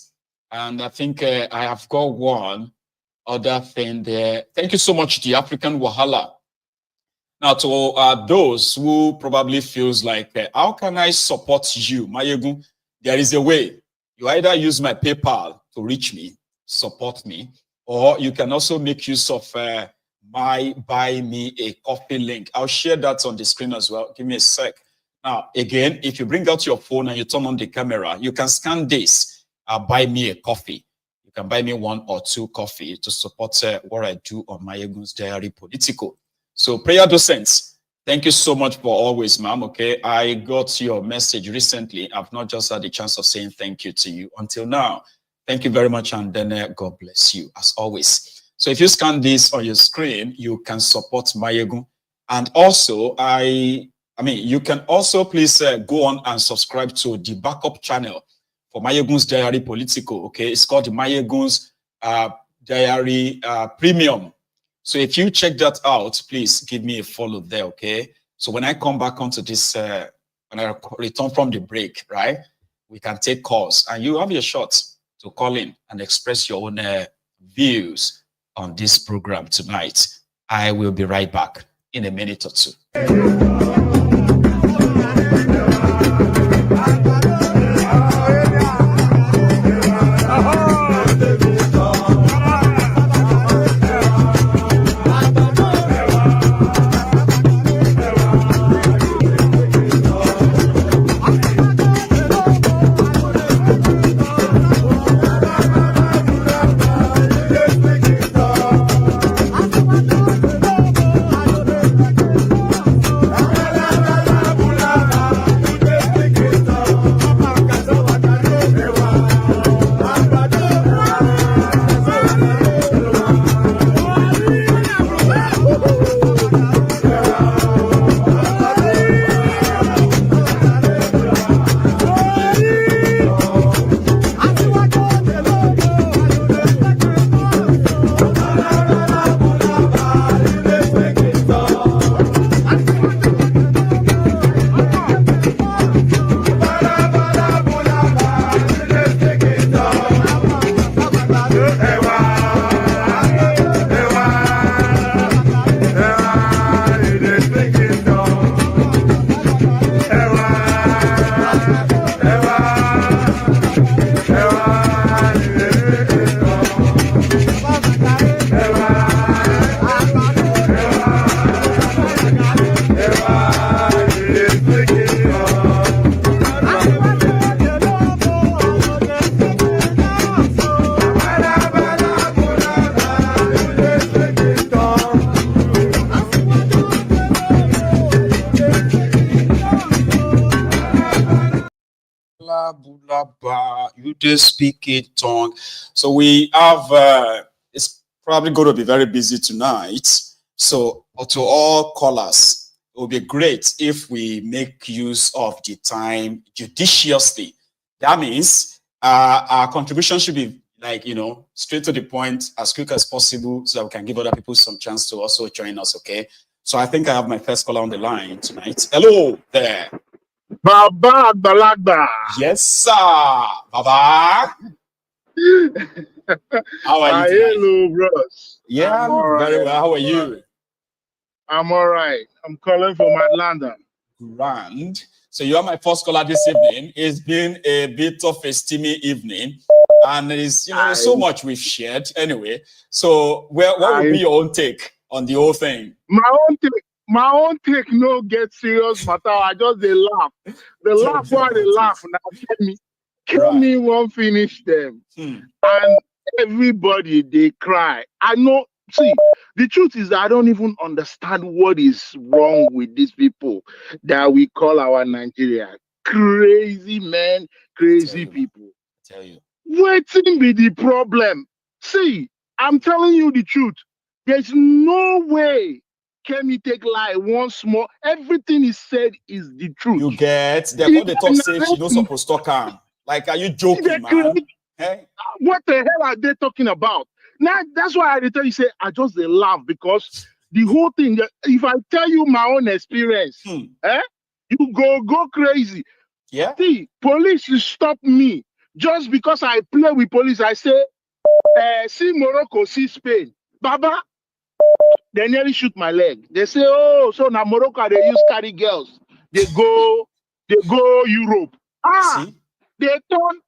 [SPEAKER 1] And I think I have got one other thing there. Thank you so much, the African Wahala. Now, to those who probably feels like, how can I support you, Mayegun? There is a way. You either use my PayPal to reach me, support me, or you can also make use of my Buy Me a Coffee link. I'll share that on the screen as well. Give me a sec. Now, again, if you bring out your phone and you turn on the camera, you can scan this. Buy me a coffee. You can buy me 1 or 2 coffee to support what I do on Mayegun's Diary Politico. So, prayer docents, thank you so much for always, ma'am. Okay, I got your message recently. I've not just had the chance of saying thank you to you until now. Thank you very much, and then God bless you as always. So, if you scan this on your screen, you can support Mayegun, and also you can also please go on and subscribe to the backup channel for Mayegun's Diary Politico, okay? It's called the Mayegun's Diary Premium. So if you check that out, please give me a follow there, okay? So when I come back onto this, when I return from the break, right, we can take calls, and you have your shot to call in and express your own views on this program tonight. I will be right back in a minute or two. do they speak a tongue? So we have, it's probably going to be very busy tonight. So to all callers, it would be great if we make use of the time judiciously. That means our contribution should be like, straight to the point, as quick as possible, so that we can give other people some chance to also join us, okay? So I think I have my first caller on the line tonight. Hello there.
[SPEAKER 22] Baba Balagba.
[SPEAKER 1] Yes, sir. Baba. How are you tonight?
[SPEAKER 22] Hello, bros.
[SPEAKER 1] Yeah, very well. How are you?
[SPEAKER 22] I'm all right. I'm calling from Atlanta.
[SPEAKER 1] Grand. So you are my first caller this evening. It's been a bit of a steamy evening, and it's so much we've shared anyway. So what would be your own take on the whole thing?
[SPEAKER 22] My own take no get serious matter. I just they laugh. They laugh while they laugh. Now kill me won't finish them. And everybody they cry. I know. See, the truth is I don't even understand what is wrong with these people that we call our Nigeria. Crazy men, crazy people.
[SPEAKER 1] I tell you.
[SPEAKER 22] Waiting be the problem. See, I'm telling you the truth. There's no way Kemi take lie once more. Everything he said is the truth.
[SPEAKER 1] You get they're going to talk say she not supposed to talk. Like, are you joking, man? Hey?
[SPEAKER 22] What the hell are they talking about? Now that's why I tell you say I just laugh because the whole thing. If I tell you my own experience, you go crazy.
[SPEAKER 1] Yeah.
[SPEAKER 22] See, police stop me just because I play with police. I say, see Morocco, see Spain, Baba. They nearly shoot my leg. They say, oh, so now Morocco they use carry girls. They go Europe. They turn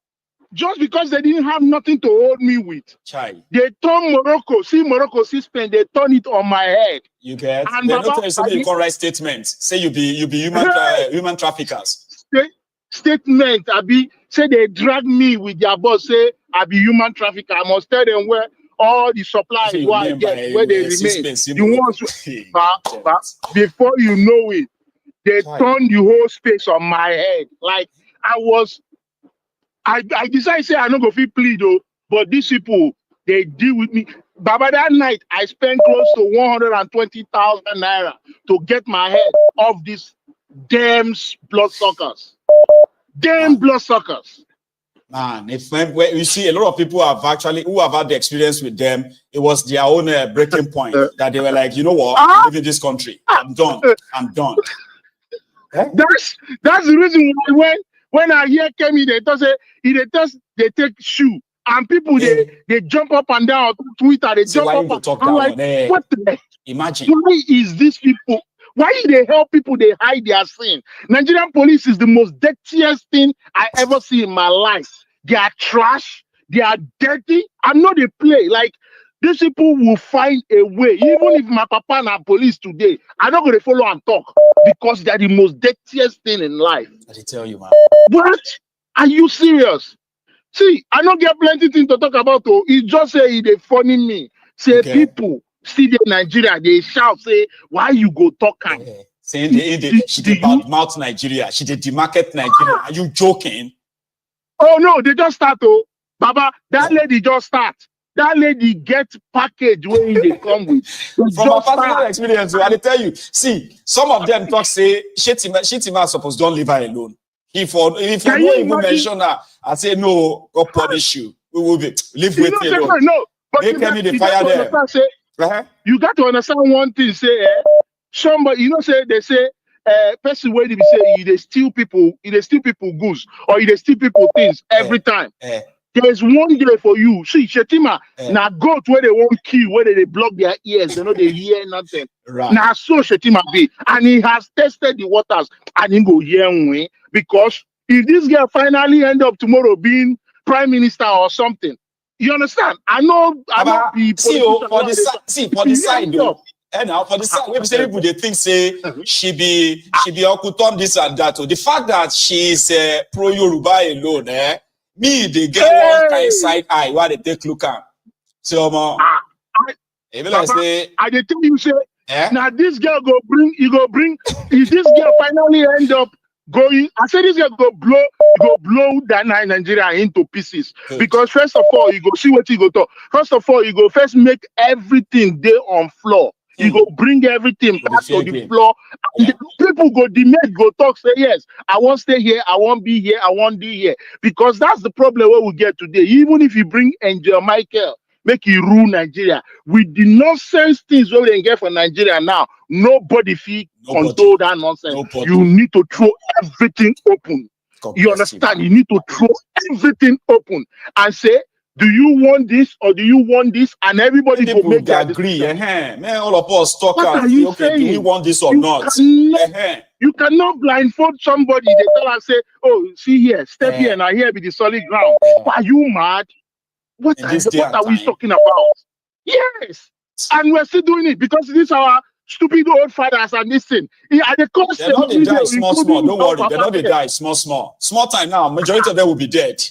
[SPEAKER 22] just because they didn't have nothing to hold me with. They turn Morocco, see Spain. They turn it on my head.
[SPEAKER 1] You get. And they don't tell you something. You can write statements. Say you be human traffickers.
[SPEAKER 22] Statement. Say they drag me with their boss. Say I be human trafficker. I must tell them where all the supplies where I get, where they remain. The ones before you know it, they turn the whole space on my head. Like I decided to say I don't go feel plead though, but these people they deal with me. Baba, that night I spent close to 120,000 naira to get my head off these damn bloodsuckers. Damn bloodsuckers.
[SPEAKER 1] Man, if you see a lot of people who have had the experience with them, it was their own breaking point that they were like, you know what, I'm leaving this country. I'm done.
[SPEAKER 22] That's the reason why when I hear Kemi, they take shoe and people they jump up and down on Twitter. They jump up. I'm like, what the heck?
[SPEAKER 1] Imagine.
[SPEAKER 22] Why is these people? Why they help people? They hide their sin. Nigerian police is the most dirtiest thing I ever see in my life. They are trash. They are dirty. I know they play. Like, these people will find a way. Even if my papa and our police today, I'm not going to follow and talk because they are the most dirtiest thing in life.
[SPEAKER 1] I tell you, man.
[SPEAKER 22] What? Are you serious? See, I don't get plenty things to talk about. Oh, he just say they funny me. Say people see the Nigeria, they shout, say, why you go talking?
[SPEAKER 1] Saying she did bad mouth Nigeria, she did demarket Nigeria. Are you joking?
[SPEAKER 22] Oh no, they just start. Oh, Baba, that lady just start. That lady get package when they come with.
[SPEAKER 1] From a personal experience, I tell you, see, some of them talk say, Shetima supposed don't leave her alone. If you don't even mention her, I say no, God punish you. We will be live with you alone.
[SPEAKER 22] No, but
[SPEAKER 1] they came in the fire there.
[SPEAKER 22] You got to understand one thing. Say, somebody, they say, person where they say they steal people goods or they steal people things every time. There's one day for you. See, Shetima, now go to where they won't kill, where they block their ears, they hear nothing.
[SPEAKER 1] Right.
[SPEAKER 22] Now so Shetima be, and he has tested the waters, and he go hear me because if this girl finally end up tomorrow being prime minister or something, you understand? I know
[SPEAKER 1] for the side though. And now for the side, we say people they think say she be Okuton this and that. The fact that she is pro Yoruba alone, me they get one kind side eye while they take look at. So even like say
[SPEAKER 22] I tell you say now this girl go bring if this girl finally end up going. I said this guy go blow that Nigeria into pieces.
[SPEAKER 1] Good.
[SPEAKER 22] Because first of all, you go see what you go talk. First of all, you go first make everything there on floor. You go bring everything back to the floor. And the people go demand, go talk, say yes, I won't stay here, I won't be here, I won't be here. Because that's the problem where we get today. Even if you bring Angel Michael, make you rule Nigeria. With the nonsense things where they get for Nigeria now, nobody feel control that nonsense. You need to throw everything open. You understand? You need to throw everything open and say, do you want this or do you want this? And everybody will make that
[SPEAKER 1] agree. Man, all of us talk
[SPEAKER 22] what
[SPEAKER 1] out.
[SPEAKER 22] Are you
[SPEAKER 1] Okay,
[SPEAKER 22] saying?
[SPEAKER 1] do we want this or not?
[SPEAKER 22] You cannot blindfold somebody. They tell and say, oh, see here, step here, and here be the solid ground. Are you mad? What are we talking about? Yes. And we're still doing it because this is our stupid old fathers and this thing. At the cost
[SPEAKER 1] they're not they die small. Don't worry. They're not they die small. Small time now. Majority of them will be dead.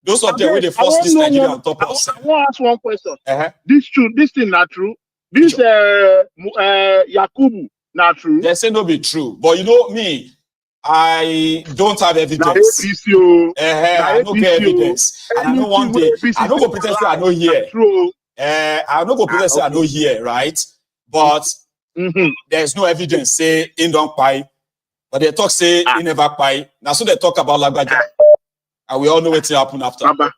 [SPEAKER 1] Those of them where they force this Nigeria on top of us.
[SPEAKER 22] I want to ask one question. This thing not true. This Yakubu not true.
[SPEAKER 1] They say no be true. But you know me, I don't have evidence. I don't get evidence. And I don't want the I don't go pretend say I know here. I don't go pretend say I know here, right? But there's no evidence say in don't buy. But they talk say in never buy. Now so they talk about Lagbaja. And we all know what's happened after.
[SPEAKER 22] Baba,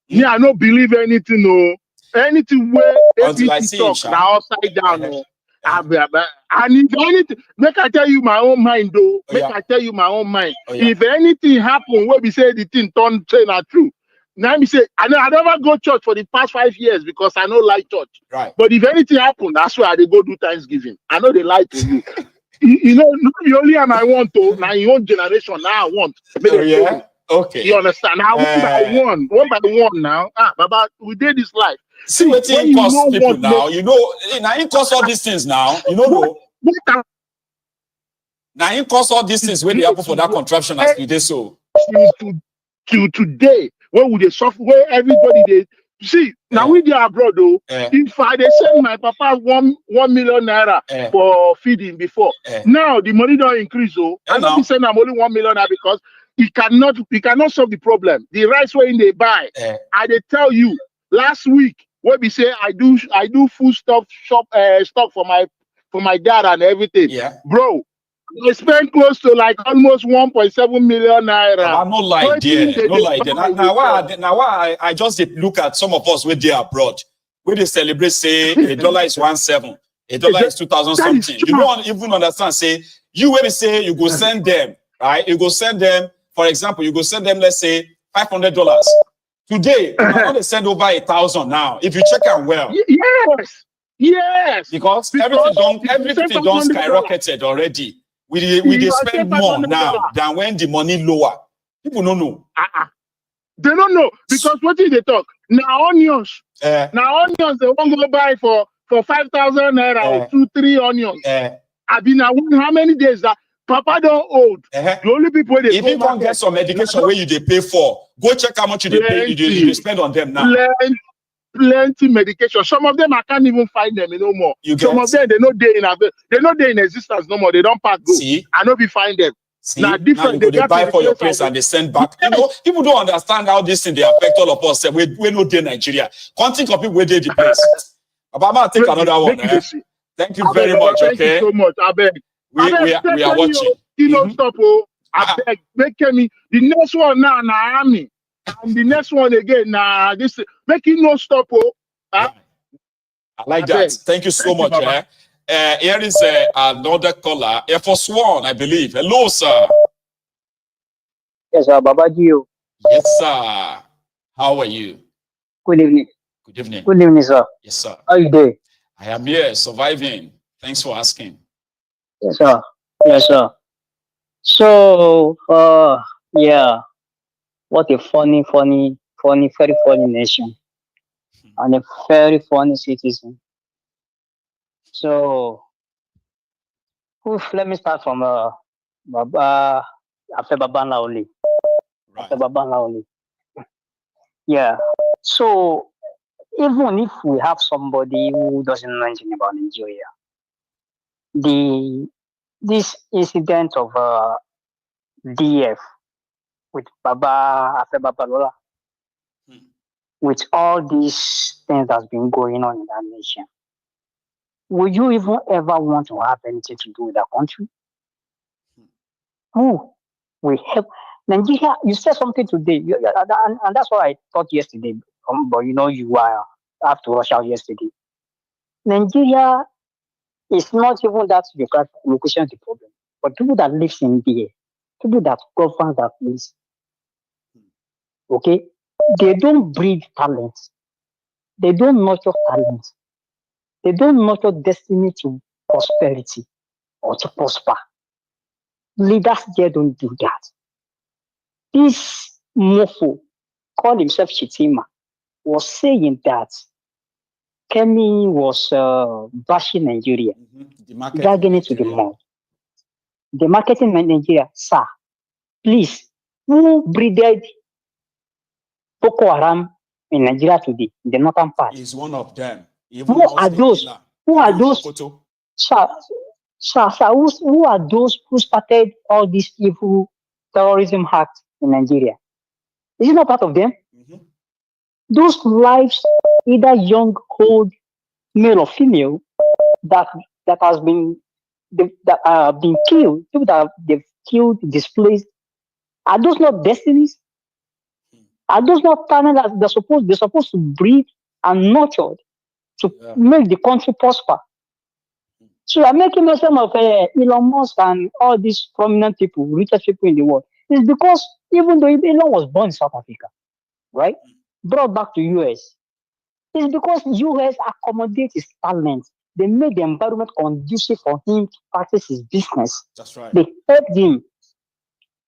[SPEAKER 22] me, I don't believe anything, no. Anything where APC talk now upside down, no. And if anything, make I tell you my own mind, though. I tell you my own mind. If anything happen where we say the thing turn not true, now me say I never go church for the past 5 years because I don't like church.
[SPEAKER 1] Right.
[SPEAKER 22] But if anything happen, that's why they go do Thanksgiving. I know they lie to you. You know, the only time I want to, now your own generation, now I want.
[SPEAKER 1] Okay.
[SPEAKER 22] You understand? Now, one by one now. Baba, we did this life.
[SPEAKER 1] See what it costs people now. You know, now it costs all these things now. You know, now it costs all these things when they happen for that contraption as you did so.
[SPEAKER 22] To today, where would they suffer? Where everybody they see now we dey abroad though. If I they send my papa 1 million naira for feeding before, now the money don't increase. I don't be saying I'm only 1 million naira because he cannot solve the problem. The rice way in they buy, I they tell you last week where we say I do food stock for my dad and everything. Bro. I spent close to like almost 1.7 million naira.
[SPEAKER 1] I'm not like there. No like there. Now why I just look at some of us where they are abroad, where they celebrate say $1 is 1.7, $1 is 2,000 something. You don't even understand. Say you where they say you go send them, right? You go send them, for example, you go send them, let's say $500. Today, they send over 1,000 now. If you check out well.
[SPEAKER 22] Yes.
[SPEAKER 1] Because everything don't skyrocketed already. We spend more now than when the money lower. People don't know.
[SPEAKER 22] They don't know because what did they talk? Now onions. Now onions they won't go buy for 5,000 naira or 2-3 onions. I've been how many days that Papa don't old. The only people they
[SPEAKER 1] if you can't get some medication where you they pay for, go check how much you pay. You spend on them now.
[SPEAKER 22] Plenty medication. Some of them I can't even find them no more. Some of them they're not there in existence no more. They don't pack go.
[SPEAKER 1] See?
[SPEAKER 22] I know we find them.
[SPEAKER 1] See? Now different. Now they buy for your place and they send back. You know, people don't understand how this thing they affect all of us. We're not there in Nigeria. Can't think of people where they the place. Obama, take another one. Thank you very much.
[SPEAKER 22] Thank you so much. I beg.
[SPEAKER 1] We are watching.
[SPEAKER 22] You don't stop. I beg. Make me the next one now. Army. And the next one again, this making no stop.
[SPEAKER 1] I like that. Thank you so much. Here is another caller, Air Force One, I believe. Hello, sir.
[SPEAKER 8] Yes, sir. Babaji.
[SPEAKER 1] Yes, sir. How are you?
[SPEAKER 8] Good evening.
[SPEAKER 1] Good evening.
[SPEAKER 8] Good evening, sir.
[SPEAKER 1] Yes, sir.
[SPEAKER 8] How are you doing?
[SPEAKER 1] I am here, surviving. Thanks for asking.
[SPEAKER 8] Yes, sir. Yes, sir. So, yeah. What a funny, very funny nation. And a very funny citizen. So, let me start from Baba, after Baba Laoli. After Baba Laoli. Yeah. So, even if we have somebody who doesn't know anything about Nigeria, the this incident of DF with Baba Afe Babalola, with all these things that's been going on in that nation, would you even ever want to have anything to do with that country? Who will help Nigeria? You said something today, and that's what I thought yesterday. But you know, you have to rush out yesterday. Nigeria is not even that location the problem, but people that live in there, people that govern that place. Okay, they don't breed talent. They don't nurture talent. They don't nurture destiny to prosperity or to prosper. Leaders there don't do that. This mofo, called himself Chitima, was saying that Kemi was bashing Nigeria, dragging it to the mud. The marketing in Nigeria, sir, please, who breeded Boko Haram in Nigeria today, the northern part?
[SPEAKER 1] He's one of them.
[SPEAKER 8] Who are those? Who are those? Sir, who are those who started all this evil terrorism act in Nigeria? Is it not part of them? Those lives, either young, old, male or female, that has been been killed, people that they've killed, displaced, are those not destinies? Are those not talent that they're supposed to breed and nurture to make the country prosper? So I'm making mention of Elon Musk and all these prominent people, richest people in the world. It's because even though Elon was born in South Africa, right, brought back to US, it's because US accommodates his talent. They made the environment conducive for him to practice his business.
[SPEAKER 1] That's right.
[SPEAKER 8] They helped him.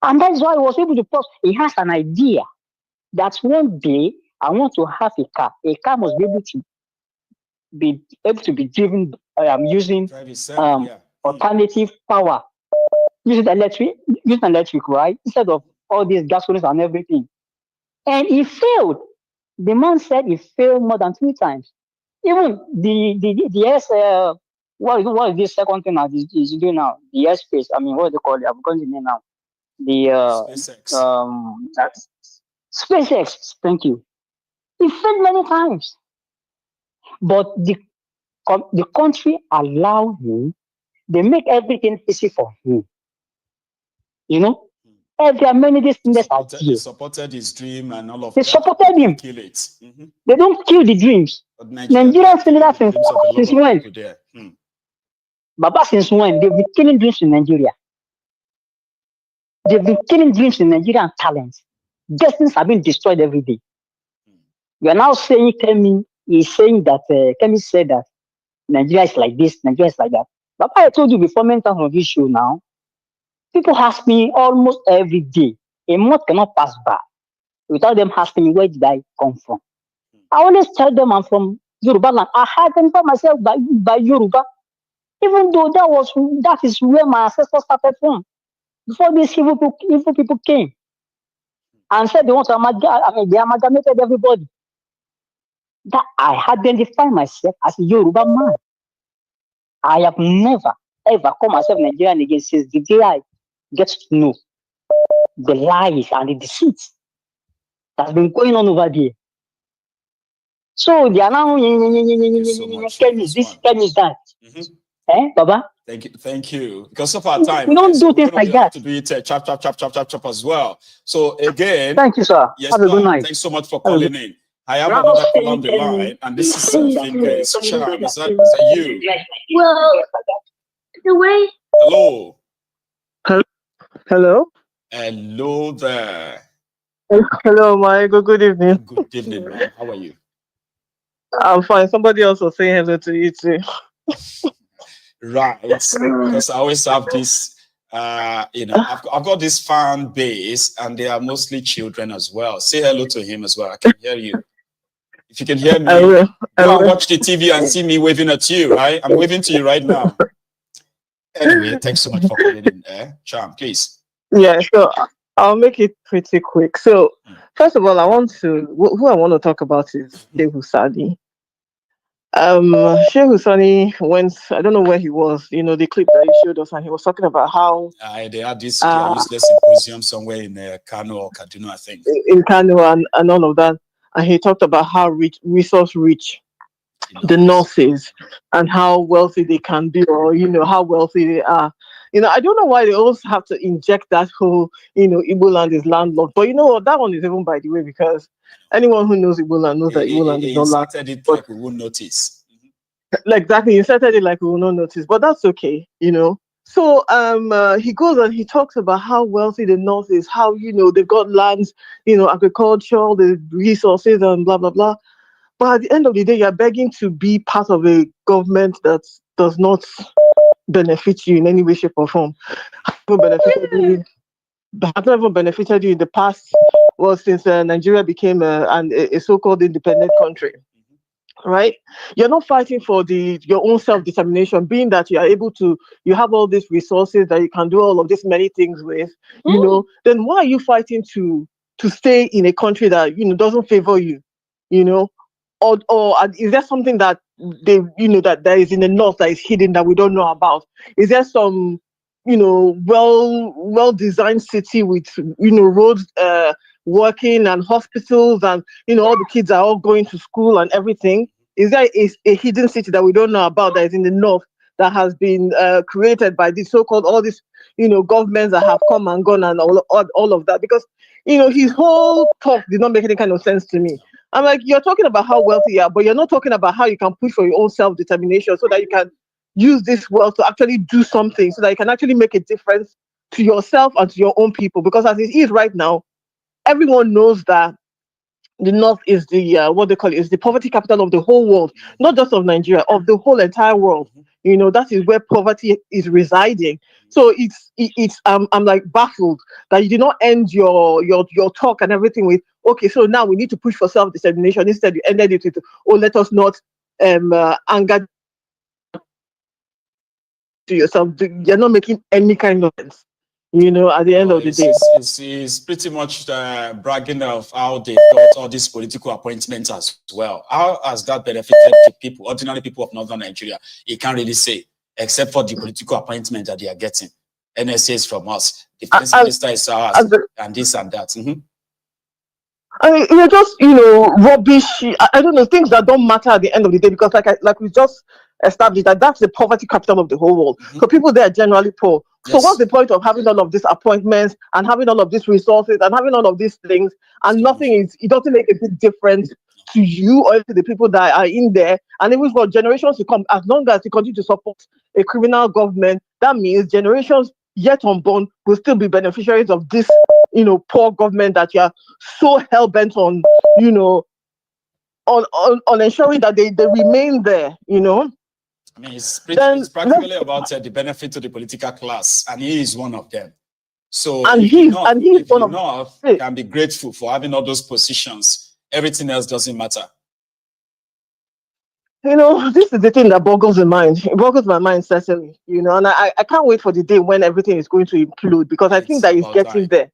[SPEAKER 8] And that's why he was able to prosper. He has an idea that one day I want to have a car. A car must be able to be driven using alternative power, using electric, right? Instead of all these gasolines and everything. And he failed. The man said he failed more than 3 times. Even what is this second thing that he's doing now? The airspace. I mean, what do they call it? I've forgotten the name now. The SpaceX. Thank you. He failed many times, but the country allowed him. They make everything easy for him. You know, there are many things that are here.
[SPEAKER 1] They supported his dream and all of
[SPEAKER 8] they
[SPEAKER 1] that.
[SPEAKER 8] They supported him.
[SPEAKER 1] Kill it.
[SPEAKER 8] They don't kill the dreams. Nigerians feel that since when? Baba, since when? They've been killing dreams in Nigeria. They've been killing dreams in Nigeria and talents. Destinies have been destroyed every day. You are now saying Kemi is saying that Kemi said that Nigeria is like this, Nigeria is like that. Baba, I told you before many times on this show now. People ask me almost every day. A month cannot pass by without them asking me where did I come from. I always tell them I'm from Yoruba land. I identify myself by Yoruba, even though that is where my ancestors started from. Before these evil people came and said they want to they amalgamated everybody. That I identify myself as a Yoruba man. I have never ever called myself Nigerian again since the day I get to know the lies and the deceit that's been going on over there. So they are now Kemi that. Baba?
[SPEAKER 1] Thank you. Because of our time,
[SPEAKER 8] we don't do things like that.
[SPEAKER 1] To do it chap as well. So again,
[SPEAKER 8] thank you, sir.
[SPEAKER 1] Yes,
[SPEAKER 8] have a good night.
[SPEAKER 1] Thanks so much for calling in. I have another call on the line, and this is Charm. Is that you?
[SPEAKER 11] Well, the way.
[SPEAKER 1] Hello.
[SPEAKER 11] Hello.
[SPEAKER 1] Hello there.
[SPEAKER 11] Hello, Michael. Good evening.
[SPEAKER 1] Good evening, man. How are you?
[SPEAKER 11] I'm fine. Somebody else was saying hello to you too.
[SPEAKER 1] Right, because I always have this, I've got this fan base, and they are mostly children as well. Say hello to him as well. I can hear you. If you can hear me, go and watch the TV and see me waving at you, right? I'm waving to you right now. Anyway, thanks so much for calling in, Charm, please.
[SPEAKER 11] Yeah, so I'll make it pretty quick. So, first of all, who I want to talk about is Shehu Sadi. Sheikh Husani went, I don't know where he was, the clip that he showed us, and he was talking about how
[SPEAKER 1] they had this useless symposium somewhere in Kano or Kaduna, I think.
[SPEAKER 11] In Kano and all of that. And he talked about how resource rich the North is and how wealthy they can be, or, how wealthy they are. I don't know why they also have to inject that whole, Igbo land is landlocked. But that one is even by the way, because anyone who knows Igbo land knows that Igbo land is not landlocked.
[SPEAKER 1] It like we won't notice.
[SPEAKER 11] Exactly, you started it like we will not notice, but that's okay, So he goes and he talks about how wealthy the North is, how they've got lands, agricultural, the resources and blah blah blah. But at the end of the day, you're begging to be part of a government that does not benefit you in any way, shape, or form. Has not even benefited you in the past. Well, since Nigeria became a so-called independent country. Right, you're not fighting for your own self-determination, being that you are able to, you have all these resources that you can do all of these many things with, then why are you fighting to stay in a country that doesn't favor you, or is there something that they that there is in the North that is hidden that we don't know about? Is there some well-designed city with roads working and hospitals and all the kids are all going to school and everything? Is there a hidden city that we don't know about that is in the North that has been created by these so-called all these governments that have come and gone and all of that? Because his whole talk did not make any kind of sense to me. I'm like, you're talking about how wealthy you are, but you're not talking about how you can push for your own self-determination so that you can use this wealth to actually do something, so that you can actually make a difference to yourself and to your own people. Because as it is right now, everyone knows that the North is the what they call it, is the poverty capital of the whole world, not just of Nigeria, of the whole entire world. That is where poverty is residing. So it's I'm like baffled that you did not end your talk and everything with, okay, so now we need to push for self-determination. Instead, you ended it with, oh, let us not anger to yourself. You're not making any kind of sense. At the end of the day,
[SPEAKER 1] it's pretty much bragging of how they got all these political appointments as well. How has that benefited the people, ordinary people of Northern Nigeria? You can't really say, except for the political appointment that they are getting. NSAs from us, defense minister is ours, and this and that.
[SPEAKER 11] I mean, you're just, rubbish. I don't know, things that don't matter at the end of the day, because like we just established that's the poverty capital of the whole world. So people there are generally poor. So what's the point of having all of these appointments and having all of these resources and having all of these things, and it doesn't make a big difference to you or to the people that are in there, and even for generations to come. As long as you continue to support a criminal government, that means generations yet unborn will still be beneficiaries of this, poor government that you are so hell-bent on, on ensuring that they remain there,
[SPEAKER 1] I mean, it's practically about the benefit to the political class, and he is one of them. So he's one of them. Can be grateful for having all those positions. Everything else doesn't matter.
[SPEAKER 11] This is the thing that boggles the mind. It boggles my mind, certainly. And I can't wait for the day when everything is going to implode, because I think that it's getting there.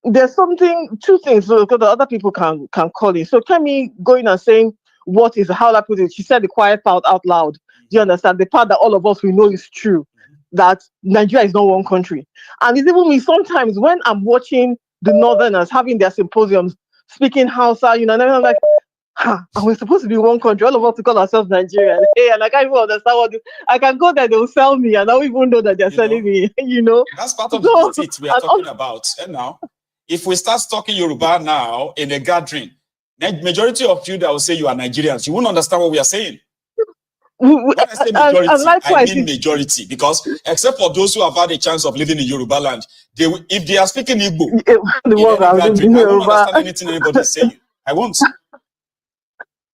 [SPEAKER 11] There's two things so the other people can call it. So Kemi going and saying, what is, how I put it, she said the quiet part out loud. Do you understand? The part that all of us we know is true, that Nigeria is not one country. And it's even me sometimes when I'm watching the Northerners having their symposiums, speaking Hausa, and I'm like, are we supposed to be one country? All of us to call ourselves Nigerian. Hey, and I can't even understand what I can go there, they'll sell me, and I don't even know that they're selling me,
[SPEAKER 1] That's part of the deceit we are talking about. And now, if we start talking Yoruba now in a gathering, majority of you that will say you are Nigerians, you won't understand what we are saying. When I say majority, I mean majority, because except for those who have had a chance of living in Yoruba land, if they are speaking Igbo, I won't understand anything anybody is saying. I won't.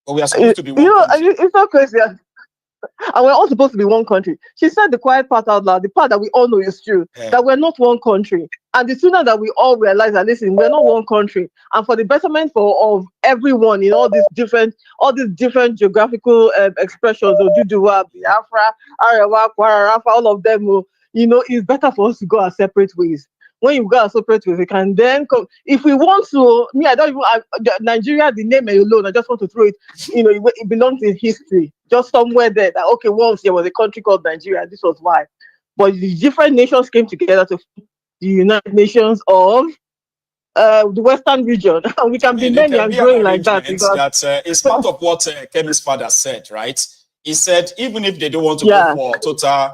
[SPEAKER 1] But we are supposed to be one country.
[SPEAKER 11] It's not crazy. And we're all supposed to be one country. She said the quiet part out loud, the part that we all know is true, that we're not one country. And the sooner that we all realize that, listen, we're not one country, and for the betterment of everyone in all these different geographical expressions, Oduduwa, Biafra, Arewa, Kwara, Rafa, all of them, it's better for us to go our separate ways. when you got a separate way, we can then come. If we want to, me, I don't even, Nigeria, the name alone, I just want to throw it, it belongs in history, just somewhere there, that, okay, once there was a country called Nigeria, this was why. But the different nations came together to the United Nations of the Western region. We can be many and growing like that. Because
[SPEAKER 1] it's part of what Kemi's father said, right? He said, even if they don't want to go for total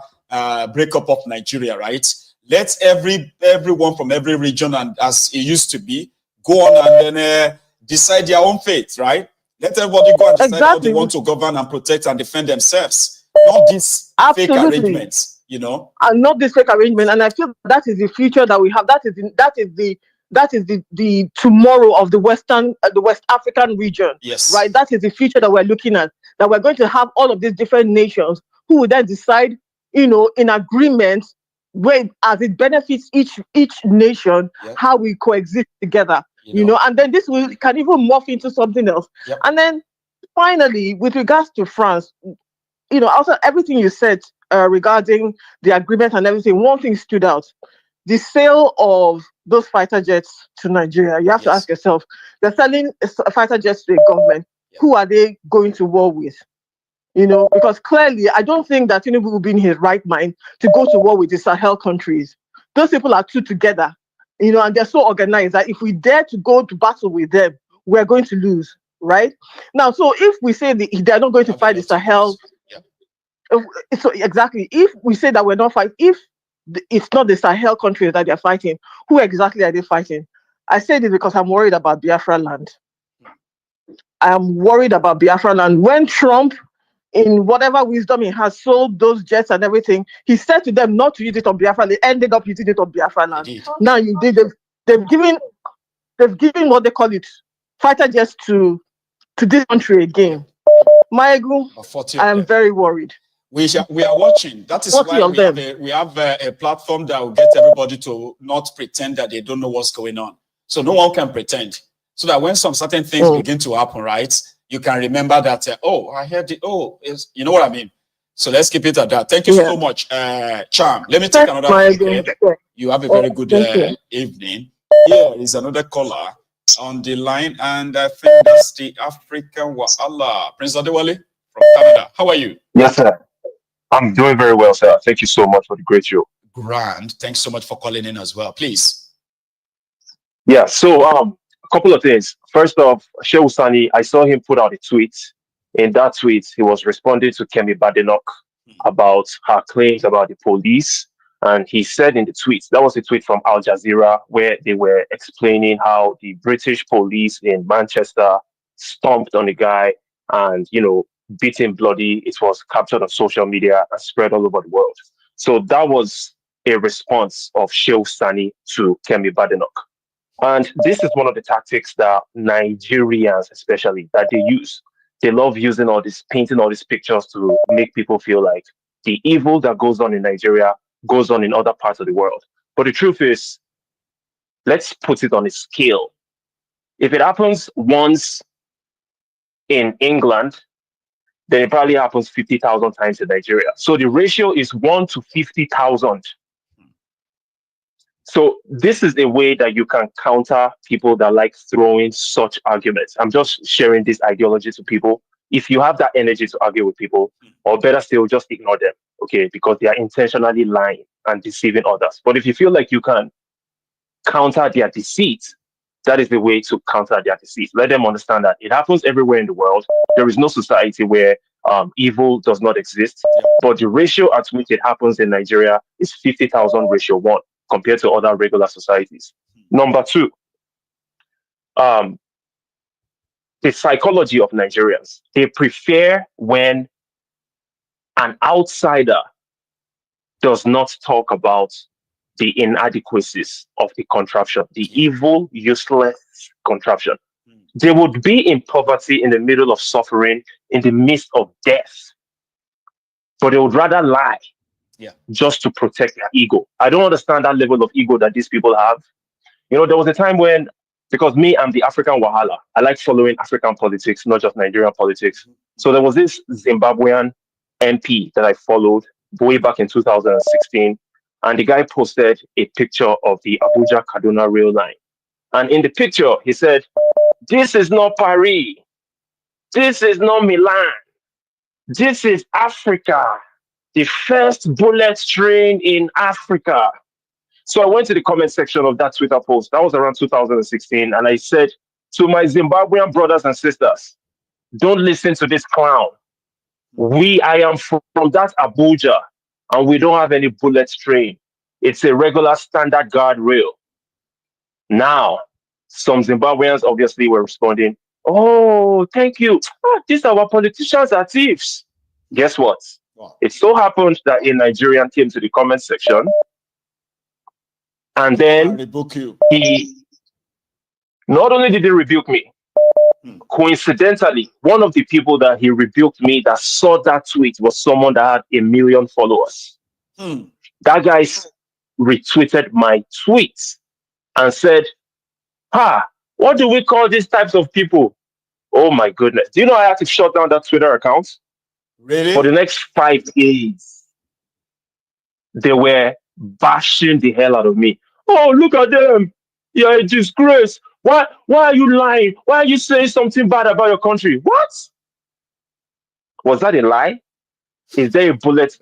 [SPEAKER 1] breakup of Nigeria, right? Let everyone from every region, and as it used to be, go on and then decide their own fate, right? Let everybody go and decide how they want to govern and protect and defend themselves. Not these fake arrangements,
[SPEAKER 11] And not this fake arrangement. And I feel that is the future that we have. That is the tomorrow of the West African region.
[SPEAKER 1] Yes.
[SPEAKER 11] Right. That is the future that we're looking at. That we're going to have all of these different nations who will then decide, in agreement, as it benefits each nation, how we coexist together. And then this can even morph into something else.
[SPEAKER 1] Yep.
[SPEAKER 11] And then finally, with regards to France, also everything you said regarding the agreement and everything, one thing stood out: the sale of those fighter jets to Nigeria. You have to ask yourself, they're selling fighter jets to a government. Who are they going to war with? Because clearly, I don't think that Tinubu will be in his right mind to go to war with the Sahel countries. Those people are too together, and they're so organized that if we dare to go to battle with them, we're going to lose, right? Now, so if we say they're not going to fight the Sahel, so exactly, if we say that we're not fighting, if it's not the Sahel countries that they're fighting, who exactly are they fighting? I say this because I'm worried about Biafra land. I am worried about Biafra land. When Trump, in whatever wisdom he has, sold those jets and everything, he said to them not to use it on Biafra. They ended up using it on Biafra land. Now they've given what they call it, fighter jets to this country again. Maegu, I am very worried.
[SPEAKER 1] We are watching. That is why we have a platform that will get everybody to not pretend that they don't know what's going on. So no one can pretend. So that when some certain things begin to happen, right, you can remember that, I heard it. You know what I mean? So let's keep it at that. Thank you so much, Charm. Let me take another call. You have a very good evening. Here is another caller on the line, and I think that's the African Wahala. Prince Adewale from Canada. How are you?
[SPEAKER 10] Yes, sir. I'm doing very well, sir. Thank you so much for the great show.
[SPEAKER 1] Grand. Thanks so much for calling in as well. Please.
[SPEAKER 10] Yeah, so a couple of things. First off, Shehu Sani, I saw him put out a tweet. In that tweet, he was responding to Kemi Badenoch about her claims about the police. And he said in the tweet, that was a tweet from Al Jazeera, where they were explaining how the British police in Manchester stomped on the guy and, beat him bloody. It was captured on social media and spread all over the world. So that was a response of Shehu Sani to Kemi Badenoch. And this is one of the tactics that Nigerians, especially, that they use. They love using painting all these pictures to make people feel like the evil that goes on in Nigeria goes on in other parts of the world. But the truth is, let's put it on a scale. If it happens once in England, then it probably happens 50,000 times in Nigeria. So the ratio is 1 to 50,000. So this is a way that you can counter people that like throwing such arguments. I'm just sharing this ideology to people. If you have that energy to argue with people, or better still, just ignore them, okay? Because they are intentionally lying and deceiving others. But if you feel like you can counter their deceit, that is the way to counter their deceit. Let them understand that it happens everywhere in the world. There is no society where evil does not exist. But the ratio at which it happens in Nigeria is 50,000 ratio 1 compared to other regular societies. Number 2, the psychology of Nigerians. They prefer when an outsider does not talk about the inadequacies of the contraption, the evil, useless contraption. They would be in poverty, in the middle of suffering, in the midst of death. But they would rather lie just to protect their ego. I don't understand that level of ego that these people have. There was a time when, because me, I'm the African Wahala. I like following African politics, not just Nigerian politics. So there was this Zimbabwean MP that I followed way back in 2016 and the guy posted a picture of the Abuja-Kaduna rail line. And in the picture, he said, "This is not Paris. This is not Milan. This is Africa. The first bullet train in Africa." So I went to the comment section of that Twitter post. That was around 2016. And I said to my Zimbabwean brothers and sisters, don't listen to this clown. I am from that Abuja, and we don't have any bullet train. It's a regular standard guard rail. Now, some Zimbabweans obviously were responding, "Oh, thank you. These our politicians are thieves." Guess what? Wow. It so happened that a Nigerian came to the comment section, and then he not only did he rebuke me, coincidentally, one of the people that he rebuked me that saw that tweet was someone that had 1 million followers. That guy retweeted my tweet and said, what do we call these types of people? Oh my goodness. Do you know I had to shut down that Twitter account? Really? For the next 5 days, they were bashing the hell out of me. "Oh, look at them. You're a disgrace. Why are you lying? Why are you saying something bad about your country?" What? Was that a lie? Is there a bullet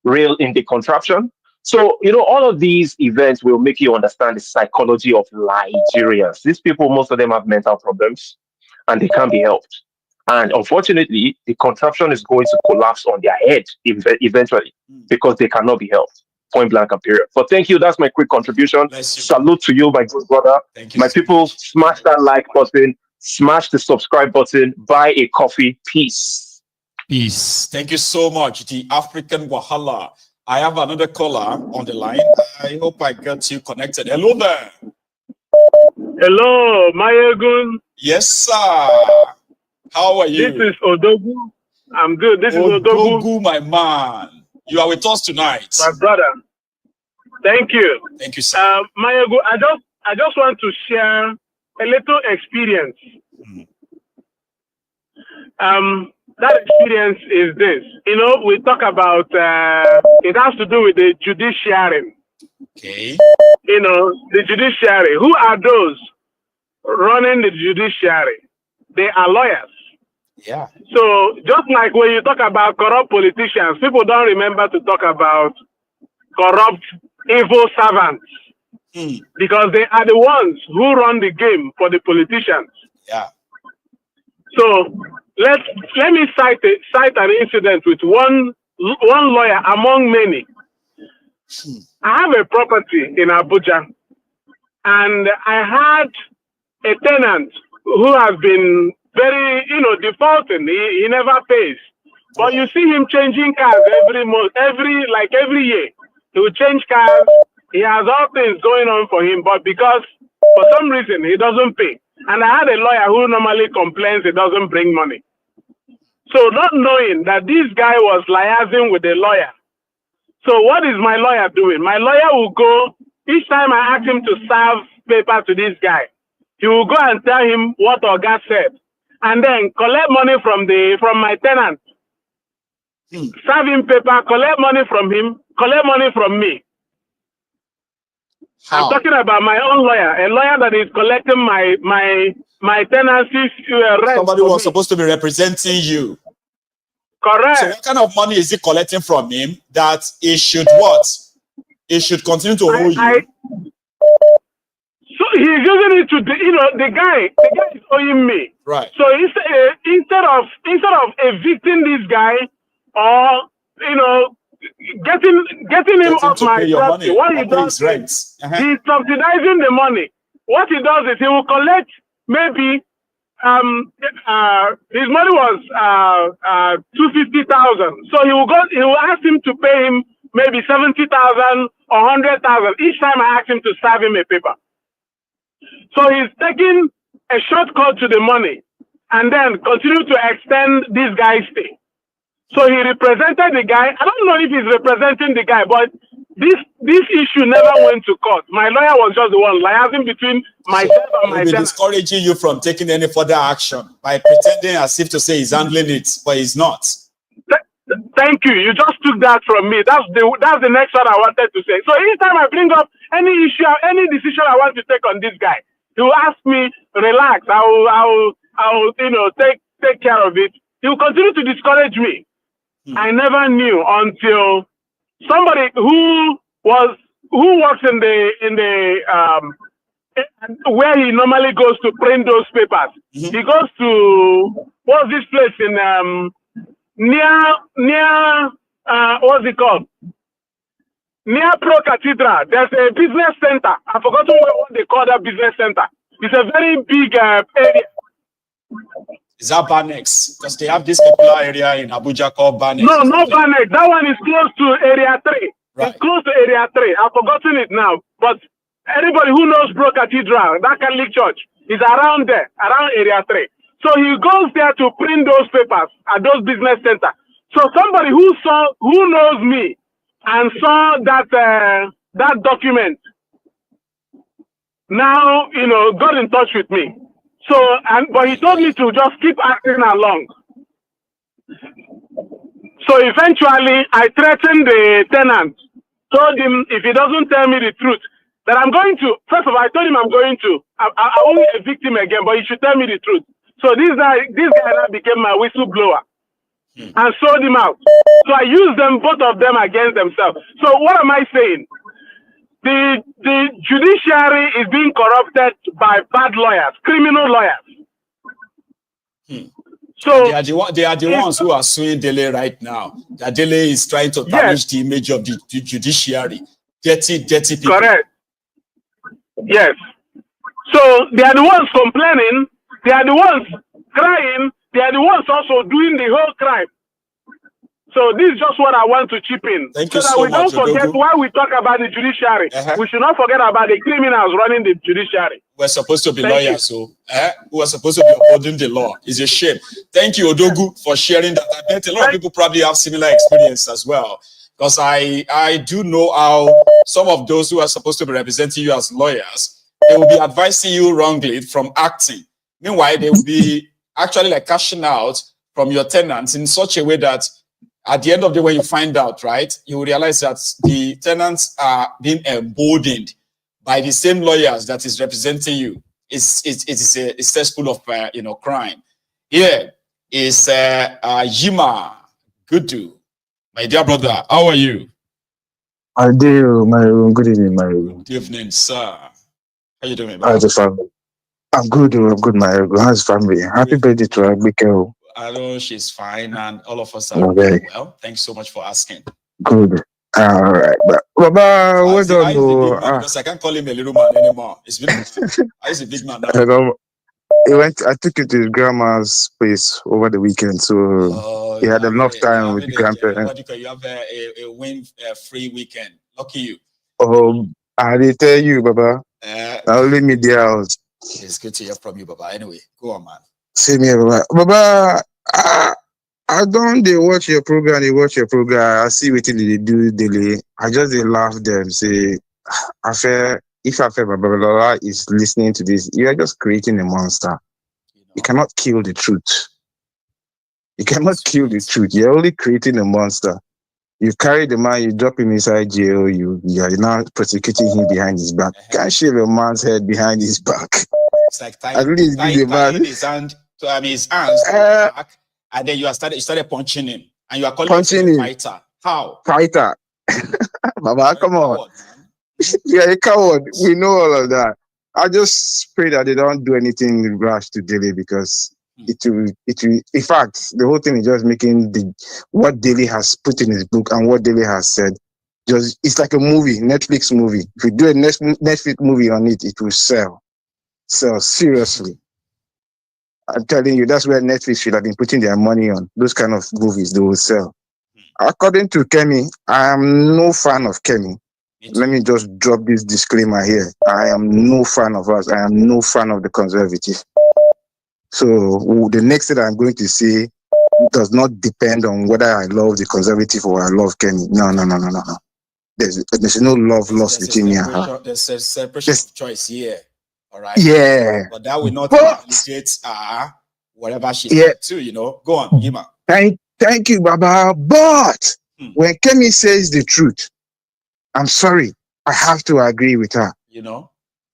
[SPEAKER 10] rail in the contraption? So, all of these events will make you understand the psychology of Nigerians. These people, most of them have mental problems and they can't be helped. And unfortunately, the contraption is going to collapse on their head eventually because they cannot be helped. Point blank and period. But thank you. That's my quick contribution. Salute to you, my good brother. My people, smash that like button, smash the subscribe button, buy a coffee. Peace.
[SPEAKER 1] Peace. Thank you so much. The African Wahala. I have another caller on the line. I hope I got you connected. Hello there.
[SPEAKER 12] Hello, Mayegun.
[SPEAKER 1] Yes, sir. How are you?
[SPEAKER 12] This is Odogu. I'm good. This is Odogu.
[SPEAKER 1] My man. You are with us tonight.
[SPEAKER 12] My brother. Thank you.
[SPEAKER 1] Thank you, sir.
[SPEAKER 12] Mayegun, I just want to share a little experience. That experience is this. We talk about, it has to do with the judiciary.
[SPEAKER 1] Okay.
[SPEAKER 12] The judiciary. Who are those running the judiciary? They are lawyers.
[SPEAKER 1] Yeah.
[SPEAKER 12] So just like when you talk about corrupt politicians, people don't remember to talk about corrupt, evil servants. Because they are the ones who run the game for the politicians.
[SPEAKER 1] Yeah.
[SPEAKER 12] So let me cite an incident with one lawyer among many. I have a property in Abuja, and I had a tenant who has been very, defaulting. He never pays. But you see him changing cars every month, every year. He will change cars. He has all things going on for him, but because for some reason he doesn't pay. And I had a lawyer who normally complains he doesn't bring money. So not knowing that this guy was liaising with a lawyer. So what is my lawyer doing? My lawyer will go, each time I ask him to serve paper to this guy, he will go and tell him what Oga said, and then collect money from my tenant. Serve him paper, collect money from him, collect money from me. How? I'm talking about my own lawyer, a lawyer that is collecting my tenancy rent.
[SPEAKER 1] Somebody was supposed to be representing you.
[SPEAKER 12] Correct.
[SPEAKER 1] So what kind of money is he collecting from him that he should what? He should continue to owe you?
[SPEAKER 12] So he's using it to, the guy is owing me.
[SPEAKER 1] Right.
[SPEAKER 12] So instead of evicting this guy or, getting him off my property, what he does is he's subsidizing the money. What he does is he will collect maybe his money was 250,000. So he will ask him to pay him maybe 70,000 or 100,000 each time I ask him to serve him a paper. So he's taking a shortcut to the money and then continue to extend this guy's stay. So he represented the guy. I don't know if he's representing the guy, but this issue never went to court. My lawyer was just the one liaising between myself and my tenant.
[SPEAKER 1] Discouraging you from taking any further action by pretending as if to say he's handling it, but he's not.
[SPEAKER 12] Thank you. You just took that from me. That's the next one I wanted to say. So anytime I bring up any issue, any decision I want to take on this guy, he will ask me, relax, I'll take care of it. He will continue to discourage me. I never knew until somebody who works in the where he normally goes to print those papers. He goes to what's this place in near what's it called? Near Pro Cathedral. There's a business center. I've forgotten what they call that business center. It's a very big area.
[SPEAKER 1] Is that Badenoch? Because they have this popular area in Abuja called Badenoch.
[SPEAKER 12] No, not Badenoch. That one is close to Area 3. Right. It's close to Area 3. I've forgotten it now. But anybody who knows Pro Cathedral, that Catholic church, is around there, around Area 3. So he goes there to print those papers at those business centers. So somebody who knows me and saw that document now, got in touch with me. So, but he told me to just keep acting along. So eventually, I threatened the tenant, told him if he doesn't tell me the truth, that I'm going to, first of all, I told him I'm going to, I won't be a victim again, but he should tell me the truth. So this guy now became my whistleblower and sold him out. So I used them, both of them, against themselves. So what am I saying? The judiciary is being corrupted by bad lawyers, criminal lawyers. So
[SPEAKER 1] they are the ones who are suing Dele right now. That Dele is trying to tarnish the image of the judiciary. Dirty people.
[SPEAKER 12] Correct. Yes. So they are the ones complaining. They are the ones crying. They are the ones also doing the whole crime. So this is just what I want to chip in.
[SPEAKER 1] Thank
[SPEAKER 12] so
[SPEAKER 1] you
[SPEAKER 12] that
[SPEAKER 1] so
[SPEAKER 12] we
[SPEAKER 1] much,
[SPEAKER 12] don't forget why we talk about the judiciary. We should not forget about the criminals running the judiciary.
[SPEAKER 1] We're supposed to be lawyers, so we're supposed to be upholding the law. It's a shame. Thank you, Odogu, for sharing that. I bet a lot of people probably have similar experience as well. Because I do know how some of those who are supposed to be representing you as lawyers, they will be advising you wrongly from acting. Meanwhile, they will be actually like cashing out from your tenants in such a way that at the end of the day, when you find out, right, you will realize that the tenants are being emboldened by the same lawyers that is representing you. It's a cesspool of crime. Here is Yima Gudu, my dear brother. How are you?
[SPEAKER 3] I do, my room. Good evening, my room.
[SPEAKER 1] Good evening, sir. How you doing,
[SPEAKER 3] how's the family? I'm good, my room. How's the family? Happy birthday to Agbeke.
[SPEAKER 1] I know she's fine, and all of us are
[SPEAKER 3] okay.
[SPEAKER 1] Well. Thanks so much for asking.
[SPEAKER 3] Good. All right, but Baba, what do you know?
[SPEAKER 1] Because I can't call him a little man anymore. It's big man. He's a big man now.
[SPEAKER 3] I took him to his grandma's place over the weekend, so he had enough time with the grandparents.
[SPEAKER 1] You have a win-free weekend. Lucky you.
[SPEAKER 3] I did tell you, Baba. I'll leave me the house.
[SPEAKER 1] It's good to hear from you, Baba. Anyway, go on, man.
[SPEAKER 3] Same here, Baba. Baba, I don't they watch your program. I see what they do daily. I just they laugh them. Say, if Baba is listening to this, you are just creating a monster. You cannot kill the truth. You're only creating a monster. You carry the man, you drop him inside jail. You are now prosecuting him behind his back. You can't shave a man's head behind his back.
[SPEAKER 1] It's like tying his hand. So his hands back, and then you started punching him, and you are calling him a fighter. How?
[SPEAKER 3] Fighter. Baba, come on. You're a coward. We know all of that. I just pray that they don't do anything rash to Dele, because it will. In fact, the whole thing is just making what Dele has put in his book and what Dele has said. It's like a movie, Netflix movie. If you do a Netflix movie on it, it will sell. So seriously. I'm telling you, that's where Netflix should have been putting their money on. Those kind of movies, they will sell. According to Kemi, I am no fan of Kemi. Let me just drop this disclaimer here. I am no fan of us. I am no fan of the conservative. So the next thing I'm going to say does not depend on whether I love the conservative or I love Kemi. No. There's no love lost between me and her.
[SPEAKER 1] There's a separation of choice here. All right.
[SPEAKER 3] Yeah.
[SPEAKER 1] But that will not invalidate whatever she said too, Go on, Yima.
[SPEAKER 3] Thank Thank you, Baba. But when Kemi says the truth, I'm sorry. I have to agree with her.
[SPEAKER 1] You know?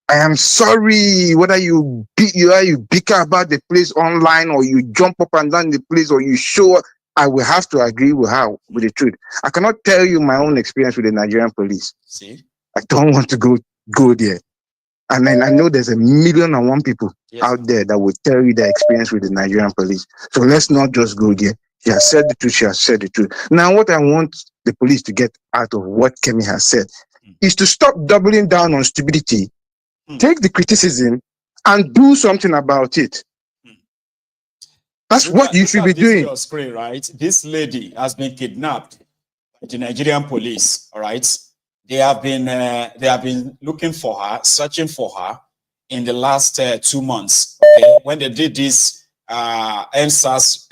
[SPEAKER 3] I am sorry whether you bicker about the place online or you jump up and down the place or you show up. I will have to agree with her with the truth. I cannot tell you my own experience with the Nigerian police.
[SPEAKER 1] See?
[SPEAKER 3] I don't want to go there. And then I know there's 1,000,001 people out there that will tell you their experience with the Nigerian police. So let's not just go there. She has said the truth. She has said the truth. Now, what I want the police to get out of what Kemi has said is to stop doubling down on stupidity, take the criticism, and do something about it. That's what you should be doing.
[SPEAKER 1] Your screen, right? This lady has been kidnapped by the Nigerian police. All right, they have been looking for her, searching for her in the last 2 months. Okay, when they did this NSAS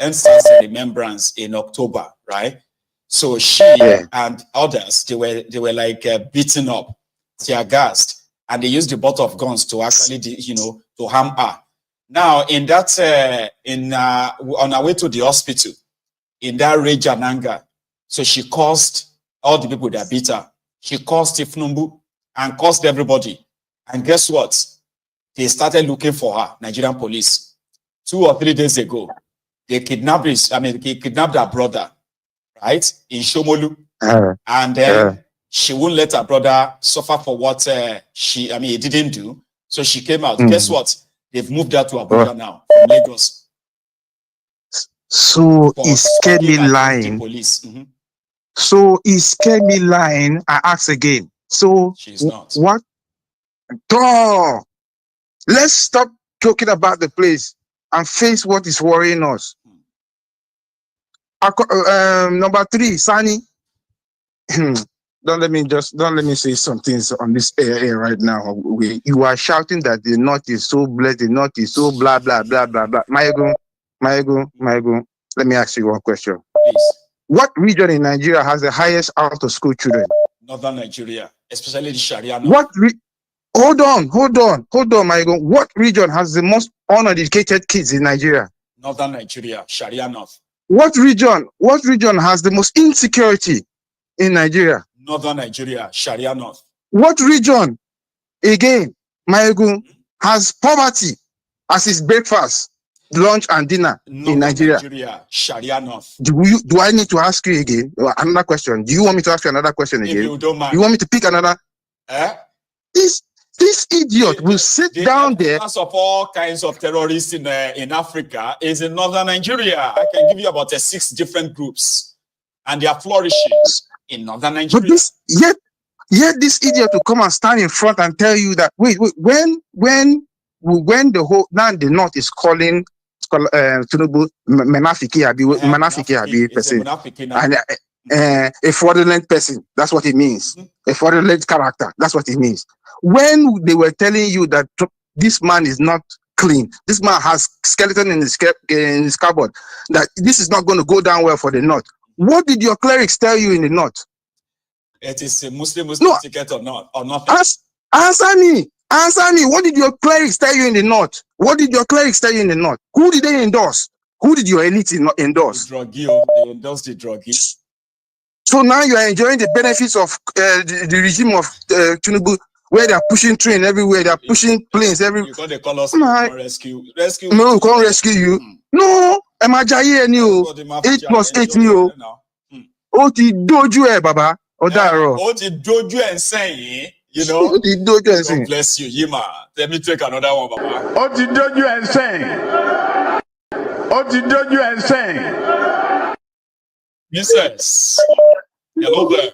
[SPEAKER 1] remembrance in October, right? So she and others, they were like beaten up, tear gassed, and they used the butt of guns to actually, to harm her. Now, in that, on our way to the hospital, in that rage and anger, so she caused all the people that beat her. She caused Tifnumbu and caused everybody. And guess what? They started looking for her, Nigerian police. 2 or 3 days ago, they kidnapped her brother, right, in Shomolu. And then she wouldn't let her brother suffer for what he didn't do. So she came out. Guess what? They've moved her to Abuja now from Lagos.
[SPEAKER 3] So is Kemi lying? So is Kemi lying? I ask again. So
[SPEAKER 1] she's not.
[SPEAKER 3] What? Duh. Let's stop talking about the place and face what is worrying us. Number 3, Sani. Don't let me say some things on this air right now. You are shouting that the North is so blessed, the North is so blah blah blah blah blah. Maego, let me ask you one question.
[SPEAKER 1] Please.
[SPEAKER 3] What region in Nigeria has the highest out of school children?
[SPEAKER 1] Northern Nigeria, especially the Sharia.
[SPEAKER 3] Hold on, Maego. What region has the most uneducated kids in Nigeria?
[SPEAKER 1] Northern Nigeria, Sharia North.
[SPEAKER 3] What region has the most insecurity in Nigeria?
[SPEAKER 1] Northern Nigeria, Sharia North.
[SPEAKER 3] What region, again, Maegu, has poverty as its breakfast, lunch, and dinner in Nigeria?
[SPEAKER 1] Nigeria, Sharia North.
[SPEAKER 3] Do I need to ask you again? Another question. Do you want me to ask you another question again?
[SPEAKER 1] If you don't mind.
[SPEAKER 3] You want me to pick another? This idiot will sit down there.
[SPEAKER 1] The of all kinds of terrorists in Africa is in Northern Nigeria. I can give you about 6 different groups, and they are flourishing in Northern Nigeria.
[SPEAKER 3] But yet this idiot will come and stand in front and tell you that wait, when the whole the North is calling Tinubu Manafiki person and a fraudulent person, that's what it means. A fraudulent character, that's what it means. When they were telling you that this man is not clean, this man has skeleton in his cupboard, that this is not going to go down well for the North, what did your clerics tell you in the North?
[SPEAKER 1] It is a Muslim ticket or not? Or not?
[SPEAKER 3] Answer me. What did your clerics tell you in the North? Who did they endorse? Who did your elite endorse?
[SPEAKER 1] The druggie. They endorsed the druggie.
[SPEAKER 3] So now you are enjoying the benefits of the regime of Tinubu, where they are pushing train everywhere, they are pushing planes everywhere.
[SPEAKER 1] You can't call us rescue.
[SPEAKER 3] No, we can't rescue you. No, am I Jaye and you? 8 + 8 you. Oti doju baba. Odaro.
[SPEAKER 1] Oti doju and saying, you know.
[SPEAKER 3] Oti doju and saying.
[SPEAKER 1] God bless you, Yima. Let me take another one, baba.
[SPEAKER 16] Oti doju and saying. Oti doju and saying.
[SPEAKER 1] Yes. Hello there.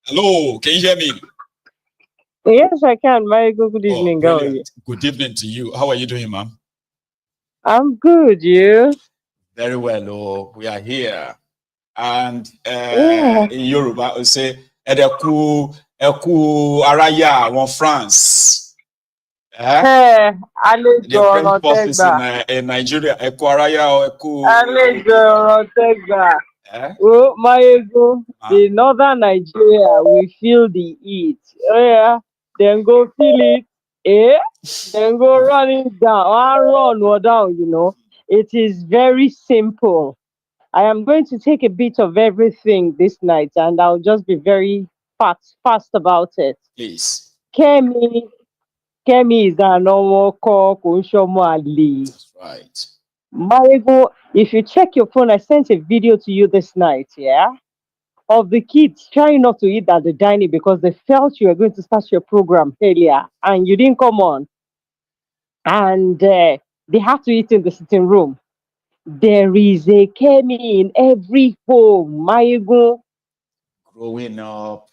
[SPEAKER 1] Hello, can you hear me?
[SPEAKER 7] Yes, I can. Very good evening. How are you?
[SPEAKER 1] Good evening to you. How are you doing, ma'am?
[SPEAKER 7] I'm good. You?
[SPEAKER 1] Very well. Oh, we are here. And in Yoruba, we say, Edeku Araya, one France.
[SPEAKER 7] The
[SPEAKER 1] French forces in Nigeria, Eku Araya or Eku.
[SPEAKER 7] Oh, my ego. The Northern Nigeria, we feel the heat. Then go feel it. Then go running down. Run or down, you know. It is very simple. I am going to take a bit of everything this night, and I'll just be very fast about it.
[SPEAKER 1] Please.
[SPEAKER 7] Kemi is an Ali.
[SPEAKER 1] That's right.
[SPEAKER 7] Marigo, if you check your phone, I sent a video to you this night, yeah? Of the kids trying not to eat at the dining because they felt you were going to start your program earlier and you didn't come on. And they have to eat in the sitting room. There is a Kemi in every home, Marigo.
[SPEAKER 1] Growing up.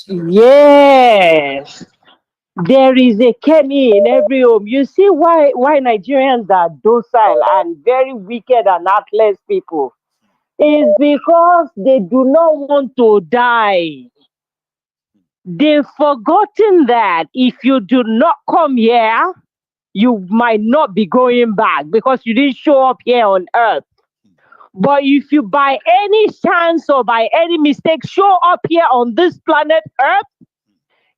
[SPEAKER 7] Yes. There is a Kemi in every home. You see why Nigerians are docile and very wicked and heartless people? Is because they do not want to die. They've forgotten that if you do not come here, you might not be going back because you didn't show up here on earth. But if you by any chance or by any mistake show up here on this planet earth,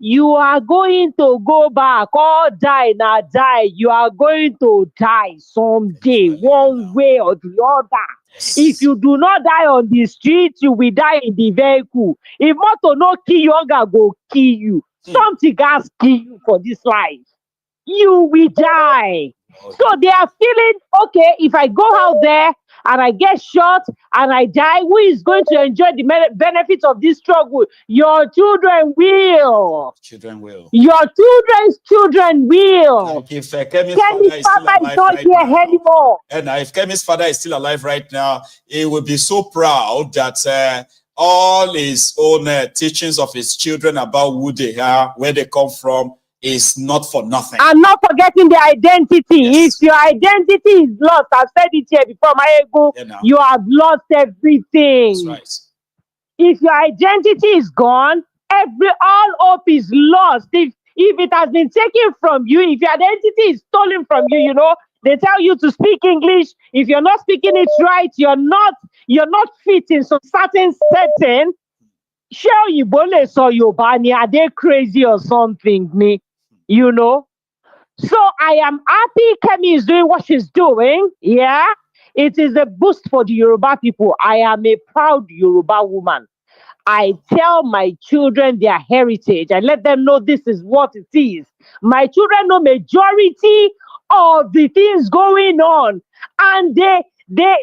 [SPEAKER 7] you are going to go back or die. Now die. You are going to die someday, one way or the other. If you do not die on the street, you will die in the vehicle. If motor no kill you, hunger go kill you. Something gas kill you for this life. You will die. So they are feeling, okay, if I go out there and I get shot and I die, who is going to enjoy the benefits of this struggle? Your children will.
[SPEAKER 1] Children will.
[SPEAKER 7] Your children's children will.
[SPEAKER 1] Like if Kemi's father is still alive right now,
[SPEAKER 7] anymore.
[SPEAKER 1] And if Kemi's father is still alive right now, he will be so proud that all his own teachings of his children about who they are, where they come from, is not for nothing.
[SPEAKER 7] And not forgetting the identity. Yes. If your identity is lost, I've said it here before, Maegu, you have lost everything.
[SPEAKER 1] That's right.
[SPEAKER 7] If your identity is gone, all hope is lost. If it has been taken from you, if your identity is stolen from you, you know, they tell you to speak English. If you're not speaking it right, you're not fit in some certain setting. Sure, you bole so Yobani, are they crazy or something? Me, you know. So I am happy Kemi is doing what she's doing. Yeah, it is a boost for the Yoruba people. I am a proud Yoruba woman. I tell my children their heritage. I let them know this is what it is. My children know majority of the things going on, and they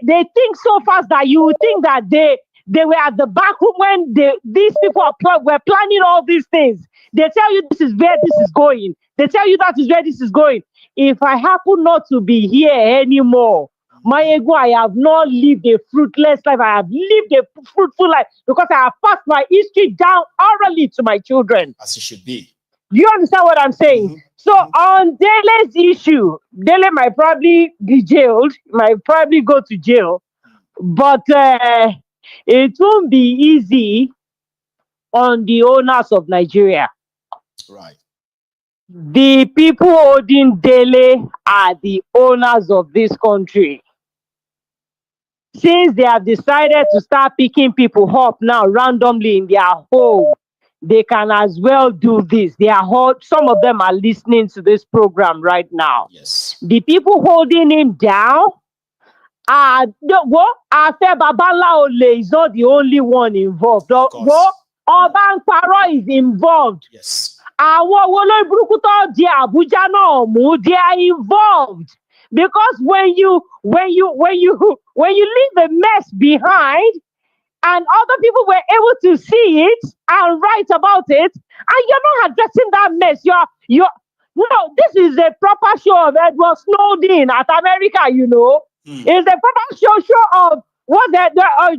[SPEAKER 7] think so fast that you would think that they were at the back room when these people were planning all these things. They tell you this is where this is going. They tell you that is where this is going. If I happen not to be here anymore, my ego, I have not lived a fruitless life. I have lived a fruitful life because I have passed my history down orally to my children.
[SPEAKER 1] As it should be.
[SPEAKER 7] Do you understand what I'm saying? Mm-hmm. So on Dele's issue, Dele might probably be jailed, might probably go to jail, but it won't be easy on the owners of Nigeria.
[SPEAKER 1] Right.
[SPEAKER 7] The people holding Dele are the owners of this country. Since they have decided to start picking people up now randomly in their home, they can as well do this. Some of them are listening to this program right now.
[SPEAKER 1] Yes.
[SPEAKER 7] The people holding him down Afe Babala Ole is not the only one involved. Obankparo is involved.
[SPEAKER 1] Yes.
[SPEAKER 7] They are involved. Because when you leave a mess behind and other people were able to see it and write about it, and you're not addressing that mess, this is a proper show of Edward Snowden at America, you know. It's a proper show of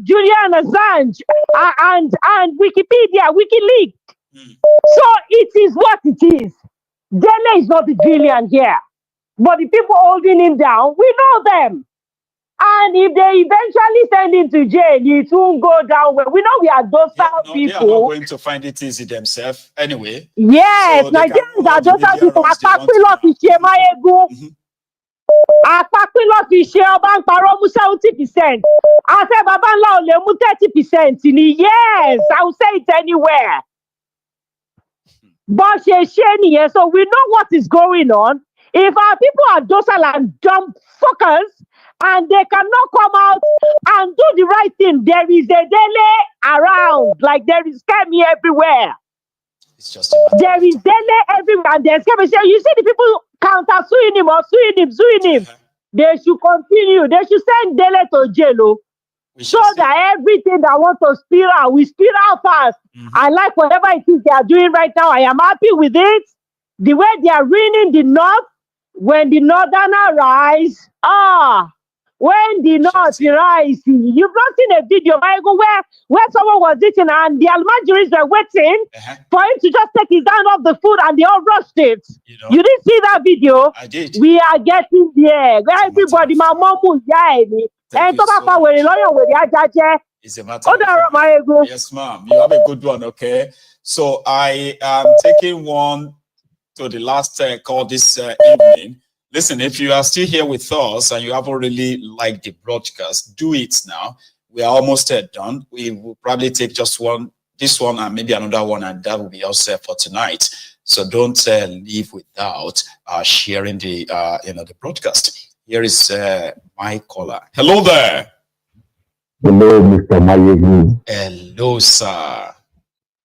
[SPEAKER 7] Julian Assange and Wikipedia, WikiLeaks. So it is what it is. Dele is not the villain here. But the people holding him down, we know them. And if they eventually send him to jail, it won't go down well. We know we are docile people.
[SPEAKER 1] They are not going to find it easy themselves anyway.
[SPEAKER 7] Yes, so Nigerians are docile people. Àpapílọ̀ fi ṣe Ọbánkparọ́ mú 70%. Afe Babanla Ole mú 30%. Yes, I will say it anywhere. But so we know what is going on. If our people are docile and dumb fuckers and they cannot come out and do the right thing. There is a delay around, like there is Kemi everywhere.
[SPEAKER 1] It's just
[SPEAKER 7] there is delay everywhere, and there's Kemi. So you see the people counter suing him or suing him. They should continue. They should send Dele to jail, so that everything that want to spill out, we spill out fast. I like whatever it is they are doing right now. I am happy with it. The way they are ruining the North, when the Northerner rise, when the North rise, you've not seen a video, Michael, where someone was eating and the Almajiris were waiting for him to just take his hand off the food and they all rushed it. You didn't see that video?
[SPEAKER 1] I did.
[SPEAKER 7] We are getting there. Everybody, my mom will and
[SPEAKER 1] it's a matter of yes, ma'am. You have a good one, okay? So I am taking one to the last call this evening. Listen, if you are still here with us and you haven't really liked the broadcast, do it now. We are almost done. We will probably take just this one and maybe another one, and that will be all set for tonight. So don't leave without sharing the the broadcast. Here is my caller. Hello there.
[SPEAKER 13] Hello, Mr. Mayegu.
[SPEAKER 1] Hello, sir.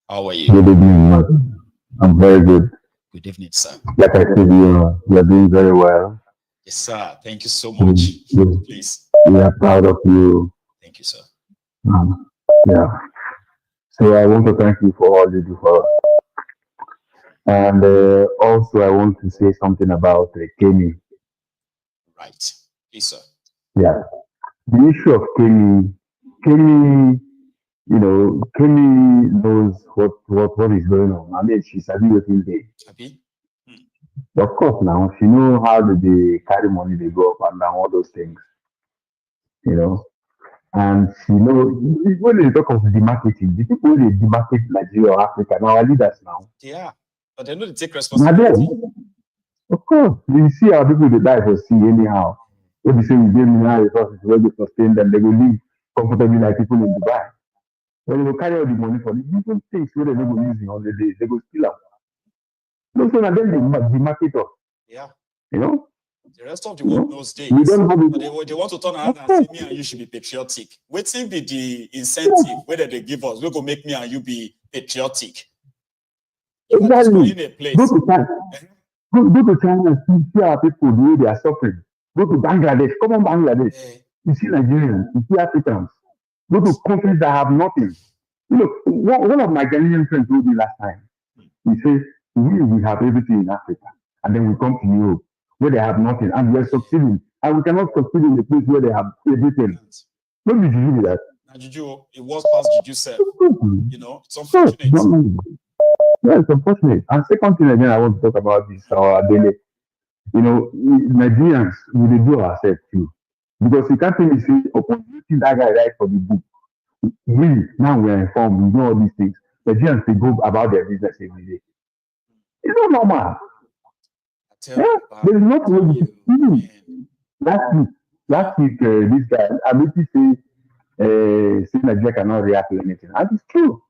[SPEAKER 1] How are you?
[SPEAKER 13] Good evening, man. I'm very good.
[SPEAKER 1] Good evening, sir.
[SPEAKER 13] Like I said, you are doing very well.
[SPEAKER 1] Yes, sir. Thank you so much. Please.
[SPEAKER 13] We are proud of you.
[SPEAKER 1] Thank you, sir.
[SPEAKER 13] Yeah. So I want to thank you for all you do for us. And also I want to say something about Kemi.
[SPEAKER 1] Right. Yes, sir.
[SPEAKER 13] Yeah. The issue of Kemi, Kemi knows what is going on. I mean, she's a beautiful day. Of course, now she knows how they carry money, they go up and down, all those things. And she knows when they talk of demarketing, the people they demarket Nigeria or Africa, now our leaders now.
[SPEAKER 1] Yeah, but they know to take responsibility.
[SPEAKER 13] Of course, you see how people they die for sea anyhow. When they say we give them resources where they sustain them, they will live comfortably like people in Dubai. When they will carry all the money for the different things where they will use in holidays, they go steal out. No, so now then they market us.
[SPEAKER 1] Yeah.
[SPEAKER 13] The
[SPEAKER 1] rest of the world knows days. But they want to turn around and say me and you should be patriotic. Waiting be the incentive whether they give us, we go make me and you be patriotic.
[SPEAKER 13] Exactly. Go to China and see our people the way they are suffering. Go to Bangladesh. Come on, Bangladesh. You see Nigerians, you see Africans. Go to countries that have nothing. One of my Ghanaian friends told me last time. He says, we have everything in Africa. And then we come to Europe where they have nothing. And we are succeeding. And we cannot succeed in the place where they have everything. What did you do that?
[SPEAKER 1] Juju, it was past Juju said. It's unfortunate.
[SPEAKER 13] Yeah, it's unfortunate. And second thing again, I want to talk about this, our daily. Nigerians, we do ourselves too. Because you can't tell me, say, upon you think that guy write for the book. Now we are informed, we know all these things. Nigerians, they go about their business every day. It's not normal. There's not really. Last week, this guy, Abiti say Nigeria cannot react to anything. And it's true.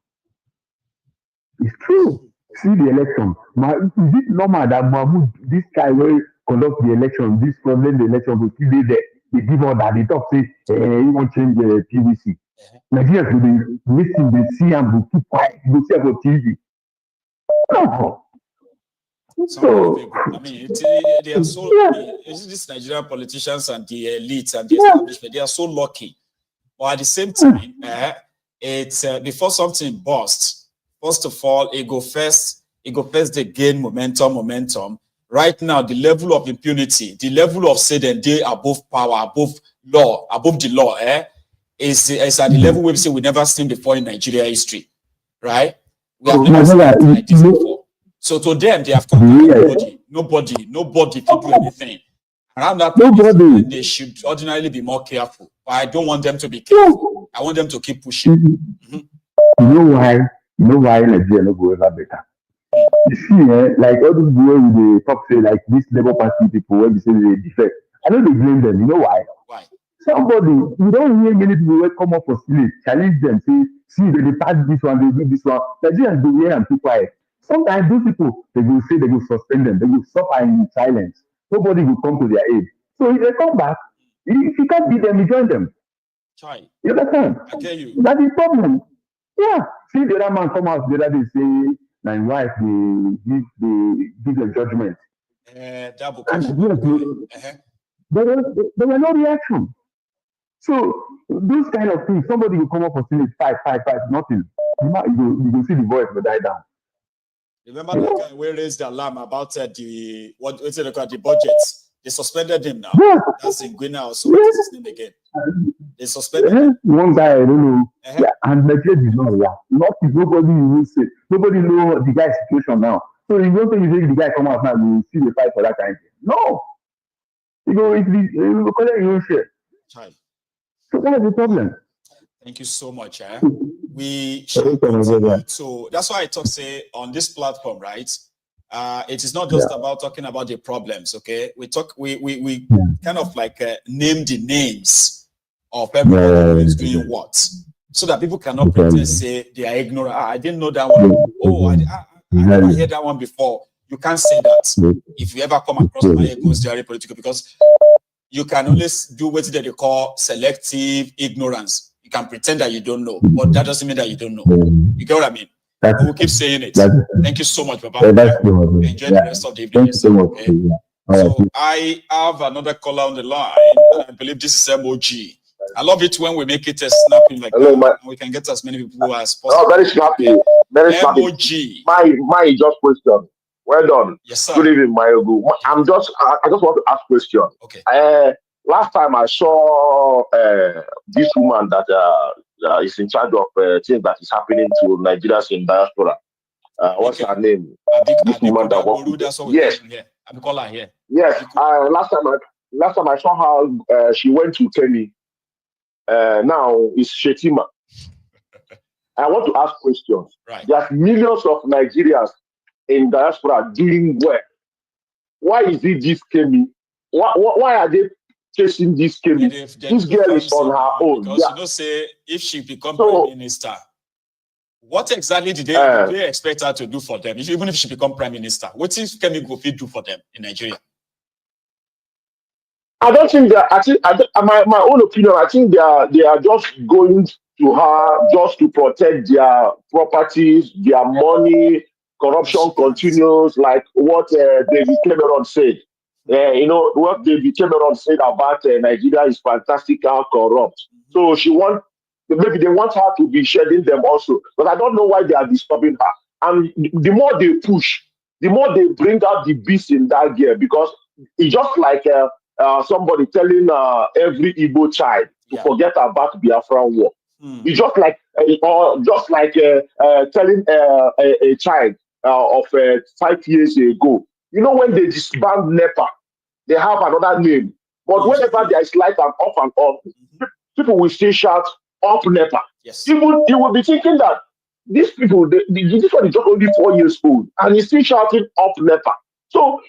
[SPEAKER 13] It's true. See the election. Is it normal that Mahmoud, this guy will conduct the election, this problem, the election will still be there? They give all that. They talk, say, he won't change the PVC. Nigerians will be listening, they see and will keep quiet. They see about TV. No.
[SPEAKER 1] So, I mean, they are so lucky. These Nigerian politicians and the elites and the establishment, they are so lucky. But at the same time, it's before something bursts. First of all, it go first they gain momentum. Right now, the level of impunity, the level of say that they above power, above the law, is at the level we say we never seen before in Nigeria history, right? We have never seen anything like this before. So to them, they have conquered nobody can do anything. Around that point, they should ordinarily be more careful. But I don't want them to be careful. I want them to keep pushing.
[SPEAKER 13] You know why Nigeria no go ever better? You see, like all these boys they talk say like this Labour Party people when they say they defect. I don't blame them. You know why?
[SPEAKER 1] Why?
[SPEAKER 13] Somebody, you don't hear many people will come up for Senate, challenge them, say, see, they pass this one, they do this one. Nigerians do hear and keep quiet. Sometimes those people, they will say they will suspend them, they will suffer in silence. Nobody will come to their aid. So if they come back, If you can't beat them, you join them.
[SPEAKER 1] Chai.
[SPEAKER 13] You understand?
[SPEAKER 1] I tell you.
[SPEAKER 13] That's the problem. Yeah. See the other man come out the other day say, my wife, they give a judgment.
[SPEAKER 1] Double.
[SPEAKER 13] There were no reaction. So those kind of things, somebody will come up for saying five, nothing. You will see the voice will die down.
[SPEAKER 1] Remember that guy who raised the alarm about the budget? They suspended him now.
[SPEAKER 13] Yeah.
[SPEAKER 1] That's in Guinea also. What is his name again? They suspended him.
[SPEAKER 13] One guy, I don't know. Yeah, and Nigeria did not react. Nobody will say. Nobody know the guy's situation now. So you don't think you say the guy come out now, you see the fight for that kind of thing. No. You go, if you collect your own share. So that's the problem.
[SPEAKER 1] Thank you so much. We shall continue. So that's why I say on this platform, right? It is not just about talking about the problems, okay? We kind of like name the names of everyone who is doing what, so that people cannot pretend say they are ignorant. I didn't know that one. Oh, I never heard that one before. You can't say that if you ever come across my conspiracy political, because you can only do what they call selective ignorance. You can pretend that you don't know, but that doesn't mean that you don't know. You get what I mean? We'll keep saying it. Thank you so much, Baba. Enjoy the rest of the evening. So much. So I have another caller on the line. I believe this is MOG. I love it when we make it a snapping like that. And we can get as many people as possible.
[SPEAKER 15] Oh, very snappy. Very snappy. My just question. Well done.
[SPEAKER 1] Yes, sir.
[SPEAKER 15] Good evening, Mayogu. I just want to ask a question.
[SPEAKER 1] Okay.
[SPEAKER 15] Last time I saw this woman that is in charge of things that is happening to Nigerians in diaspora. What's her name? This woman that works. Yes.
[SPEAKER 1] I'm calling her here.
[SPEAKER 15] Yes. Last time I saw her, she went to Kemi. Now it's Shetima. I want to ask questions.
[SPEAKER 1] Right.
[SPEAKER 15] There's millions of Nigerians in diaspora doing well. Why is it this Kemi? Why are they chasing this Kemi? This girl is on her own.
[SPEAKER 1] Because you know, say if she becomes prime minister, what exactly did they expect her to do for them? Even if she become prime minister, what is Kemi go fit do for them in Nigeria?
[SPEAKER 15] I don't think that. I think my own opinion. I think they are just going to her just to protect their properties, their money. Corruption continues, like what David Cameron said. You know what David Cameron said about Nigeria is fantastic and corrupt. So maybe they want her to be shedding them also, but I don't know why they are disturbing her. And the more they push, the more they bring out the beast in that gear, because it's just like somebody telling every Igbo child to forget about Biafran war. It's just like telling a child of 5 years ago. You know, when they disband NEPA, they have another name. But whenever there is light and off and on, people will still shout up NEPA.
[SPEAKER 1] Yes.
[SPEAKER 15] You will be thinking that these people, this one is just only 4 years old, and he's still shouting up NEPA. So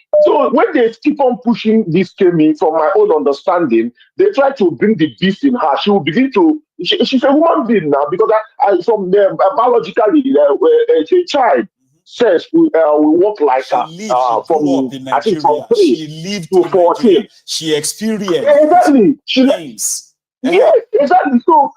[SPEAKER 15] when they keep on pushing this Kemi, from my own understanding, they try to bring the beast in her. She will begin to. She's a human being now, because from biologically, a child says we work like her from I think from 3
[SPEAKER 1] she lived
[SPEAKER 15] to 14.
[SPEAKER 1] She experienced
[SPEAKER 15] exactly. Yes, exactly. So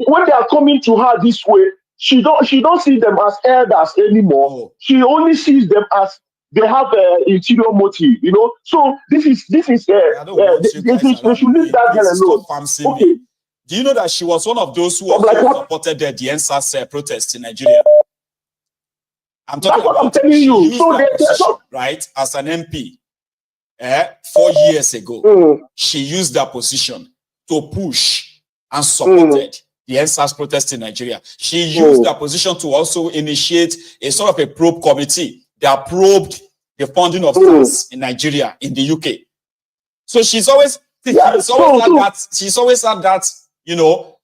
[SPEAKER 15] when they are coming to her this way, she don't see them as elders anymore. She only sees them as they have an interior motive, you know. So this is they should leave that girl alone. Okay.
[SPEAKER 1] Do you know that she was one of those who also supported the NSAS protests in Nigeria? I'm talking about.
[SPEAKER 15] I'm telling you. So
[SPEAKER 1] right, as an MP, 4 years ago, she used that position to push and supported the NSAS protests in Nigeria. She used that position to also initiate a sort of a probe committee that probed the funding of SARS in Nigeria, in the UK. So she's always had that, you know,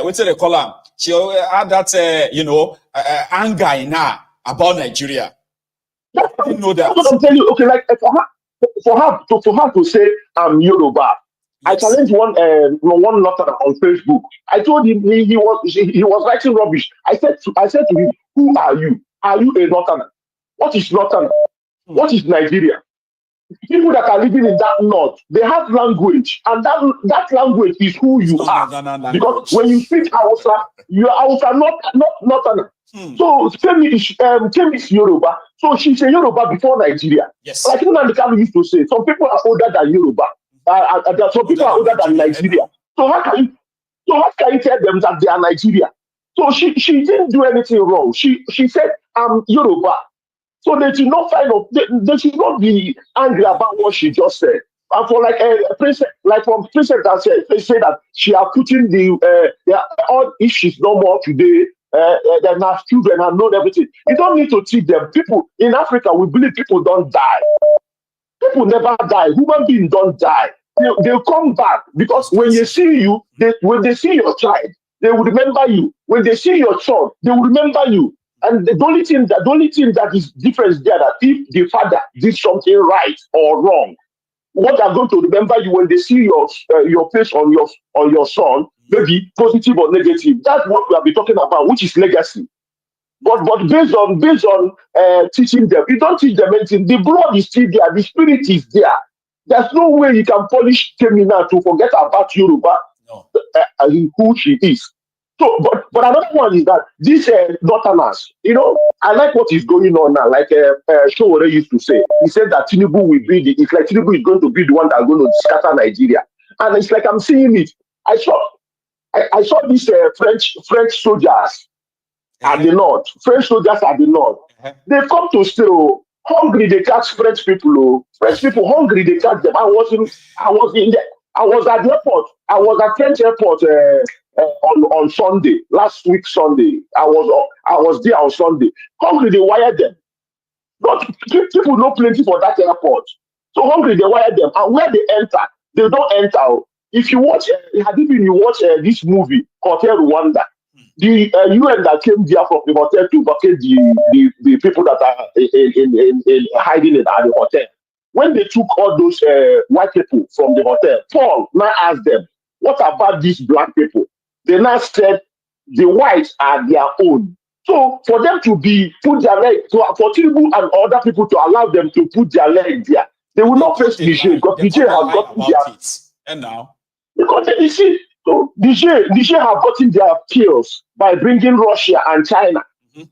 [SPEAKER 1] what do they call her? She always had that, you know, anger in her about Nigeria. I didn't know that.
[SPEAKER 15] That's what I'm telling you. Okay, like for her to say I'm Yoruba. I challenged one Northerner on Facebook. I told him he was writing rubbish. I said to him, who are you? Are you a Northerner? What is Northerner? What is Nigeria? people that are living in that north, they have language, and that language is who you are. Because when you speak Hausa, you are Hausa, not So Kemi is Yoruba. So she's a Yoruba before Nigeria.
[SPEAKER 1] Yes.
[SPEAKER 15] Like even Andikali used to say, some people are older than Yoruba. Some people are older than Nigeria. So how can you tell them that they are Nigeria? So she didn't do anything wrong. She said, I'm Yoruba. So they should not they should not be angry about what she just said. And for like a princess, like from princess that said, they say that she are putting all if she's no more today, then her children have known everything. You don't need to teach them. People in Africa, we believe people don't die. People never die. Human beings don't die. They'll come back because when they see you, when they see your child, they will remember you. When they see your son, they will remember you. And the only thing that is different there, that if the father did something right or wrong, what they're going to remember you when they see your face on your son, maybe positive or negative. That's what we have been talking about, which is legacy. But based on teaching them, you don't teach them anything. The blood is still there, the spirit is there. There's no way you can punish Kemina to forget about Yoruba, who she is. So, but another one is that these northerners, I like what is going on now. Like Showore used to say, he said that Tinubu will be it's like Tinubu is going to be the one that's going to scatter Nigeria, and it's like I'm seeing it. I saw these French soldiers at the north. French soldiers at the north. They come to stay. Hungry, they catch French people. French people hungry, they catch them. I was at the airport. I was at French airport on Sunday, last week Sunday. I was there on Sunday. Hungry, they wired them. But people know plenty for that airport. So hungry, they wired them. And where they enter, they don't enter. If you watch, this movie, Hotel Rwanda, the UN that came there from the hotel to vacate the people that are in hiding at the hotel. When they took all those white people from the hotel, Paul now asked them, what about these black people? They now said the whites are their own. So for them to put their leg, for Tinubu and other people to allow them to put their leg there, they will not face Niger because Niger has gotten their.
[SPEAKER 1] And now?
[SPEAKER 15] Because you see, so Niger have gotten their kills by bringing Russia and China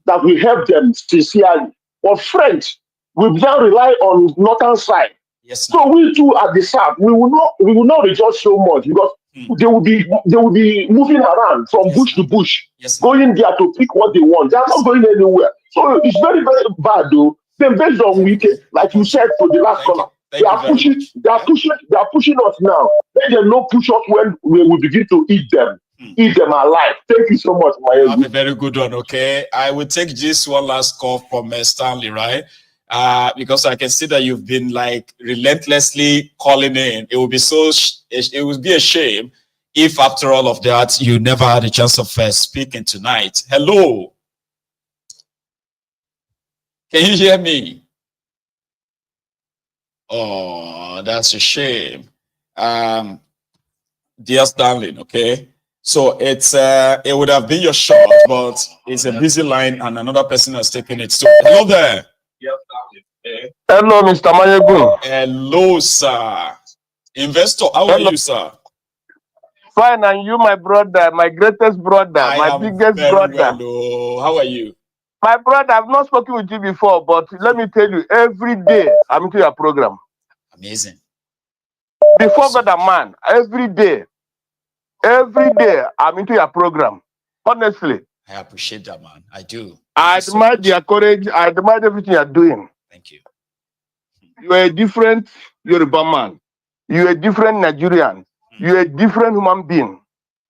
[SPEAKER 15] that will help them sincerely. But French will now rely on northern side.
[SPEAKER 1] Yes.
[SPEAKER 15] So we too at the south, we will not rejoice so much because they will be moving around from bush to bush, going there to pick what they want. They are not going anywhere. So it's very, very bad though. Then based on weekend, like you said for the last caller, they are pushing us now. Let them not push us when we will begin to eat them alive. Thank you so much, my
[SPEAKER 1] Have a very good one, okay? I will take this one last call from Stanley, right? Because I can see that you've been like relentlessly calling in. It would be a shame if after all of that you never had a chance of speaking tonight. Hello. Can you hear me? Oh, that's a shame. Dear Stanley, okay? So it would have been your shot, but it's a busy line and another person has taken it. So hello there.
[SPEAKER 17] Hello, Mr. Mayegun.
[SPEAKER 1] Hello, sir. Investor, how are you, sir?
[SPEAKER 17] Fine, and you, my brother, my greatest brother, my biggest brother.
[SPEAKER 1] Well, how are you?
[SPEAKER 17] My brother, I've not spoken with you before, but let me tell you, every day I'm into your program.
[SPEAKER 1] Amazing.
[SPEAKER 17] Before God and man, every day I'm into your program. Honestly.
[SPEAKER 1] I appreciate that, man. I do.
[SPEAKER 17] I admire your courage. I admire everything you're doing.
[SPEAKER 1] Thank you.
[SPEAKER 17] You're a different Yoruba man. You're a different Nigerian. You're a different human being.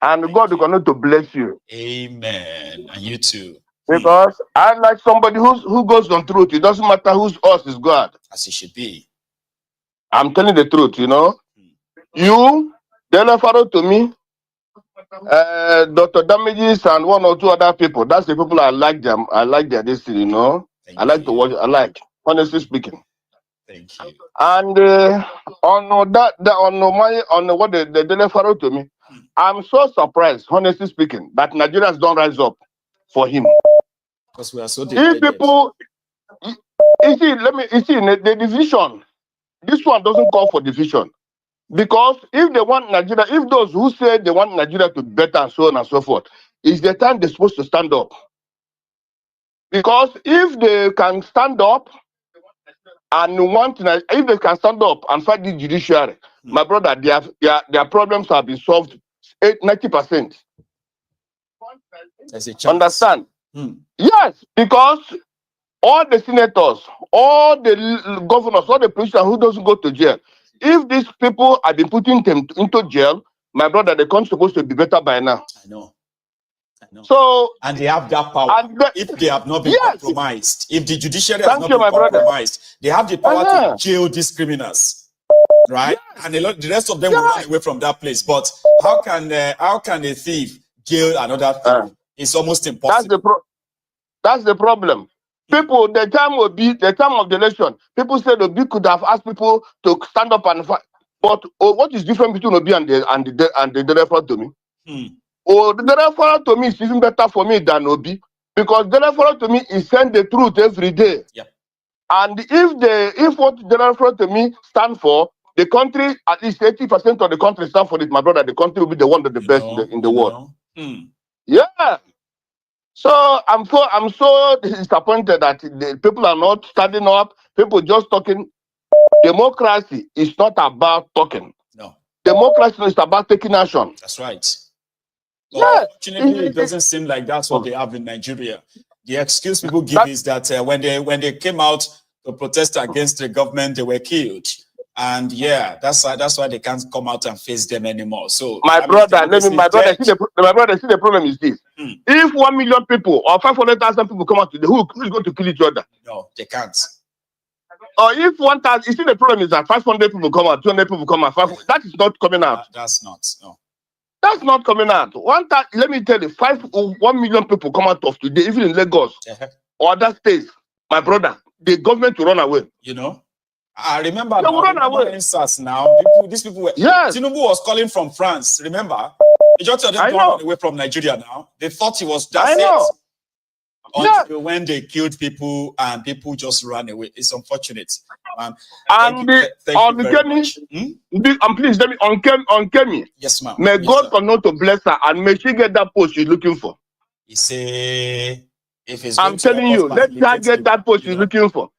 [SPEAKER 17] And God is going to bless you.
[SPEAKER 1] Amen. And you too.
[SPEAKER 17] Because I like somebody who goes on truth. It doesn't matter whose us is God.
[SPEAKER 1] As it should be.
[SPEAKER 17] I'm telling the truth, you know. You, Delafaro to me, Dr. Damages and one or two other people. That's the people I like them. I like their destiny, you know. I like to watch. I like, honestly speaking.
[SPEAKER 1] Thank you.
[SPEAKER 17] And on what the Delafaro to me, I'm so surprised, honestly speaking, that Nigerians don't rise up for him.
[SPEAKER 1] Because we are so divided.
[SPEAKER 17] If people, you see, the division this one doesn't call for division. Because if they want Nigeria, if those who say they want Nigeria to be better and so on and so forth, it's the time they're supposed to stand up. Because if they can stand up and if they can stand up and fight the judiciary, my brother, their problems have been solved 90%. Understand? Yes, because all the senators, all the governors, all the politicians who doesn't go to jail, if these people have been putting them into jail, my brother, the country supposed to be better by now.
[SPEAKER 1] I know.
[SPEAKER 17] So,
[SPEAKER 1] and they have that power. If they have not been compromised, if the judiciary has not been compromised, they have the power to jail these criminals, right? And the rest of them will run away from that place. But how can a thief jail another thief? It's almost impossible.
[SPEAKER 17] That's the problem. People, the time of the election, people said Obi could have asked people to stand up and fight. But what is different between Obi and the referral to me? The referral to me is even better for me than Obi, because the referral to me is saying the truth every day.
[SPEAKER 1] Yep.
[SPEAKER 17] And if what the referral to me stand for, the country, at least 80% of the country stand for it, my brother, the country will be the one that the best in the world. Yeah. So I'm so disappointed that the people are not standing up. People just talking. Democracy is not about talking.
[SPEAKER 1] No.
[SPEAKER 17] Democracy is about taking action.
[SPEAKER 1] That's right. Well, unfortunately, it doesn't seem like that's what they have in Nigeria. The excuse people give is that when they came out to protest against the government, they were killed. And yeah, that's why they can't come out and face them anymore. So
[SPEAKER 17] my brother, see the problem is this. If 1 million people or 500,000 people come out today, who is going to kill each other?
[SPEAKER 1] No, they can't.
[SPEAKER 17] Or if 1,000, you see the problem is that 500 people come out, 200 people come out, that is not coming out.
[SPEAKER 1] That's not, no.
[SPEAKER 17] That's not coming out. Let me tell you, 1 million people come out of today, even in Lagos or other states, my brother, the government will run away.
[SPEAKER 1] You know? I remember
[SPEAKER 17] instance
[SPEAKER 1] now. These people were.
[SPEAKER 17] Yes.
[SPEAKER 1] Tinubu was calling from France. Remember, majority of them run away from Nigeria now. They thought he was just it. Until when they killed people and people just ran away. It's unfortunate.
[SPEAKER 17] And on please let me on Kemi.
[SPEAKER 1] Yes, ma'am.
[SPEAKER 17] May God continue to bless her and may she get that post she's looking for.
[SPEAKER 1] He say, if it's
[SPEAKER 17] I'm telling you, let her get that post she's looking for.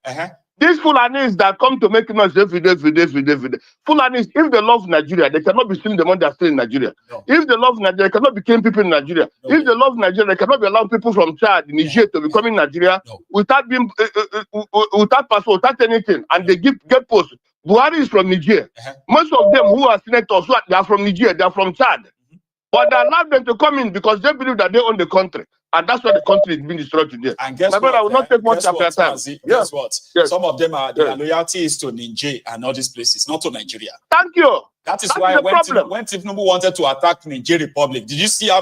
[SPEAKER 17] These Fulanis that come to make noise every day. Fulanis, if they love Nigeria, they cannot be stealing the money they're still in Nigeria. No. If they love Nigeria, they cannot be killing people in Nigeria. No. If they love Nigeria, they cannot be allowing people from Chad, Niger to be coming in Nigeria without being, without passport, without anything, and they get posts. Buhari is from Niger. Most of them who are senators, they are from Niger, they are from Chad. But they allow them to come in because they believe that they own the country. And that's why the country is being destroyed today.
[SPEAKER 1] And guess
[SPEAKER 17] what? I will not take much of their time.
[SPEAKER 1] Guess what? Yes. Some of them their loyalty is to Niger and all these places, not to Nigeria.
[SPEAKER 17] Thank you.
[SPEAKER 1] That is why when Tinubu wanted to attack Niger Republic, did you see how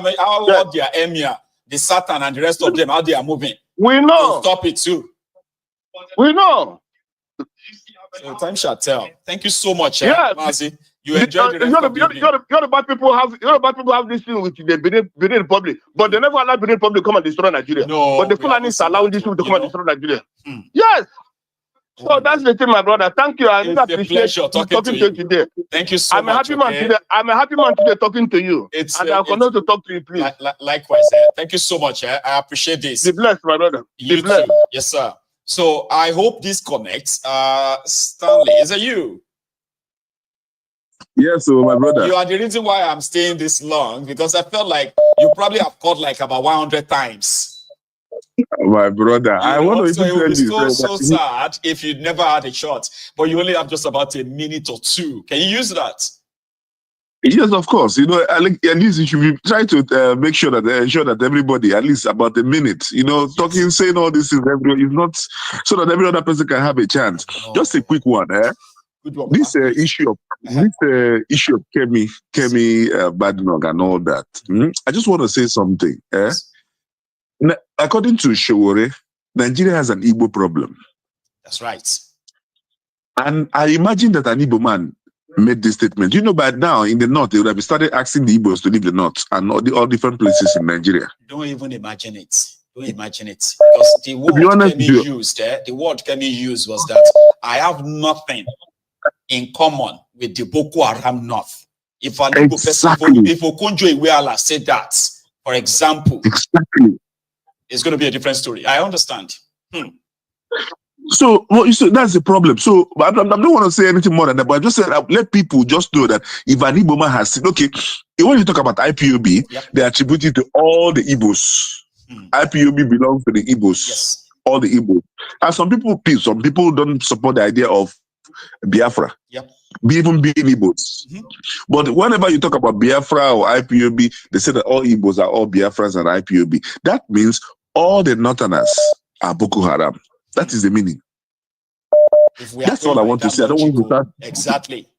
[SPEAKER 1] their emir, the Satan, and the rest of them, how they are moving?
[SPEAKER 17] We know.
[SPEAKER 1] To stop it too.
[SPEAKER 17] We know.
[SPEAKER 1] So time shall tell. Thank you so much, Mazi. You
[SPEAKER 17] enjoyed the rest of the evening. Yoruba people have this thing with the Benin Republic, but they never allow Benin Republic to come and destroy Nigeria.
[SPEAKER 1] No,
[SPEAKER 17] but the Fulanis are allowing these people to come and destroy Nigeria. Yes. So that's the thing, my brother. Thank you. I really appreciate talking to you today.
[SPEAKER 1] Thank you so much.
[SPEAKER 17] I'm a happy man today talking to you. And I'll continue to talk to you, please.
[SPEAKER 1] Likewise. Thank you so much. I appreciate this.
[SPEAKER 17] Be blessed, my brother.
[SPEAKER 1] You too. Yes, sir. So I hope this connects. Stanley, is it you?
[SPEAKER 14] Yes, so my brother.
[SPEAKER 1] You are the reason why I'm staying this long, because I felt like you probably have called like about 100 times.
[SPEAKER 14] My brother, I want to
[SPEAKER 1] so it would be so sad if you never had a shot, but you only have just about a minute or two. Can you use that?
[SPEAKER 14] Yes, of course. You know, at least you should be trying to make sure that ensure that everybody, at least about a minute, you know, talking, saying all this is not so that every other person can have a chance. Just a quick one, This issue of Kemi Badenoch and all that. I just want to say something. According to Showore, Nigeria has an Igbo problem.
[SPEAKER 1] That's right.
[SPEAKER 14] And I imagine that an Igbo man made this statement. You know, by now in the north, they would have started asking the Igbos to leave the north and all different places in Nigeria.
[SPEAKER 1] Don't even imagine it. Don't imagine it. Because the word Kemi used was that I have nothing in common with the Boko Haram North. If an Igbo person, if Okonjo Iweala said that, for example, it's going to be a different story. I understand.
[SPEAKER 14] So, well, that's the problem. So, I don't want to say anything more than that, but I just said, let people just know that if an Igbo man has said, okay, when you talk about IPOB, they attribute it to all the Igbos. IPOB belongs to the Igbos, all the Igbos. And some people don't support the idea of Biafra, even being Igbos. But whenever you talk about Biafra or IPOB, they say that all Igbos are all Biafrans and IPOB. That means all the Northerners are Boko Haram. That is the meaning. That's all I want to say. I don't want to start.
[SPEAKER 1] Exactly.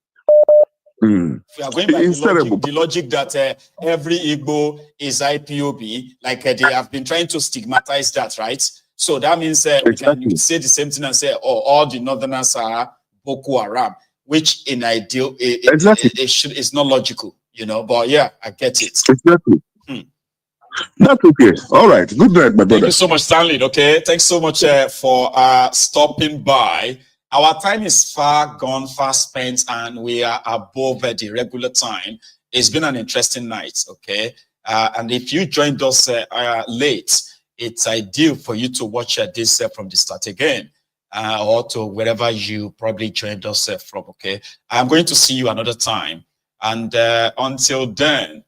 [SPEAKER 1] If we are going by the logic that every Igbo is IPOB, like they have been trying to stigmatize that, right? So that means we can say the same thing and say, oh, all the Northerners are Boko Haram, which in ideal, it's not logical, you know, but yeah, I get it.
[SPEAKER 14] Exactly. That's okay. All right. Good night, my brother.
[SPEAKER 1] Thank you so much, Stanley. Okay. Thanks so much for stopping by. Our time is far gone, far spent, and we are above the regular time. It's been an interesting night. Okay. And if you joined us late, it's ideal for you to watch this from the start again, or to wherever you probably joined us from. Okay. I'm going to see you another time. And until then,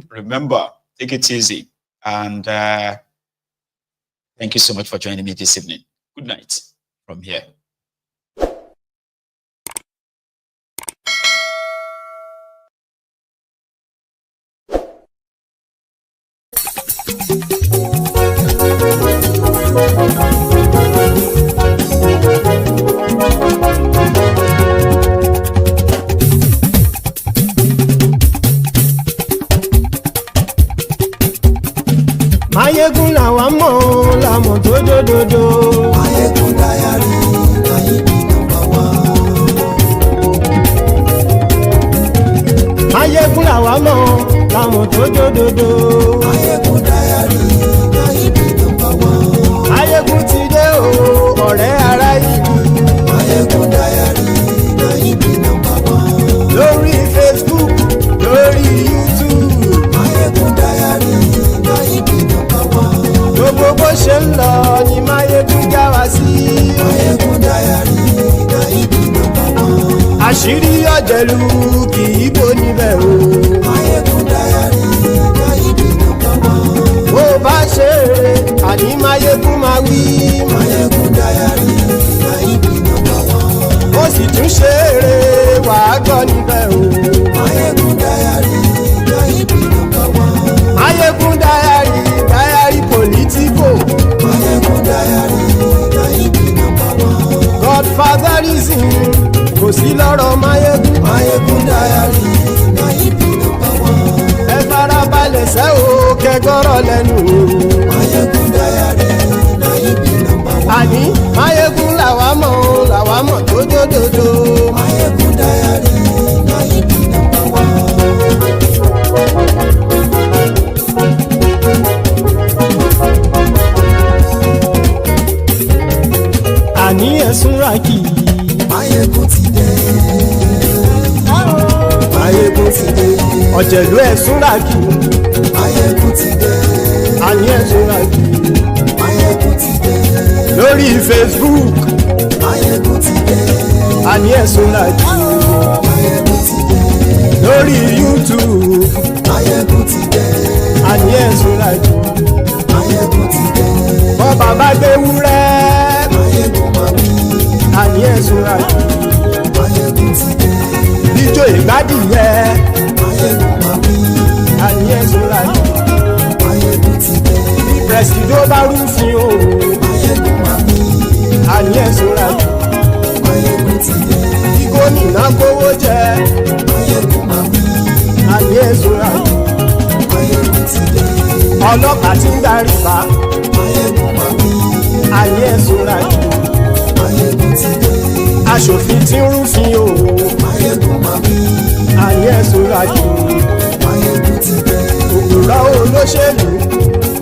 [SPEAKER 1] remember, take it easy. And thank you so much for joining me this evening. Good night from here.
[SPEAKER 18] Mayegun làwa mọ̀ làmọ̀ tó dòdòdò. Mayegun Diary Nayibi #1. Mayegun làwa mọ̀ làmọ̀ tó dòdòdò. Mayegun Diary Nayibi #1. Mayegun ti dé o ọ̀rẹ́ ará ìlú. Mayegun Diary Nayibi #1. Lórí Facebook, lórí YouTube. Mayegun Diary Nayibi #1. Gbogbo bó ṣe ń lọ ni Mayegun já wa sí. Mayegun Diary Nayibi #1. Àṣírí ọ̀jẹ̀lú kì í bò níbẹ̀ o. Mayegun Diary Nayibi #1. Bó bá ṣe eré àní Mayegun máa wí. Mayegun Diary Nayibi #1. Ó sì tún ṣe eré wàá gbọ́ níbẹ̀ o. Mayegun Diary Nayibi #1. Mayegun Diary political. Mayegun Diary Nayibi #1. Godfatherism kò sí lọ́rọ̀ Mayegun. Mayegun Diary Nayibi #1. Ẹ farabalẹ̀ sẹ́ o kẹgọ́rọ̀ lẹ́nu o. Mayegun Diary Nayibi #1. Àní Mayegun làwa mọ̀ tó dòdòdò. Mayegun Diary Nayibi #1. Àní ẹ̀sùn ràkì. Mayegun ti dé. Mayegun ti dé. Ọ̀jẹ̀lú ẹ̀sùn ràkì. Mayegun ti dé. Àní ẹ̀sùn ràkì. Mayegun ti dé. Lórí Facebook. Mayegun ti dé. Àní ẹ̀sùn ràkì. Mayegun ti dé. Lórí YouTube. Mayegun ti dé. Àní ẹ̀sùn ràkì. Mayegun ti dé. Bọ́ bàbá gbé wúrẹ́. Mayegun máa wí. Àní ẹ̀sùn ràkì. Mayegun ti dé. Bíjó ìgbádìyẹ. Mayegun máa wí. Àní ẹ̀sùn ràkì. Mayegun ti dé. Bí pẹ̀sìdó bá rúfin o. Mayegun máa wí. Àní ẹ̀sùn ràkì. Mayegun ti dé. Bí gómìnà kówó jẹ. Mayegun máa wí. Àní ẹ̀sùn ràkì. Mayegun ti dé. Ọlọ́pàá ti ń darí bá. Mayegun máa wí. Àní ẹ̀sùn ràkì. Mayegun ti dé. Aṣòfin tí ń rúfin o. Mayegun máa wí. Àní ẹ̀sùn ràkì. Mayegun ti dé. Òpùrọ́ olóṣèlú.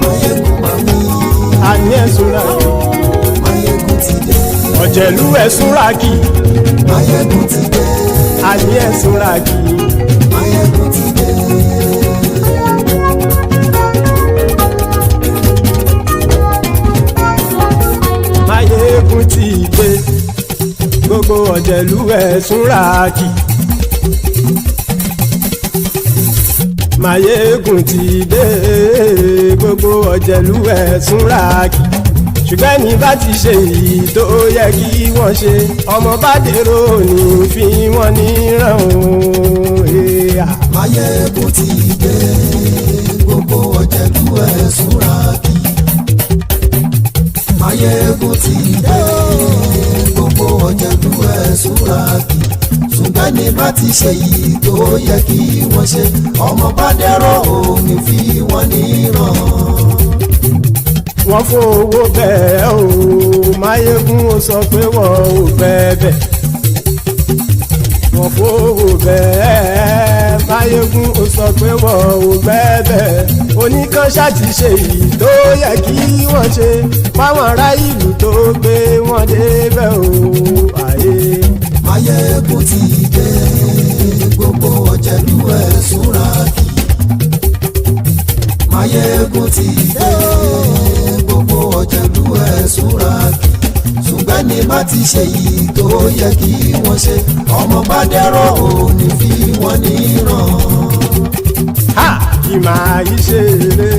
[SPEAKER 18] Mayegun máa wí. Àní ẹ̀sùn ràkì. Mayegun ti dé. ọ̀jẹ̀lú ẹ̀ súnra kì.
[SPEAKER 19] Máyégún ti dé.
[SPEAKER 18] Àní ẹ̀ súnra kì.
[SPEAKER 19] Máyégún ti dé.
[SPEAKER 18] Máyégún ti dé. Gbogbo ọ̀jẹ̀lú ẹ̀ súnra kì. Máyégún ti dé. Gbogbo ọ̀jẹ̀lú ẹ̀ súnra kì. Ṣùgbọ́n ní bá ti ṣe èyí tó yẹ kí wọ́n ṣe ọmọ bá dèrò ní fi wọ́n níran o.
[SPEAKER 19] Máyégún ti dé. Gbogbo ọ̀jẹ̀lú ẹ̀ súnra kì. Máyégún ti dé. Gbogbo ọ̀jẹ̀lú ẹ̀ súnra kì. Ṣùgbọ́n ní bá ti ṣe èyí tó yẹ kí wọ́n ṣe ọmọ bá dèrò ní fi wọ́n níran.
[SPEAKER 18] Wọ́n fowó bẹ́ẹ̀ o Máyégún ó sọ pé wọ́n ò bẹ́ẹ̀. Wọ́n fowó bẹ́ẹ̀ Máyégún ó sọ pé wọ́n ò bẹ́ẹ̀. Oníkanṣá ti ṣe èyí tó yẹ kí wọ́n ṣe fáwọn ará ìlú tó gbé wọn débẹ̀ o.
[SPEAKER 19] Máyégún ti dé. Gbogbo ọ̀jẹ̀lú ẹ̀ súnra kì. Máyégún ti dé. Gbogbo ọ̀jẹ̀lú ẹ̀ súnra kì. Ṣùgbọ́n ní bá ti ṣe yìí tó yẹ kí wọ́n ṣe ọmọ bá dẹ́rọ̀ ò ní fi wọ́n níran.
[SPEAKER 18] Kì máa yí ṣe eré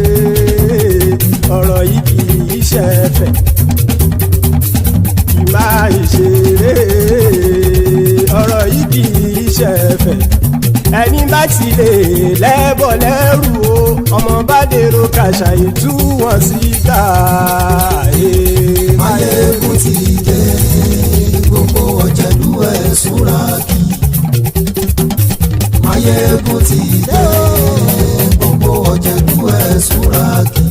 [SPEAKER 18] ọ̀rọ̀ yìí kì í ṣe ẹ̀fẹ̀. Kì máa yí ṣe eré ọ̀rọ̀ yìí kì í ṣe ẹ̀fẹ̀. Ẹni bá ti lè lẹ́bọ̀ lẹ́rù o ọmọ bá dèrò kàṣàyè tú wọn síta.
[SPEAKER 19] Máyégún ti dé. Gbogbo ọ̀jẹ̀lú ẹ̀ súnra kì. Máyégún ti dé. Gbogbo ọ̀jẹ̀lú ẹ̀ súnra kì.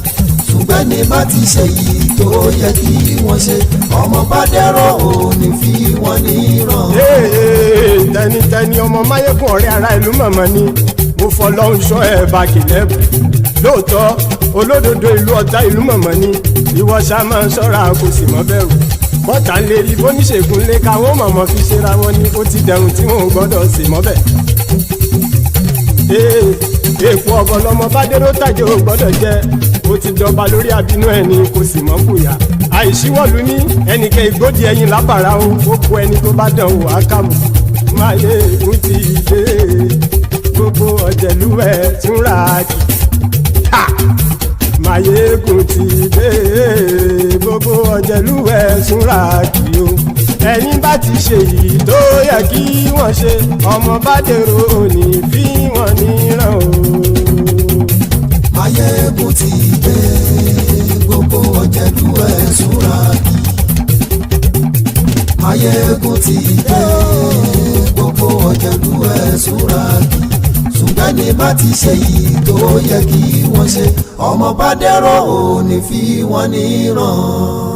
[SPEAKER 19] Ṣùgbọ́n ní bá ti ṣe yìí tó yẹ kí wọ́n ṣe ọmọ bá dẹ́rọ̀ ò ní fi wọ́n níran.
[SPEAKER 18] Tẹnitẹni ọmọ Máyégún ọ̀rẹ́ ara ìlú mọ̀mọ́ ni mo fọlọ́hún ṣọ́ ẹ̀ bá kìlẹ́bù. Lóòótọ́ olódodo ìlú ọ̀tá ìlú mọ̀mọ́ ni ìwọ ṣá máa ń ṣọ́ra kò sì mọ́ bẹ̀rù. Bọ́tà ń lè rí bóníṣègùn lé káwọn mọ̀mọ́ fi ṣera wọn ni ó ti dẹrùn tí wọn ò gbọ́dọ̀ sì mọ́ bẹ̀. Èèpo ọ̀bọ lọmọ bá dérò tàjẹ́ ò gbọ́dọ̀ jẹ́ ó ti dọba lórí abínú ẹni kò sì mọ́ fòyà. Àìsíwọ́lu ní ẹnìkẹ́ ìgbódì ẹyin lábàrá o ó kó ẹni tó bá dán o àkàmù. Máyégún ti dé. Gbogbo ọ̀jẹ̀lú ẹ̀ túnra kì. Máyégún ti dé. Gbogbo ọ̀jẹ̀lú ẹ̀ túnra kì o. Ẹni bá ti ṣe yìí tó yẹ kí wọ́n ṣe ọmọ bá dèrò òní fi wọ́n níran o.
[SPEAKER 19] Máyégún ti dé. Gbogbo ọ̀jẹ̀lú ẹ̀ súnra kì. Máyégún ti dé. Gbogbo ọ̀jẹ̀lú ẹ̀ súnra kì. Ṣùgbọ́n ní bá ti ṣe yìí tó yẹ kí wọ́n ṣe ọmọ bá dẹ́rọ̀ ò ní fi wọ́n níran.